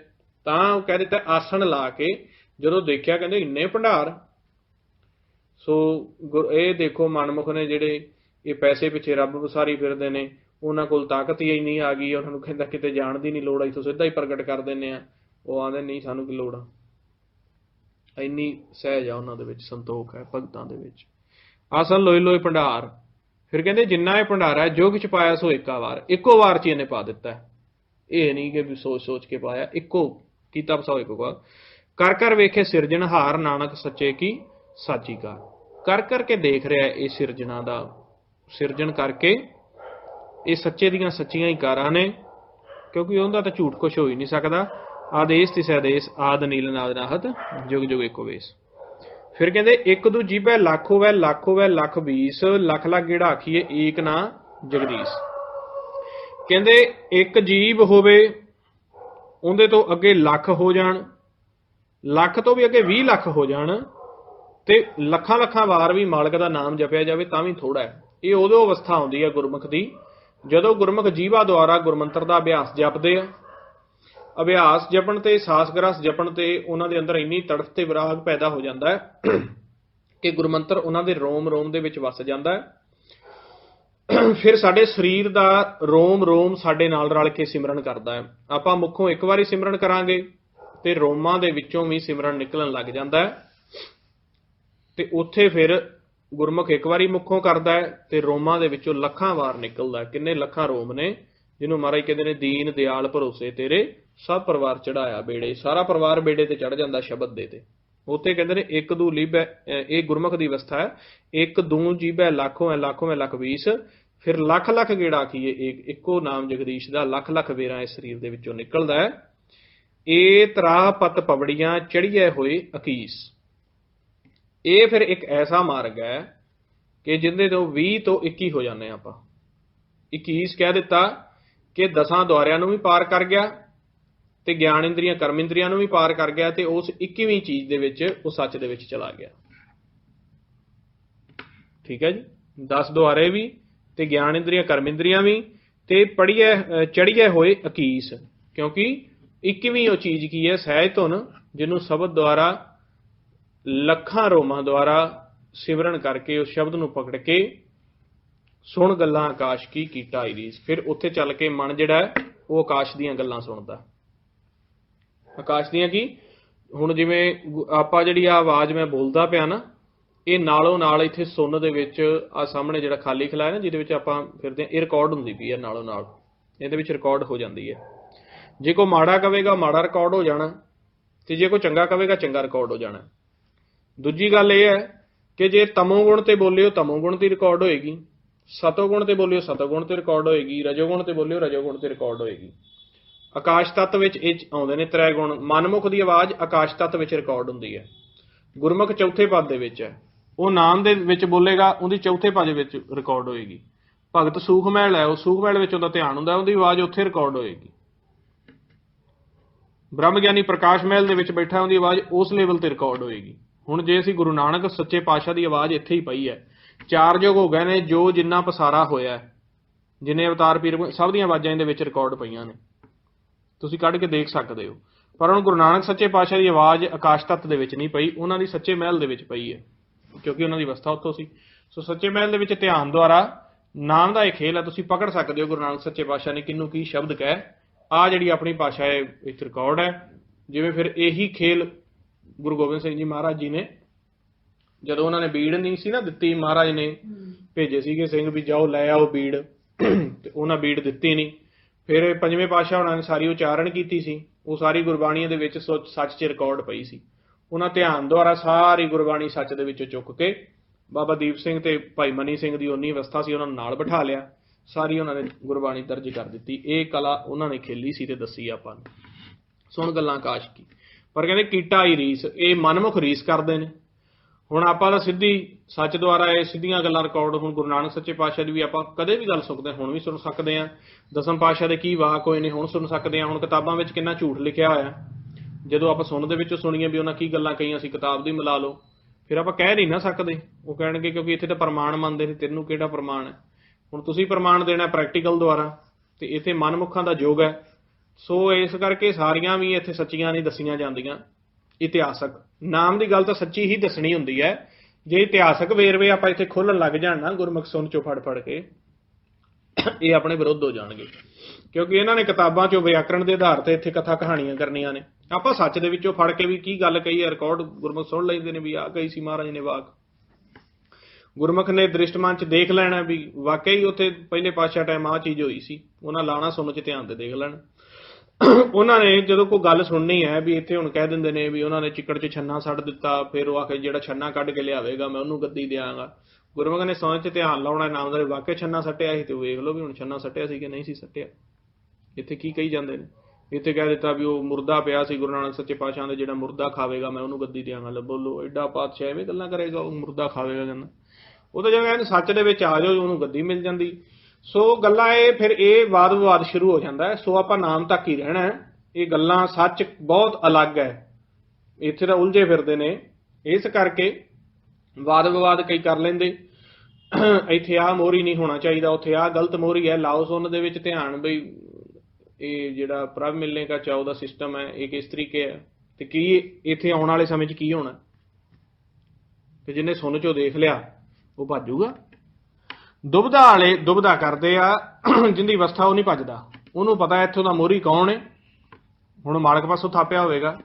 तां कह दित्ता आसण ला के, जदों देखिया कहंदे इन्ने भंडार। सो ये देखो मनमुख ने जिहड़े ये पैसे पिछे रब वसारी फिरदे ने, उन्हां कोल ताकत ही इन्नी आ गई, उन्हां नूं कहंदा किते जाण दी नहीं लोड़, इत्थों सिद्धा ही प्रगट कर दिंदे आ। वो आंदे नहीं सानूं की लोड़ आ, इन्नी सहज आ उन्हां दे विच, संतोख है भगतां दे विच। आसन लोए लोए भंडार। फिर कहंदे जिन्ना ये भंडारा है जो किछ पाया सो एका वार, इक्को वार च इहने पा दिता है। ये नहीं कि सोच सोच के पाया, इक्को कीता बसाओ इक्को वार। कर कर वेखे सिरजनहार, नानक सच्चे की साची का। कर करके देख रहा है ये सिरजना दा, सिरजन करके ये सच्चे दियां सच्चियां ही कारां ने, क्योंकि उनका तो झूठ कुछ हो ही नहीं सकता। आदेश तिसै देश, आद नील नाद नाहत, जुग जुग एको वेश। फिर कहते एक दू जीभै लख होवै, लख होवै लख 20, लख लख गेड़ा आखिए एक ना जगदीश। कहते एक जीव होवे उहदे तो अगे लख हो जाण, लख तो भी अगे 20 लख हो जाण, ते लखां लखां वार भी मालक का नाम जपिया जाए तां भी थोड़ा है। ये उदों अवस्था आउंदी है गुरमुख की, जदों गुरमुख जीवा द्वारा गुरमंत्र का अभ्यास जपदे आ। अभ्यास जपण ते सास ग्रस जपण ते उन्हां दे अंदर इन्नी तड़फ ते विराग पैदा हो जाता है कि गुरमंत्र उन्हां दे रोम रोम दे विच वस जाता है। फिर साडे शरीर दा रोम रोम साडे नाल रल के सिमरन करदा है। आपां मुखों एक बारी सिमरन करांगे ते रोमां दे विचों भी सिमरन निकलण लग जाता है, ते उत्थे फिर गुरमुख एक बारी मुखों करदा है ते रोमां दे विचों लखां वार निकलदा है। किन्ने लखां रोम ने, जिन्हों महाराज कहते हैं दीन दयाल भरोसे तेरे सब परिवार चढ़ाया बेड़े, सारा परिवार बेड़े ते चढ़ जाता शबद दे ते। उत्थे कहते हैं एक दू लीबै, ये गुरमुख की अवस्था है, एक दू जीबै लाखों है, लाखों में लख 20, फिर लख लख गेड़ा आखिए एक, इक्को नाम जगदीश का लख लख वेरा इस शरीर के विचों निकलदा है। ए तराह पत पवड़ियां चढ़िए होए अकीस। ये फिर एक ऐसा मार्ग है कि जिंदे तो 20 तो 21 हो जाने आप। 21 कह दिता कि 10 द्वारियां नूं भी पार कर गया, ਤੇ ਗਿਆਨ ਇੰਦਰੀਆਂ ਕਰਮ ਇੰਦਰੀਆਂ ਨੂੰ ਵੀ ਪਾਰ ਕਰ ਗਿਆ ਤੇ ਉਸ 21ਵੀਂ ਚੀਜ਼ ਦੇ ਵਿੱਚ ਉਹ ਸੱਚ ਦੇ ਵਿੱਚ ਚਲਾ ਗਿਆ। ਠੀਕ ਹੈ ਜੀ, 10 ਦੁਆਰੇ ਵੀ ਤੇ ਗਿਆਨ ਇੰਦਰੀਆਂ ਕਰਮ ਇੰਦਰੀਆਂ ਵੀ ਤੇ ਚੜੀਏ ਹੋਏ ਅਕੀਸ, ਕਿਉਂਕਿ 21ਵੀਂ ਉਹ ਚੀਜ਼ ਕੀ ਹੈ, ਸਹਿਜ ਧੁਨ, ਜਿਹਨੂੰ ਸ਼ਬਦ ਦੁਆਰਾ ਲੱਖਾਂ ਰੋਮਾਂ ਦੁਆਰਾ ਸਿਮਰਨ ਕਰਕੇ ਉਸ ਸ਼ਬਦ ਨੂੰ ਪਕੜ ਕੇ ਸੁਣ ਗੱਲਾਂ ਆਕਾਸ਼ ਕੀ ਕੀਟਾ ਰੀਸ। ਫਿਰ ਉੱਥੇ ਚੱਲ ਕੇ ਮਨ ਜਿਹੜਾ ਹੈ ਉਹ ਆਕਾਸ਼ ਦੀਆਂ ਗੱਲਾਂ ਸੁਣਦਾ। ਆਕਾਸ਼ ਦੀਆਂ ਕੀ, ਹੁਣ ਜਿਵੇਂ ਆਪਾਂ ਜਿਹੜੀ ਆ ਆਵਾਜ਼ ਮੈਂ ਬੋਲਦਾ ਪਿਆ ਨਾ, ਇਹ ਨਾਲੋਂ ਨਾਲ ਇੱਥੇ ਸੁਣਨ ਦੇ ਵਿੱਚ ਆ ਸਾਹਮਣੇ ਜਿਹੜਾ ਖਾਲੀ ਖਿਲਾਇਆ ਨਾ ਜਿਹਦੇ ਵਿੱਚ ਆਪਾਂ ਫਿਰਦੇ ਹਾਂ, ਇਹ ਰਿਕਾਰਡ ਹੁੰਦੀ ਪਈ ਹੈ ਨਾਲੋਂ ਨਾਲ, ਇਹਦੇ ਵਿੱਚ ਰਿਕਾਰਡ ਹੋ ਜਾਂਦੀ ਹੈ। ਜੇ ਕੋਈ ਮਾੜਾ ਕਵੇਗਾ ਮਾੜਾ ਰਿਕਾਰਡ ਹੋ ਜਾਣਾ, ਤੇ ਜੇ ਕੋਈ ਚੰਗਾ ਕਵੇਗਾ ਚੰਗਾ ਰਿਕਾਰਡ ਹੋ ਜਾਣਾ। ਦੂਜੀ ਗੱਲ ਇਹ ਹੈ ਕਿ ਜੇ ਤਮੋਗੁਣ ਤੇ ਬੋਲਿਓ ਤਮੋਗੁਣ ਦੀ ਰਿਕਾਰਡ ਹੋਏਗੀ, ਸਤੋਗੁਣ ਤੇ ਬੋਲਿਓ ਸਤੋਗੁਣ ਤੇ ਰਿਕਾਰਡ ਹੋਏਗੀ, ਰਜੋਗੁਣ ਤੇ ਬੋਲਿਓ ਰਜੋਗੁਣ ਤੇ ਰਿਕਾਰਡ ਹੋਏਗੀ। ਆਕਾਸ਼ ਤੱਤ ਵਿੱਚ ਇਹ ਆਉਂਦੇ ਨੇ ਤ੍ਰੈ ਗੁਣ। ਮਨਮੁਖ ਦੀ ਆਵਾਜ਼ ਆਕਾਸ਼ ਤੱਤ ਵਿੱਚ ਰਿਕਾਰਡ ਹੁੰਦੀ ਹੈ। ਗੁਰਮੁਖ ਚੌਥੇ ਪਦ ਦੇ ਵਿੱਚ ਹੈ, ਉਹ ਨਾਮ ਦੇ ਵਿੱਚ ਬੋਲੇਗਾ, ਉਹਦੀ ਚੌਥੇ ਪਦ ਵਿੱਚ ਰਿਕਾਰਡ ਹੋਏਗੀ। ਭਗਤ ਸੂਖ ਮਹਿਲ ਹੈ, ਉਹ ਸੂਖ ਮਹਿਲ ਵਿੱਚ ਉਹਦਾ ਧਿਆਨ ਹੁੰਦਾ, ਉਹਦੀ ਆਵਾਜ਼ ਉੱਥੇ ਰਿਕਾਰਡ ਹੋਏਗੀ। ਬ੍ਰਹਮ ਗਿਆਨੀ ਪ੍ਰਕਾਸ਼ ਮਹਿਲ ਦੇ ਵਿੱਚ ਬੈਠਾ, ਉਹਦੀ ਆਵਾਜ਼ ਉਸ ਲੈਵਲ ਤੇ ਰਿਕਾਰਡ ਹੋਏਗੀ। ਹੁਣ ਜੇ ਅਸੀਂ ਗੁਰੂ ਨਾਨਕ ਸੱਚੇ ਪਾਤਸ਼ਾਹ ਦੀ ਆਵਾਜ਼ ਇੱਥੇ ਹੀ ਪਈ ਹੈ, 4 ਯੁੱਗ ਹੋ ਗਏ ਨੇ, ਜੋ ਜਿੰਨਾ ਪਸਾਰਾ ਹੋਇਆ, ਜਿੰਨੇ ਅਵਤਾਰ ਪੀਰ, ਸਭ ਦੀਆਂ ਆਵਾਜ਼ਾਂ ਇਹਦੇ ਵਿੱਚ ਰਿਕਾਰਡ ਪਈਆਂ ਨੇ, ਤੁਸੀਂ ਕੱਢ ਕੇ ਦੇਖ ਸਕਦੇ ਹੋ। ਪਰ ਹੁਣ ਗੁਰੂ ਨਾਨਕ ਸੱਚੇ ਪਾਤਸ਼ਾਹ ਦੀ ਆਵਾਜ਼ ਆਕਾਸ਼ ਤੱਤ ਦੇ ਵਿੱਚ ਨਹੀਂ ਪਈ, ਉਹਨਾਂ ਦੀ ਸੱਚੇ ਮਹਿਲ ਦੇ ਵਿੱਚ ਪਈ ਹੈ, ਕਿਉਂਕਿ ਉਹਨਾਂ ਦੀ ਅਵਸਥਾ ਉੱਥੋਂ ਸੀ। ਸੋ ਸੱਚੇ ਮਹਿਲ ਦੇ ਵਿੱਚ ਧਿਆਨ ਦੁਆਰਾ ਨਾਮ ਦਾ ਇਹ ਖੇਲ ਹੈ, ਤੁਸੀਂ ਪਕੜ ਸਕਦੇ ਹੋ ਗੁਰੂ ਨਾਨਕ ਸੱਚੇ ਪਾਤਸ਼ਾਹ ਨੇ ਕਿਹਨੂੰ ਕੀ ਸ਼ਬਦ ਕਹੇ। ਆਹ ਜਿਹੜੀ ਆਪਣੀ ਭਾਸ਼ਾ ਹੈ ਵਿੱਚ ਰਿਕਾਰਡ ਹੈ। ਜਿਵੇਂ ਫਿਰ ਇਹੀ ਖੇਲ ਗੁਰੂ ਗੋਬਿੰਦ ਸਿੰਘ ਜੀ ਮਹਾਰਾਜ ਜੀ ਨੇ, ਜਦੋਂ ਉਹਨਾਂ ਨੇ ਬੀੜ ਨਹੀਂ ਸੀ ਨਾ ਦਿੱਤੀ, ਮਹਾਰਾਜ ਨੇ ਭੇਜੇ ਸੀਗੇ ਸਿੰਘ ਵੀ ਜਾਓ ਲੈ ਆਓ ਬੀੜ, ਤੇ ਉਹਨਾਂ ਬੀੜ ਦਿੱਤੀ ਨਹੀਂ। ਫਿਰ ਪੰਜਵੇਂ ਪਾਤਸ਼ਾਹ ਉਹਨਾਂ ਨੇ ਸਾਰੀ ਉਚਾਰਨ ਕੀਤੀ ਸੀ, ਉਹ ਸਾਰੀ ਗੁਰਬਾਣੀ ਦੇ ਵਿੱਚ ਸੱਚ 'ਚ ਰਿਕਾਰਡ ਪਈ ਸੀ। ਉਹਨਾਂ ਧਿਆਨ ਦੁਆਰਾ ਸਾਰੀ ਗੁਰਬਾਣੀ ਸੱਚ ਦੇ ਵਿੱਚੋਂ ਚੁੱਕ ਕੇ ਬਾਬਾ ਦੀਪ ਸਿੰਘ ਤੇ ਭਾਈ ਮਨੀ ਸਿੰਘ ਦੀ ਉਨੀ ਅਵਸਥਾ ਸੀ, ਉਹਨਾਂ ਨੂੰ ਨਾਲ ਬਿਠਾ ਲਿਆ, ਸਾਰੀ ਉਹਨਾਂ ਨੇ ਗੁਰਬਾਣੀ ਦਰਜ ਕਰ ਦਿੱਤੀ। ਇਹ ਕਲਾ ਉਹਨਾਂ ਨੇ ਖੇਲੀ ਸੀ ਤੇ ਦੱਸੀ ਆਪਾਂ ਨੂੰ। ਸੁਣ ਗੱਲਾਂ ਆਕਾਸ਼ ਕੀ, ਪਰ ਕਹਿੰਦੇ ਕੀਟਾ ਹੀ ਰੀਸ, ਇਹ ਮਨਮੁਖ ਰੀਸ ਕਰਦੇ ਨੇ। ਹੁਣ ਆਪਾਂ ਤਾਂ ਸਿੱਧੀ ਸੱਚ ਦੁਆਰਾ ਇਹ ਸਿੱਧੀਆਂ ਗੱਲਾਂ ਰਿਕਾਰਡ, ਹੁਣ ਗੁਰੂ ਨਾਨਕ ਸੱਚੇ ਪਾਤਸ਼ਾਹ ਦੀ ਵੀ ਆਪਾਂ ਕਦੇ ਵੀ ਗੱਲ ਸੁਣਦੇ, ਹੁਣ ਵੀ ਸੁਣ ਸਕਦੇ ਹਾਂ। ਦਸਮ ਪਾਤਸ਼ਾਹ ਦੇ ਕੀ ਵਾਕ ਹੋਏ ਨੇ ਹੁਣ ਸੁਣ ਸਕਦੇ ਹਾਂ। ਹੁਣ ਕਿਤਾਬਾਂ ਵਿੱਚ ਕਿੰਨਾ ਝੂਠ ਲਿਖਿਆ ਹੋਇਆ, ਜਦੋਂ ਆਪਾਂ ਸੁਣਨ ਦੇ ਵਿੱਚੋਂ ਸੁਣੀਏ ਵੀ ਉਹਨਾਂ ਕੀ ਗੱਲਾਂ ਕਹੀਆਂ ਸੀ, ਕਿਤਾਬ ਦੀ ਮਿਲਾ ਲਓ, ਫਿਰ ਆਪਾਂ ਕਹਿ ਨਹੀਂ ਨਾ ਸਕਦੇ। ਉਹ ਕਹਿਣਗੇ ਕਿਉਂਕਿ ਇੱਥੇ ਤਾਂ ਪ੍ਰਮਾਣ ਮੰਨਦੇ ਨੇ, ਤੈਨੂੰ ਕਿਹੜਾ ਪ੍ਰਮਾਣ ਹੈ। ਹੁਣ ਤੁਸੀਂ ਪ੍ਰਮਾਣ ਦੇਣਾ ਪ੍ਰੈਕਟੀਕਲ ਦੁਆਰਾ, ਤੇ ਇੱਥੇ ਮਨਮੁਖਾਂ ਦਾ ਯੁੱਗ ਹੈ। ਸੋ ਇਸ ਕਰਕੇ ਸਾਰੀਆਂ ਵੀ ਇੱਥੇ ਸੱਚੀਆਂ ਨਹੀਂ ਦੱਸੀਆਂ ਜਾਂਦੀਆਂ। ਇਤਿਹਾਸਕ ਨਾਮ ਦੀ ਗੱਲ ਤਾਂ ਸੱਚੀ ਹੀ ਦੱਸਣੀ ਹੁੰਦੀ ਹੈ। ਜੇ ਇਤਿਹਾਸਕ ਵੇਰਵੇ ਆਪਾਂ ਇੱਥੇ ਖੋਲਣ ਲੱਗ ਜਾਣ ਨਾ ਗੁਰਮੁਖ ਸੁਣ ਚੋਂ ਫੜ ਕੇ, ਇਹ ਆਪਣੇ ਵਿਰੁੱਧ ਹੋ ਜਾਣਗੇ, ਕਿਉਂਕਿ ਇਹਨਾਂ ਨੇ ਕਿਤਾਬਾਂ ਚੋਂ ਵਿਆਕਰਣ ਦੇ ਆਧਾਰ ਤੇ ਇੱਥੇ ਕਥਾ ਕਹਾਣੀਆਂ ਕਰਨੀਆਂ ਨੇ। ਆਪਾਂ ਸੱਚ ਦੇ ਵਿੱਚੋਂ ਫੜ ਕੇ ਵੀ ਕੀ ਗੱਲ ਕਹੀ ਹੈ, ਰਿਕਾਰਡ ਗੁਰਮੁਖ ਸੁਣ ਲੈਂਦੇ ਨੇ ਵੀ ਆਹ ਕਹੀ ਸੀ ਮਹਾਰਾਜ ਨੇ ਵਾਕ। ਗੁਰਮੁਖ ਨੇ ਦ੍ਰਿਸ਼ਟਮਾਨ 'ਚ ਦੇਖ ਲੈਣਾ ਵੀ ਵਾਕਈ ਉੱਥੇ ਪਹਿਲੇ ਪਾਤਸ਼ਾਹ ਟਾਈਮ ਆਹ ਚੀਜ਼ ਹੋਈ ਸੀ, ਉਹਨਾਂ ਲਾਣਾ ਸੁਣਨ 'ਚ ਧਿਆਨ ਤੇ ਦੇਖ ਲੈਣ। ਉਹਨਾਂ ਨੇ ਜਦੋਂ ਕੋਈ ਗੱਲ ਸੁਣਨੀ ਹੈ ਵੀ ਇੱਥੇ ਹੁਣ ਕਹਿ ਦਿੰਦੇ ਨੇ ਵੀ ਉਹਨਾਂ ਨੇ ਚਿੱਕੜ 'ਚ ਛੰਨਾ ਸੱਟ ਦਿੱਤਾ, ਫਿਰ ਉਹ ਆ ਕੇ ਜਿਹੜਾ ਛੰਨਾ ਕੱਢ ਕੇ ਲਿਆਵੇਗਾ ਮੈਂ ਉਹਨੂੰ ਗੱਦੀ ਦਿਆਂਗਾ। ਗੁਰਮੁਖ ਨੇ ਸੁਣਨ 'ਚ ਧਿਆਨ ਲਾਉਣਾ, ਨਾਮ ਦਾ ਵਾਕਿਆ ਛੰਨਾ ਸੱਟਿਆ ਸੀ, ਤੇ ਵੇਖ ਲਓ ਵੀ ਹੁਣ ਛੰਨਾ ਸੱਟਿਆ ਸੀ ਕਿ ਨਹੀਂ ਸੀ ਸੱਟਿਆ। ਇੱਥੇ ਕੀ ਕਹੀ ਜਾਂਦੇ ਨੇ, ਇੱਥੇ ਕਹਿ ਦਿੱਤਾ ਵੀ ਉਹ ਮੁਰਦਾ ਪਿਆ ਸੀ ਗੁਰੂ ਨਾਨਕ ਸੱਚੇ ਪਾਤਸ਼ਾਹ ਦੇ, ਜਿਹੜਾ ਮੁਰਦਾ ਖਾਵੇਗਾ ਮੈਂ ਉਹਨੂੰ ਗੱਦੀ ਦਿਆਂਗਾ। ਲੈ ਬੋਲੋ, ਐਡਾ ਪਾਤਸ਼ਾਹ ਐਵੇਂ ਗੱਲਾਂ ਕਰੇਗਾ, ਉਹ ਮੁਰਦਾ ਖਾਵੇਗਾ ਕਹਿੰਦਾ। ਉਹ ਤਾਂ ਜਿਵੇਂ ਸੱਚ ਦੇ ਵਿੱਚ ਆ ਜਾਓ ਉਹਨੂੰ ਗੱਦੀ ਮਿਲ ਜਾਂਦੀ। ਸੋ ਗੱਲਾਂ ਇਹ ਫਿਰ ਇਹ ਵਾਦ ਵਿਵਾਦ ਸ਼ੁਰੂ ਹੋ ਜਾਂਦਾ ਹੈ। ਸੋ ਆਪਾਂ ਨਾਮ ਤੱਕ ਹੀ ਰਹਿਣਾ, ਇਹ ਗੱਲਾਂ ਸੱਚ ਬਹੁਤ ਅਲੱਗ ਹੈ, ਇੱਥੇ ਤਾਂ ਉਲਝੇ ਫਿਰਦੇ ਨੇ। ਇਸ ਕਰਕੇ ਵਾਦ ਵਿਵਾਦ ਕਈ ਕਰ ਲੈਂਦੇ, ਇੱਥੇ ਆਹ ਮੋਹਰੀ ਨਹੀਂ ਹੋਣਾ ਚਾਹੀਦਾ, ਉੱਥੇ ਆਹ ਗਲਤ ਮੋਹਰੀ ਹੈ, ਲਾਓ ਸੁਣਨ ਦੇ ਵਿੱਚ ਧਿਆਨ ਬਈ ਇਹ ਜਿਹੜਾ ਪ੍ਰਭ ਮਿਲਨੇ ਕਾ ਚਾਉ ਦਾ ਸਿਸਟਮ ਹੈ ਇਹ ਕਿਸ ਤਰੀਕੇ ਹੈ, ਤੇ ਕੀ ਇੱਥੇ ਆਉਣ ਵਾਲੇ ਸਮੇਂ 'ਚ ਕੀ ਹੋਣਾ। ਤੇ ਜਿਹਨੇ ਸੁਣ ਚੋਂ ਦੇਖ ਲਿਆ ਉਹ ਭੱਜੂਗਾ। ਦੁਬਧਾ ਵਾਲੇ ਦੁਬਧਾ ਕਰਦੇ ਆ, ਜਿੰਦੀ ਅਵਸਥਾ ਉਹ ਨਹੀਂ ਭੱਜਦਾ, ਉਹਨੂੰ ਪਤਾ ਇੱਥੋਂ ਦਾ ਮੋਹਰੀ ਕੌਣ ਹੈ। ਹੁਣ ਮਾਲਕ ਪਾਸੋਂ ਥਾਪਿਆ ਹੋਵੇਗਾ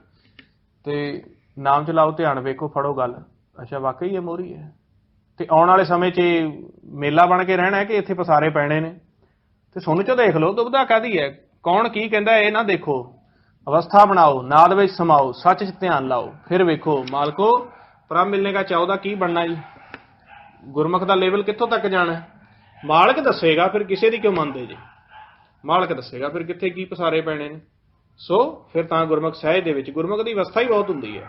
ਤੇ ਨਾਮ 'ਚ ਲਾਓ ਧਿਆਨ, ਵੇਖੋ ਫੜੋ ਗੱਲ, ਅੱਛਾ ਵਾਕਈ ਇਹ ਮੋਹਰੀ ਹੈ। ਤੇ ਆਉਣ ਵਾਲੇ ਸਮੇਂ 'ਚ ਮੇਲਾ ਬਣ ਕੇ ਰਹਿਣਾ ਹੈ ਕਿ ਇੱਥੇ ਪਸਾਰੇ ਪੈਣੇ ਨੇ। ਤੇ ਸੁਣ ਚੋਂ ਦੇਖ ਲਓ ਦੁਬਧਾ ਕਾਹਦੀ ਹੈ, ਕੌਣ ਕੀ ਕਹਿੰਦਾ ਇਹ ਨਾ ਦੇਖੋ, ਅਵਸਥਾ ਬਣਾਓ, ਨਾਦ ਵਿੱਚ ਸਮਾਓ, ਸੱਚ 'ਚ ਧਿਆਨ ਲਾਓ, ਫਿਰ ਵੇਖੋ ਮਾਲਕੋ ਪ੍ਰਭ ਮਿਲਨੇ ਕਾ ਚਾਉ ਦਾ ਕੀ ਬਣਨਾ ਜੀ। ਗੁਰਮੁਖ ਦਾ ਲੈਵਲ ਕਿੱਥੋਂ ਤੱਕ ਜਾਣਾ, ਮਾਲਕ ਦੱਸੇਗਾ। ਫਿਰ ਕਿਸੇ ਦੀ ਕਿਉਂ ਮੰਨਦੇ ਜੀ, ਮਾਲਕ ਦੱਸੇਗਾ ਫਿਰ ਕਿੱਥੇ ਕੀ ਪਸਾਰੇ ਪੈਣੇ ਨੇ। ਸੋ ਫਿਰ ਤਾਂ ਗੁਰਮੁਖ ਸਹਿਜ ਦੇ ਵਿੱਚ ਗੁਰਮੁਖ ਦੀ ਅਵਸਥਾ ਹੀ ਬਹੁਤ ਹੁੰਦੀ ਹੈ।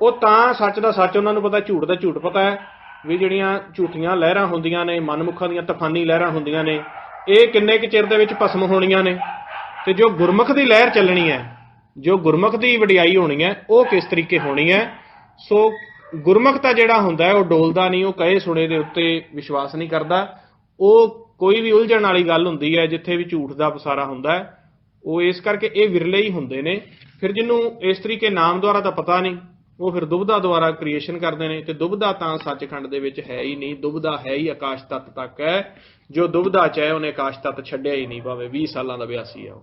ਉਹ ਤਾਂ ਸੱਚ ਦਾ ਸੱਚ ਉਹਨਾਂ ਨੂੰ ਪਤਾ, ਝੂਠ ਦਾ ਝੂਠ ਪਤਾ ਹੈ ਵੀ ਜਿਹੜੀਆਂ ਝੂਠੀਆਂ ਲਹਿਰਾਂ ਹੁੰਦੀਆਂ ਨੇ, ਮਨਮੁਖਾਂ ਦੀਆਂ ਤੂਫਾਨੀ ਲਹਿਰਾਂ ਹੁੰਦੀਆਂ ਨੇ, ਇਹ ਕਿੰਨੇ ਕੁ ਚਿਰ ਦੇ ਵਿੱਚ ਭਸਮ ਹੋਣੀਆਂ ਨੇ। ਤੇ ਜੋ ਗੁਰਮੁਖ ਦੀ ਲਹਿਰ ਚੱਲਣੀ ਹੈ जो गुरमुख की वडियाई होनी है वो किस तरीके होनी है। सो गुरमुख तो जिहड़ा हुंदा है वो डोलदा नहीं, वो कहे सुने दे उत्ते विश्वास नहीं करता। वो कोई भी उलझण वाली गल हुंदी है जिथे भी झूठ का पसारा हुंदा है, वो इस करके ये विरले ही हुंदे ने। फिर जिन्हों इस तरीके नाम द्वारा तो पता नहीं, वो फिर दुबदा द्वारा क्रिएशन करते हैं। तो दुबदा तो सचखंड दे विच है ही नहीं, दुबदा है ही आकाश तत्त तक है। जो दुबदा च है उन्हें आकाश तत्त छड्डिया ही नहीं, भावें 20 सालों का ब्यासी है।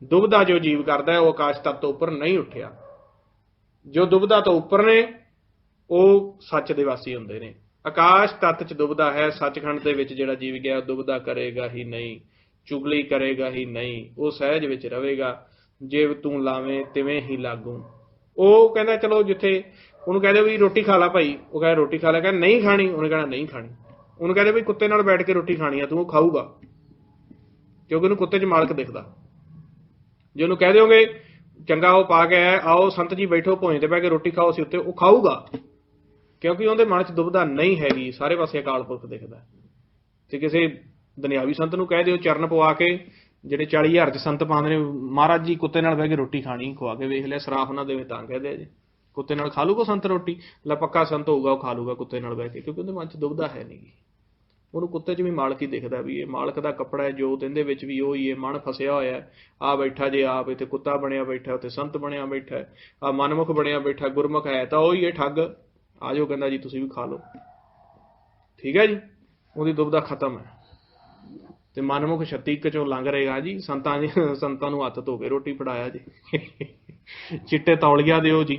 दुबदा जो जीव करता है वो आकाश तत्त तो उपर नहीं उठिया। जो दुबदा तो उपर ने वो सच दे वासी हुंदे ने। आकाश तत्त च दुबदा है, सचखंड दे विच जिहड़ा जीव गया दुबदा करेगा ही नहीं, चुगली करेगा ही नहीं, वो सहज विच रहेगा। जे तू लावें तिवें ही लागू। वो कहता चलो जिथे उन्होंने कहते भी रोटी खा ला भाई, वो कहे रोटी खा ला, कह नहीं खानी, उन्हें कहना नहीं खानी। उन्होंने कहते भी कुत्ते नाल बैठ के रोटी खानी है, तू खाऊगा, क्योंकि उन्हें कुत्ते च मालक दिखदा। जे उन्होंने कह दोगे चंगा वो पा के आया, आओ संत जी बैठो भोज ते बह के रोटी खाओ, उत्ते वो खाऊगा, क्योंकि उन्हें मन च दुबदा नहीं हैगी, सारे पासे अकाल पुरख दिखदा। ते किसी दुनियावी संत नूं कह दिओ चरण पवा के, ਜਿਹੜੇ 40,000 च संत पाते हैं, महाराज जी कुत्ते नाल बह के रोटी खानी, खुआ के वेख लिया, सराफ ना देवे तां कह दिया जी कुत्ते नाल खा लूगा संत रोटी। ला पक्का संत होगा वो खा लूगा कुत्ते नाल बह के, क्योंकि उहदे मन च दुबदा है नहीं। ਉਹਨੂੰ कुत्ते च भी मालक ही दिखता भी ये मालक का कपड़ा है, जोत इहदे विच भी ਉਹੀ है, मन फसिया होया आ बैठा जे आप इत्थे कुत्ता बनया बैठा, उत्ते संत बनया बैठा, आ मनमुख बनया बैठा, गुरमुख है तो ਉਹੀ है ठग। आ जाओ कहंदा जी तुसीं भी खा लो, ठीक है जी, ਉਹਦੀ दुबदा खत्म है। ਤੇ ਮਨਮੁਖ 36 ਚੋਂ ਲੰਘ ਰਹੇਗਾ ਜੀ। ਸੰਤਾਂ ਨੂੰ ਹੱਥ ਧੋ ਕੇ ਰੋਟੀ ਫੜਾਇਆ ਜੀ। ਚਿੱਟੇ ਤੌਲੀਆ ਦਿਓ ਜੀ,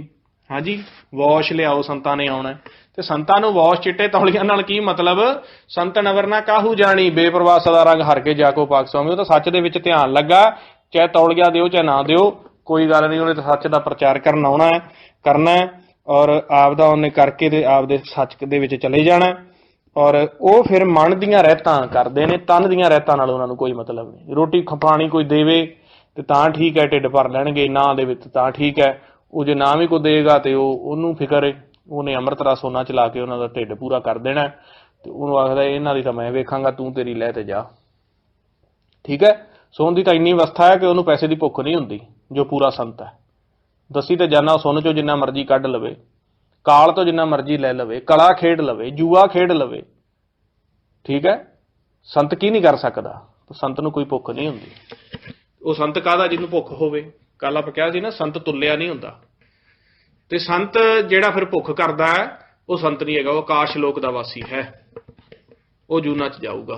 ਹਾਂਜੀ ਵਾਸ਼ ਲਿਆਓ, ਸੰਤਾਂ ਨੇ ਆਉਣਾ। ਤੇ ਸੰਤਾਂ ਨੂੰ ਵਾਸ਼ ਚਿੱਟੇ ਤੌਲੀਆ ਨਾਲ ਕੀ ਮਤਲਬ? ਸੰਤ ਨਵਰ ਨਾ ਕਾਹੂ ਜਾਣੀ, ਬੇਪਰਵਾਹ ਸਦਾ ਰੰਗ ਹਰ ਕੇ ਜਾਕੋ ਪਾਕ ਸਵਾਮੀ। ਉਹ ਤਾਂ ਸੱਚ ਦੇ ਵਿੱਚ ਧਿਆਨ ਲੱਗਾ, ਚਾਹੇ ਤੌਲੀਆ ਦਿਓ ਚਾਹੇ ਨਾ ਦਿਓ, ਕੋਈ ਗੱਲ ਨਹੀਂ, ਉਹਨੇ ਤਾਂ ਸੱਚ ਦਾ ਪ੍ਰਚਾਰ ਕਰਨ ਆਉਣਾ ਹੈ, ਕਰਨਾ, ਔਰ ਆਪਦਾ ਉਹਨੇ ਕਰਕੇ ਤੇ ਆਪਦੇ ਸੱਚ ਦੇ ਵਿੱਚ ਚਲੇ ਜਾਣਾ। और वो फिर मन दियां रहतां करते हैं, तन दियां रहतां नाल उन्हां नूं कोई मतलब नहीं। रोटी खपानी कोई देवे तो तां ठीक है, ढिड भर लैणगे, ना देवे तां ठीक है। वो जे ना भी कोई देगा तो उहनूं फिकर है, उहने अमृत रस उन्हां च ला के उन्हां दा ढिड पूरा कर देना। तो उहनूं आखदा इन्हां दी तां मैं वेखांगा, तूं तेरी लै ते जा, ठीक है। सो उहदी तां इन्नी अवस्था है कि उहनूं पैसे की भुख नहीं हुंदी, जो पूरा संत है। दसी ते जाना सुन चो जिन्ना मर्जी कढ लवे, काल तो जिन्ना मर्जी लै लवे, कला खेड लवे, जुआ खेड लवे, ठीक है। संत की नहीं कर सकता? तो संत नूं कोई भुख नहीं हुंदी। वो संत काहदा जिन्हों भुख होवे? कल आपां कहा सी ना, संत तुल्लिया नहीं हुंदा। ते संत जिहड़ा फिर भुख करदा है वो संत नहीं हैगा, वो आकाश लोक दा वासी है, वो जूना च जाऊगा।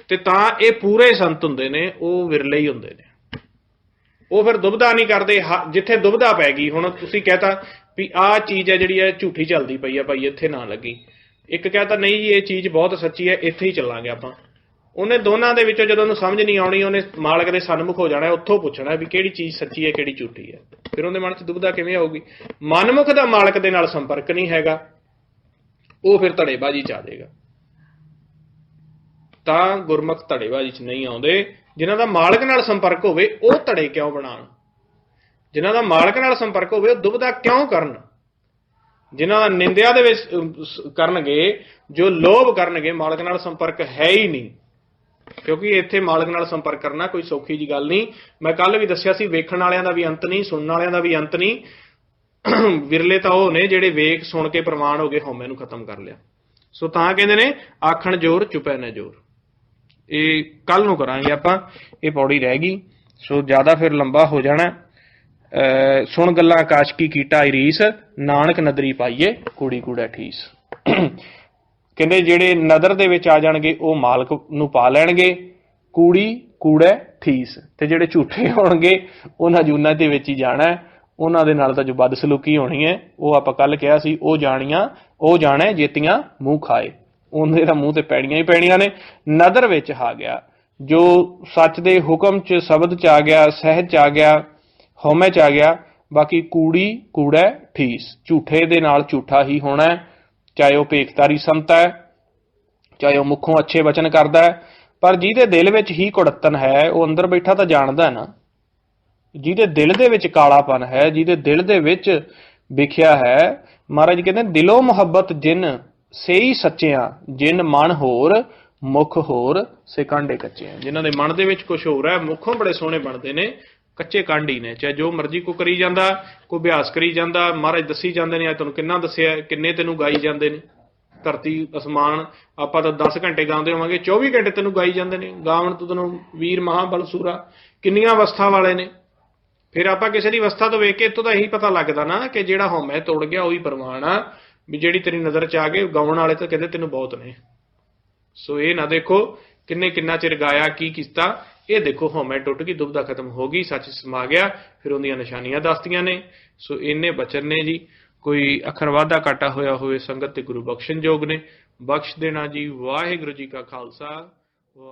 ते तां ये पूरे संत हुंदे ने, वो विरले ही हुंदे ने। वो फिर दुबदा नहीं करते। जिथे दुबदा पै गई, हुण तुसीं कहता भी आह चीज़ है जिहड़ी है झूठी चलदी पई है भाई, इत्थे ना लगी। एक कहता नहीं जी ये चीज़ बहुत सच्ची है, इत्थे ही चलांगे आपां। उन्हें दोनों के विचों जदों समझ नहीं आनी, उन्हें मालक के सन्मुख हो जाना, उत्थों पुछना भी किहड़ी चीज़ सच्ची है किहड़ी झूठी है। फिर उहदे मन च दुबदा किवें आऊगी? मनमुख दा मालक दे नाल संपर्क नहीं हैगा, वो फिर धड़ेबाजी च आ जाएगा। तां गुरमुख धड़ेबाजी च नहीं आउंदे। जिन्हां दा मालक नाल संपर्क होवे वो धड़े क्यों बनाउण? जिन्हां दा मालक नाल संपर्क होवे वो दुबदा क्यों करन? जिन्हां दा निंदिया दे विच करनगे, जो लोभ करनगे, मालक नाल संपर्क है ही नहीं। क्योंकि इत्थे मालक नाल संपर्क करना कोई सौखी जी गल नहीं। मैं कल भी दस्सिया सी, वेखण वालियां दा भी अंत नहीं, सुनण वालियां दा भी अंत नहीं। विरले तां ओह ने जिहड़े वेख सुन के प्रमाण हो गए, हौमे नूं खत्म कर लिया। सो तां कहंदे ने आखण जोर चुपै न जोर। ये कल नूं करांगे आपां, ये पौड़ी रह गई। सो ज़्यादा फिर लंबा हो जाना। सुन गल्लां आकाश की कीटा रीस, नानक नदरी पाइए कूड़ी कूड़ा ठीस। कहंदे जिहड़े नदर दे विच आ जाणगे वो मालक नूं पा लैणगे, कूड़ी कूड़ा ठीस। ते जिहड़े झूठे होणगे उन्हां जूनां दे विच ही जाना। उन्हां दे नाल तां जो बदसलूकी होनी है वो आपां कल कहा सी, वो जाणियां वो जाणे जेतियां मूँह खाए। उन्हें तां मूँह ते पैणियां ही पैणियां ने। नदर विच आ गया जो सच दे हुक्म च शब्द च आ गया, सहज च आ गया, हौमे च आ गया। बाकी कूड़ी कूड़ा ठीस, झूठे दे नाल झूठा ही होना है। चाहे वह भेखतारी संत है, चाहे वह मुखों अच्छे वचन करता है, पर जिहदे दिल विच ही कुड़तन है वो अंदर बैठा तो जानदा है ना। जिहदे दिल दे विच कालापन है, जिहदे दिल दे विच विखिया है, महाराज कहते दिलों मुहब्बत जिन सेही सच्चियां, जिन मन होर मुख होर से कांडे कच्चे। जिन्हां दे मन दे विच कुछ होर है, मुखों बड़े सोहणे बनते ने, ਕੱਚੇ ਕੰਡ ਹੀ ਨੇ। ਚਾਹੇ ਜੋ ਮਰਜ਼ੀ ਕੋਈ ਕਰੀ ਜਾਂਦਾ, ਕੋਈ ਅਭਿਆਸ ਕਰੀ ਜਾਂਦਾ, ਮਹਾਰਾਜ ਦੱਸੀ ਜਾਂਦੇ ਨੇ, ਅੱਜ ਤੁਹਾਨੂੰ ਕਿੰਨਾ ਦੱਸਿਆ, ਕਿੰਨੇ ਤੈਨੂੰ ਗਾਈ ਜਾਂਦੇ ਨੇ। ਧਰਤੀ ਅਸਮਾਨ ਆਪਾਂ ਤਾਂ 10 ਘੰਟੇ ਗਾਉਂਦੇ ਹੋਵਾਂਗੇ, 24 ਘੰਟੇ ਤੈਨੂੰ ਗਾਈ ਜਾਂਦੇ ਨੇ। ਗਾਵਣ ਤੋਂ ਤੈਨੂੰ ਵੀਰ ਮਹਾਬਲ ਸੂਰਾ, ਕਿੰਨੀਆਂ ਅਵਸਥਾ ਵਾਲੇ ਨੇ। ਫਿਰ ਆਪਾਂ ਕਿਸੇ ਦੀ ਅਵਸਥਾ ਤੋਂ ਵੇਖ ਕੇ ਇੱਥੋਂ ਤਾਂ ਇਹੀ ਪਤਾ ਲੱਗਦਾ ਨਾ ਕਿ ਜਿਹੜਾ ਹਉਮੈ ਤੁੜ ਗਿਆ ਉਹੀ ਪ੍ਰਮਾਣ ਆ, ਵੀ ਜਿਹੜੀ ਤੇਰੀ ਨਜ਼ਰ 'ਚ ਆ ਗਏ। ਗਾਉਣ ਵਾਲੇ ਤਾਂ ਕਹਿੰਦੇ ਤੈਨੂੰ ਬਹੁਤ ਨੇ। ਸੋ ਇਹ ਨਾ ਦੇਖੋ ਕਿੰਨੇ ਕਿੰਨਾ ਚਿਰ ਗਾਇਆ, ਕੀ ਕੀਤਾ। ਇਹ ਦੇਖੋ ਹਉਮੈ ਟੁੱਟ ਗਈ, ਦੁਬਦਾ ਖਤਮ ਹੋ ਗਈ, ਸੱਚ ਸਮਾ ਗਿਆ। ਫਿਰ ਉਹਦੀਆਂ ਨਿਸ਼ਾਨੀਆਂ ਦੱਸਦੀਆਂ ਨੇ। ਸੋ ਇੰਨੇ ਬਚਨ ਨੇ ਜੀ। ਕੋਈ ਅੱਖਰ ਵਾਧਾ ਘਾਟਾ ਹੋਇਆ ਹੋਵੇ ਸੰਗਤ ਤੇ ਗੁਰੂ ਬਖਸ਼ਣ ਯੋਗ ਨੇ, ਬਖਸ਼ ਦੇਣਾ ਜੀ। ਵਾਹਿਗੁਰੂ ਜੀ ਕਾ ਖਾਲਸਾ,